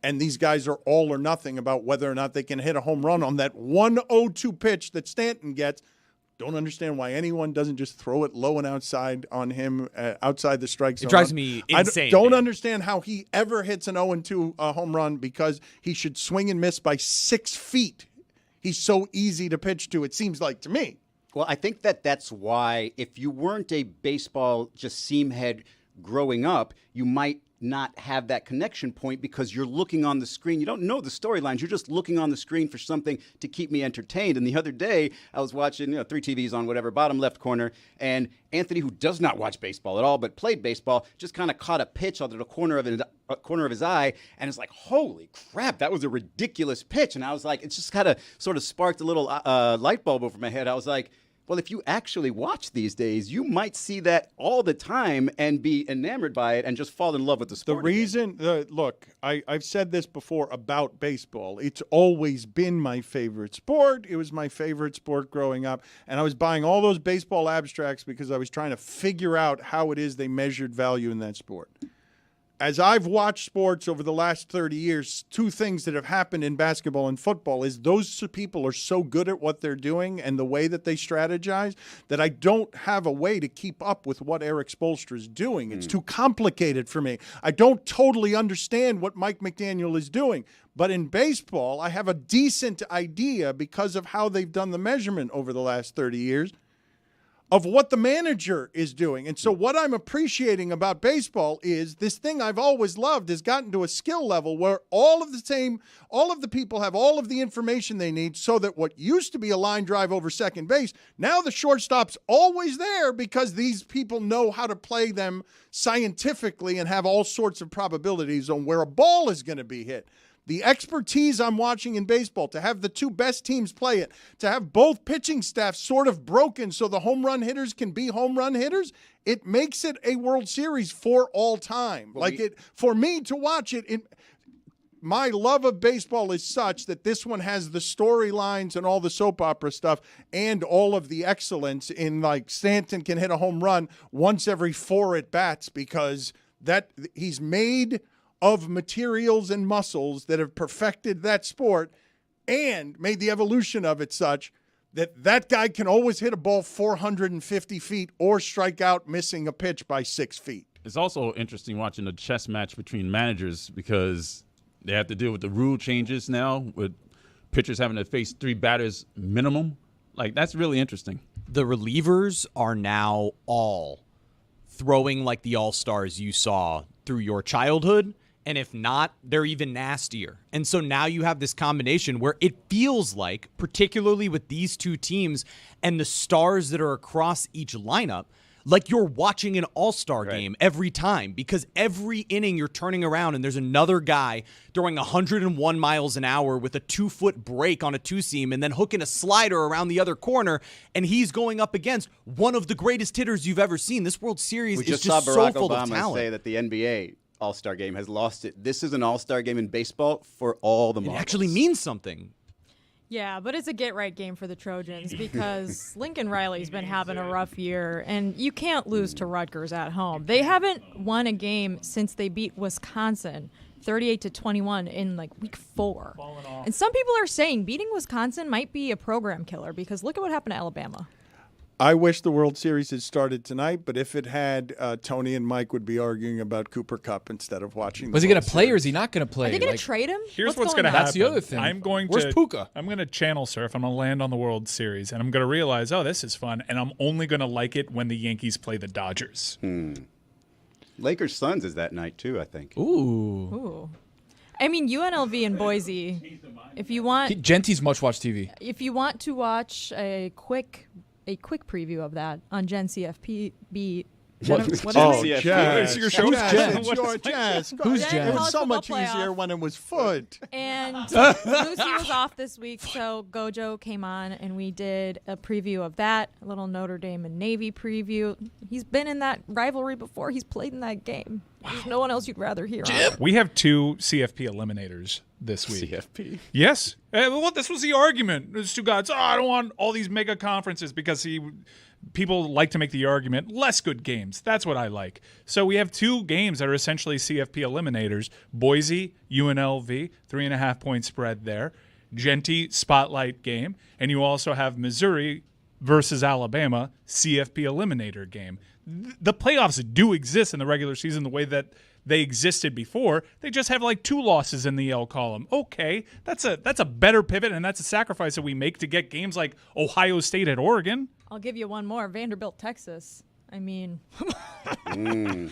And these guys are all or nothing about whether or not they can hit a home run on that 1-0-2 pitch that Stanton gets. Don't understand why anyone doesn't just throw it low and outside on him, outside the strike zone. It drives me insane. I don't understand how he ever hits an 0-2 home run, because he should swing and miss by 6 feet. He's so easy to pitch to, it seems like to me. Well, I think that's why if you weren't a baseball just seam head growing up, you might not have that connection point, because you're looking on the screen. You don't know the storylines. You're just looking on the screen for something to keep me entertained. And the other day, I was watching 3 TVs on whatever, bottom left corner, and Anthony, who does not watch baseball at all but played baseball, just kind of caught a pitch out of the corner of his eye, and it's like, holy crap, that was a ridiculous pitch. And I was like, it just kind of sort of sparked a little light bulb over my head. I was like, well, if you actually watch these days, you might see that all the time and be enamored by it and just fall in love with the sport. The reason, look, I've said this before about baseball. It's always been my favorite sport. It was my favorite sport growing up. And I was buying all those baseball abstracts because I was trying to figure out how it is they measured value in that sport. As I've watched sports over the last 30 years, 2 things that have happened in basketball and football is those people are so good at what they're doing and the way that they strategize that I don't have a way to keep up with what Eric Spoelstra is doing. It's too complicated for me. I don't totally understand what Mike McDaniel is doing. But in baseball, I have a decent idea because of how they've done the measurement over the last 30 years of what the manager is doing. And so what I'm appreciating about baseball is this thing I've always loved has gotten to a skill level where all of the people have all of the information they need, so that what used to be a line drive over second base, now the shortstop's always there, because these people know how to play them scientifically and have all sorts of probabilities on where a ball is going to be hit. The expertise I'm watching in baseball, to have the 2 best teams play it, to have both pitching staffs sort of broken so the home run hitters can be home run hitters, it makes it a World Series for all time. For me to watch it, my love of baseball is such that this one has the storylines and all the soap opera stuff and all of the excellence in, like, Stanton can hit a home run once every 4 at-bats, because that he's made of materials and muscles that have perfected that sport and made the evolution of it such that guy can always hit a ball 450 feet or strike out missing a pitch by 6 feet. It's also interesting watching a chess match between managers, because they have to deal with the rule changes now, with pitchers having to face 3 batters minimum. Like, that's really interesting. The relievers are now all throwing like the all-stars you saw through your childhood And if not, they're even nastier. And so now you have this combination where it feels like, particularly with these two teams and the stars that are across each lineup, like you're watching an all-star game every time, because every inning you're turning around and there's another guy throwing 101 miles an hour with a 2-foot break on a two-seam and then hooking a slider around the other corner, and he's going up against one of the greatest hitters you've ever seen. This World Series We is just just saw so Barack full of Obama talent. say that the NBA All-Star Game has lost it. This is an All-Star Game in baseball for all the It marbles. actually means something. Yeah, but it's a get-right game for the Trojans because Lincoln Riley's been having a rough year, and you can't lose to Rutgers at home. They haven't won a game since they beat Wisconsin 38-21 in like week 4. And some people are saying beating Wisconsin might be a program killer because look at what happened to Alabama. I wish the World Series had started tonight, but if it had, Tony and Mike would be arguing about Cooper Cup instead of watching. Was he going to play or is he not going to play? Are they going to trade him? Here's what's going to happen. That's the other thing. I'm going Where's Puka? I'm going to channel surf. I'm going to land on the World Series, and I'm going to realize, oh, this is fun, and I'm only going to like it when the Yankees play the Dodgers. Lakers Suns is that night too, I think. Ooh. I mean, UNLV and Boise. If you want, Genty's much watch TV. if you want to watch a quick preview of that on Gen CFP. What is Oh, it? Jazz. Your show? Who's Jazz? What's Your my- Jazz. Who's Jazz? It was College so much football easier playoff. when it was foot. And Lucy was off this week, so Gojo came on, and we did a preview of that, a little Notre Dame and Navy preview. He's been in that rivalry before. He's played in that game. There's no one else you'd rather hear on it. We have 2 CFP eliminators this week. CFP. Yes. Well, this was the argument. Stugotz, I don't want all these mega conferences because people like to make the argument, less good games. That's what I like. So we have 2 games that are essentially CFP eliminators. Boise, UNLV, 3.5-point spread there. Genty, spotlight game. And you also have Missouri versus Alabama, CFP eliminator game. The playoffs do exist in the regular season the way that they existed before. They just have like 2 losses in the L column. Okay, that's a better pivot, and that's a sacrifice that we make to get games like Ohio State at Oregon. I'll give you one more. Vanderbilt, Texas. I mean,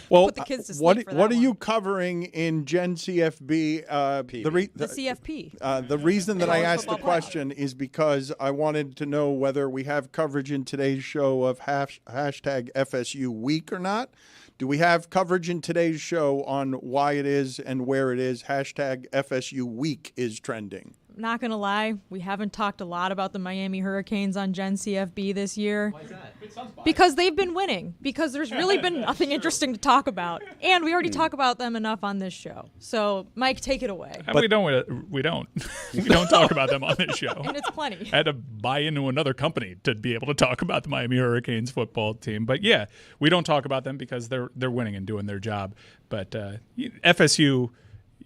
Well, put the kids to sleep what for that what are one. you covering in Gen CFB? The CFP. The reason that I College asked the football playoff. question is because I wanted to know whether we have coverage in today's show of hashtag FSU week or not. Do we have coverage in today's show on why it is and where it is? Hashtag FSU week is trending. Not going to lie, we haven't talked a lot about the Miami Hurricanes on Gen CFB this year. Why is that? Because they've been winning. Because there's really been nothing interesting to talk about. And we already talk about them enough on this show. So, Mike, take it away. We don't. We don't talk about them on this show. And it's plenty. I had to buy into another company to be able to talk about the Miami Hurricanes football team. But yeah, we don't talk about them because they're winning and doing their job. But FSU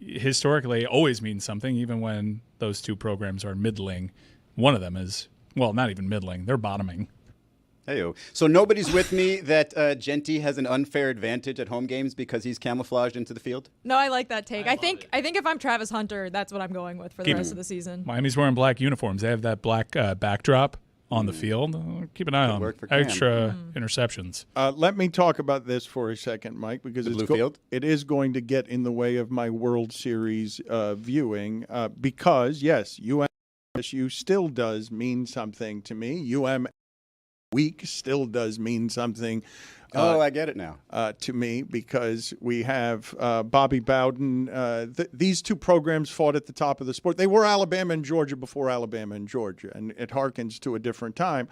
historically always means something, even when those 2 programs are middling. One of them is, well, not even middling. They're bottoming. Heyo. So nobody's with me that Genty has an unfair advantage at home games because he's camouflaged into the field? No, I like that take. I think if I'm Travis Hunter, that's what I'm going with for the rest of the season. Miami's wearing black uniforms. They have that black backdrop on the field. Keep an eye on work for Cam. extra interceptions. Let me talk about this for a second, Mike, because it is going to get in the way of my World Series viewing because, yes, UMSU still does mean something to me. UM week still does mean something. I get it now. To me, because we have Bobby Bowden. These 2 programs fought at the top of the sport. They were Alabama and Georgia before Alabama and Georgia, and it harkens to a different time.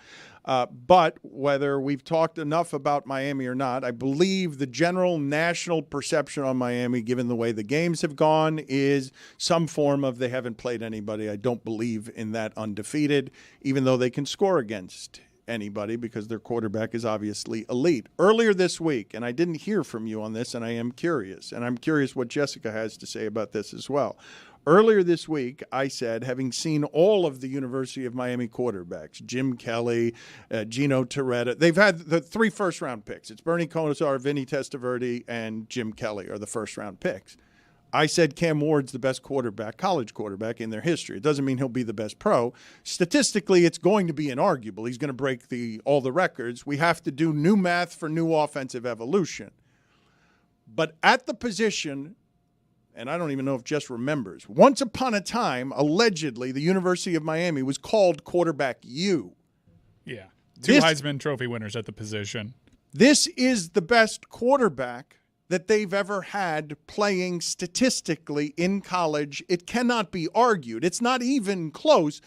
But whether we've talked enough about Miami or not, I believe the general national perception on Miami, given the way the games have gone, is some form of they haven't played anybody. I don't believe in that undefeated, even though they can score against anybody because their quarterback is obviously elite. Earlier this week, and I didn't hear from you on this, and I am curious, and I'm curious what Jessica has to say about this as well. Earlier this week, I said, having seen all of the University of Miami quarterbacks, Jim Kelly, Gino Torretta, they've had the 3 first-round picks. It's Bernie Kosar, Vinny Testaverde, and Jim Kelly are the first-round picks. I said Cam Ward's the best college quarterback in their history. It doesn't mean he'll be the best pro. Statistically, it's going to be inarguable. He's going to break all the records. We have to do new math for new offensive evolution. But at the position and I don't even know if Jess remembers. Once upon a time, allegedly, the University of Miami was called quarterback U. Yeah. Two Heisman Trophy winners at the position. This is the best quarterback that they've ever had playing statistically in college. It cannot be argued. It's not even close.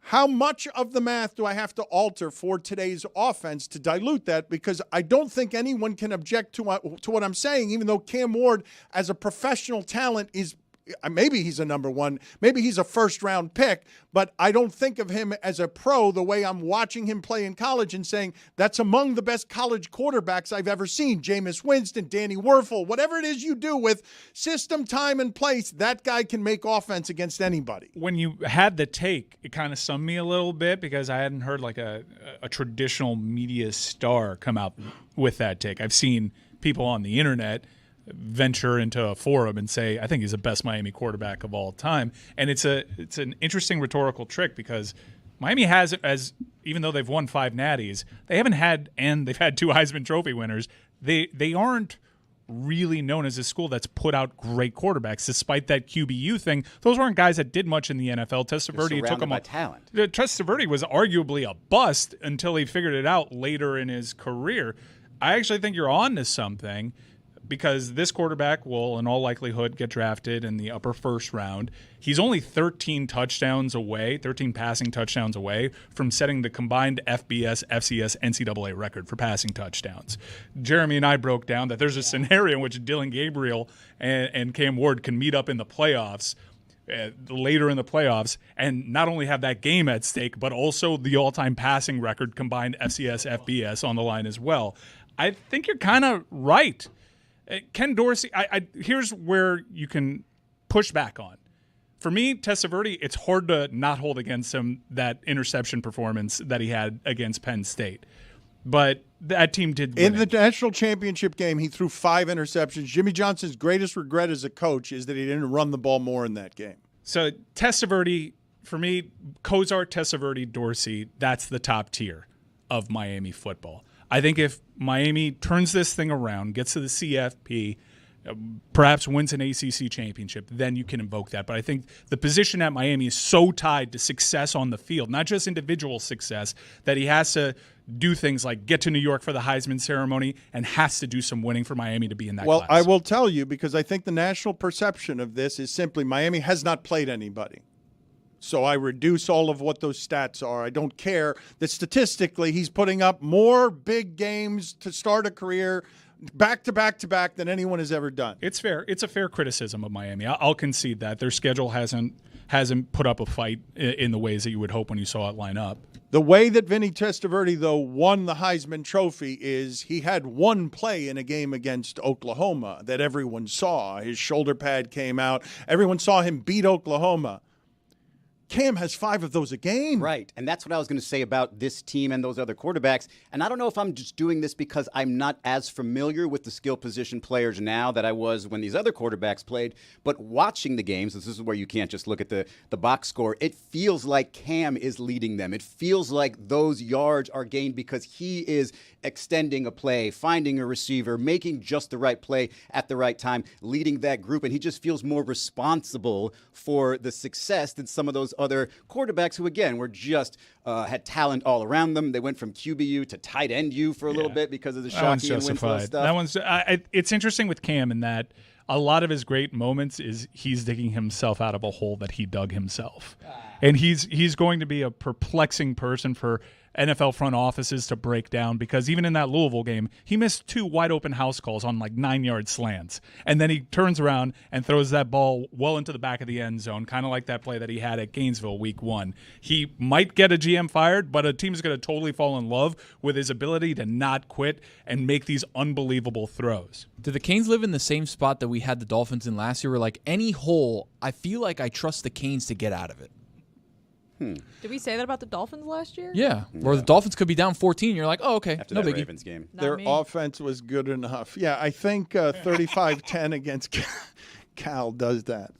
How much of the math do I have to alter for today's offense to dilute that? Because I don't think anyone can object to what I'm saying, even though Cam Ward, as a professional talent, is maybe he's a number one, maybe he's a first-round pick, but I don't think of him as a pro the way I'm watching him play in college and saying that's among the best college quarterbacks I've ever seen. Jameis Winston, Danny Werfel, whatever it is you do with system, time, and place, that guy can make offense against anybody. When you had the take, it kind of summed me a little bit because I hadn't heard like a traditional media star come out with that take. I've seen people on the internet venture into a forum and say, I think he's the best Miami quarterback of all time. And it's an interesting rhetorical trick because Miami has, as even though they've won 5 natties, they haven't had, and they've had 2 Heisman Trophy winners, they aren't really known as a school that's put out great quarterbacks. Despite that QBU thing, those weren't guys that did much in the NFL. Testaverde took them talent. Testaverde was arguably a bust until he figured it out later in his career. I actually think you're on to something, because this quarterback will, in all likelihood, get drafted in the upper first round. He's only 13 passing touchdowns away from setting the combined FBS, FCS, NCAA record for passing touchdowns. Jeremy and I broke down that there's a scenario in which Dylan Gabriel and Cam Ward can meet up in the playoffs, later in the playoffs, and not only have that game at stake, but also the all-time passing record, combined FCS, FBS on the line as well. I think you're kind of right. Ken Dorsey, here's where you can push back on. For me, Testaverde, it's hard to not hold against him that interception performance that he had against Penn State. But that team did win. In the national championship game, he threw 5 interceptions. Jimmy Johnson's greatest regret as a coach is that he didn't run the ball more in that game. So Testaverde, for me, Kozar, Testaverde, Dorsey, that's the top tier of Miami football. I think if Miami turns this thing around, gets to the CFP, perhaps wins an ACC championship, then you can invoke that. But I think the position at Miami is so tied to success on the field, not just individual success, that he has to do things like get to New York for the Heisman ceremony and has to do some winning for Miami to be in that class. Well, I will tell you, because I think the national perception of this is simply Miami has not played anybody. So I reduce all of what those stats are. I don't care that statistically he's putting up more big games to start a career back to back to back than anyone has ever done. It's fair. It's a fair criticism of Miami. I'll concede that. Their schedule hasn't put up a fight in the ways that you would hope when you saw it line up. The way that Vinny Testaverde, though, won the Heisman Trophy is he had one play in a game against Oklahoma that everyone saw. His shoulder pad came out. Everyone saw him beat Oklahoma. Cam has 5 of those a game. Right, and that's what I was going to say about this team and those other quarterbacks. And I don't know if I'm just doing this because I'm not as familiar with the skill position players now that I was when these other quarterbacks played, but watching the games, this is where you can't just look at the box score, it feels like Cam is leading them. It feels like those yards are gained because he is extending a play, finding a receiver, making just the right play at the right time, leading that group, and he just feels more responsible for the success than some of those other quarterbacks who, again, were just had talent all around them. They went from QBU to tight end U for a little bit because of the Shockey and Winslow stuff. That one's it's interesting with Cam in that a lot of his great moments is he's digging himself out of a hole that he dug himself. And he's going to be a perplexing person for NFL front offices to break down, because even in that Louisville game, he missed 2 wide open house calls on like 9-yard slants. And then he turns around and throws that ball well into the back of the end zone, kind of like that play that he had at Gainesville week 1. He might get a GM fired, but a team's going to totally fall in love with his ability to not quit and make these unbelievable throws. Do the Canes live in the same spot that we had the Dolphins in last year, where like any hole, I feel like I trust the Canes to get out of it? Did we say that about the Dolphins last year? Yeah. Or the Dolphins could be down 14. You're like, oh, okay, After no that biggie. Ravens game. Their offense was good enough. Yeah, I think 35-10 against Cal does that.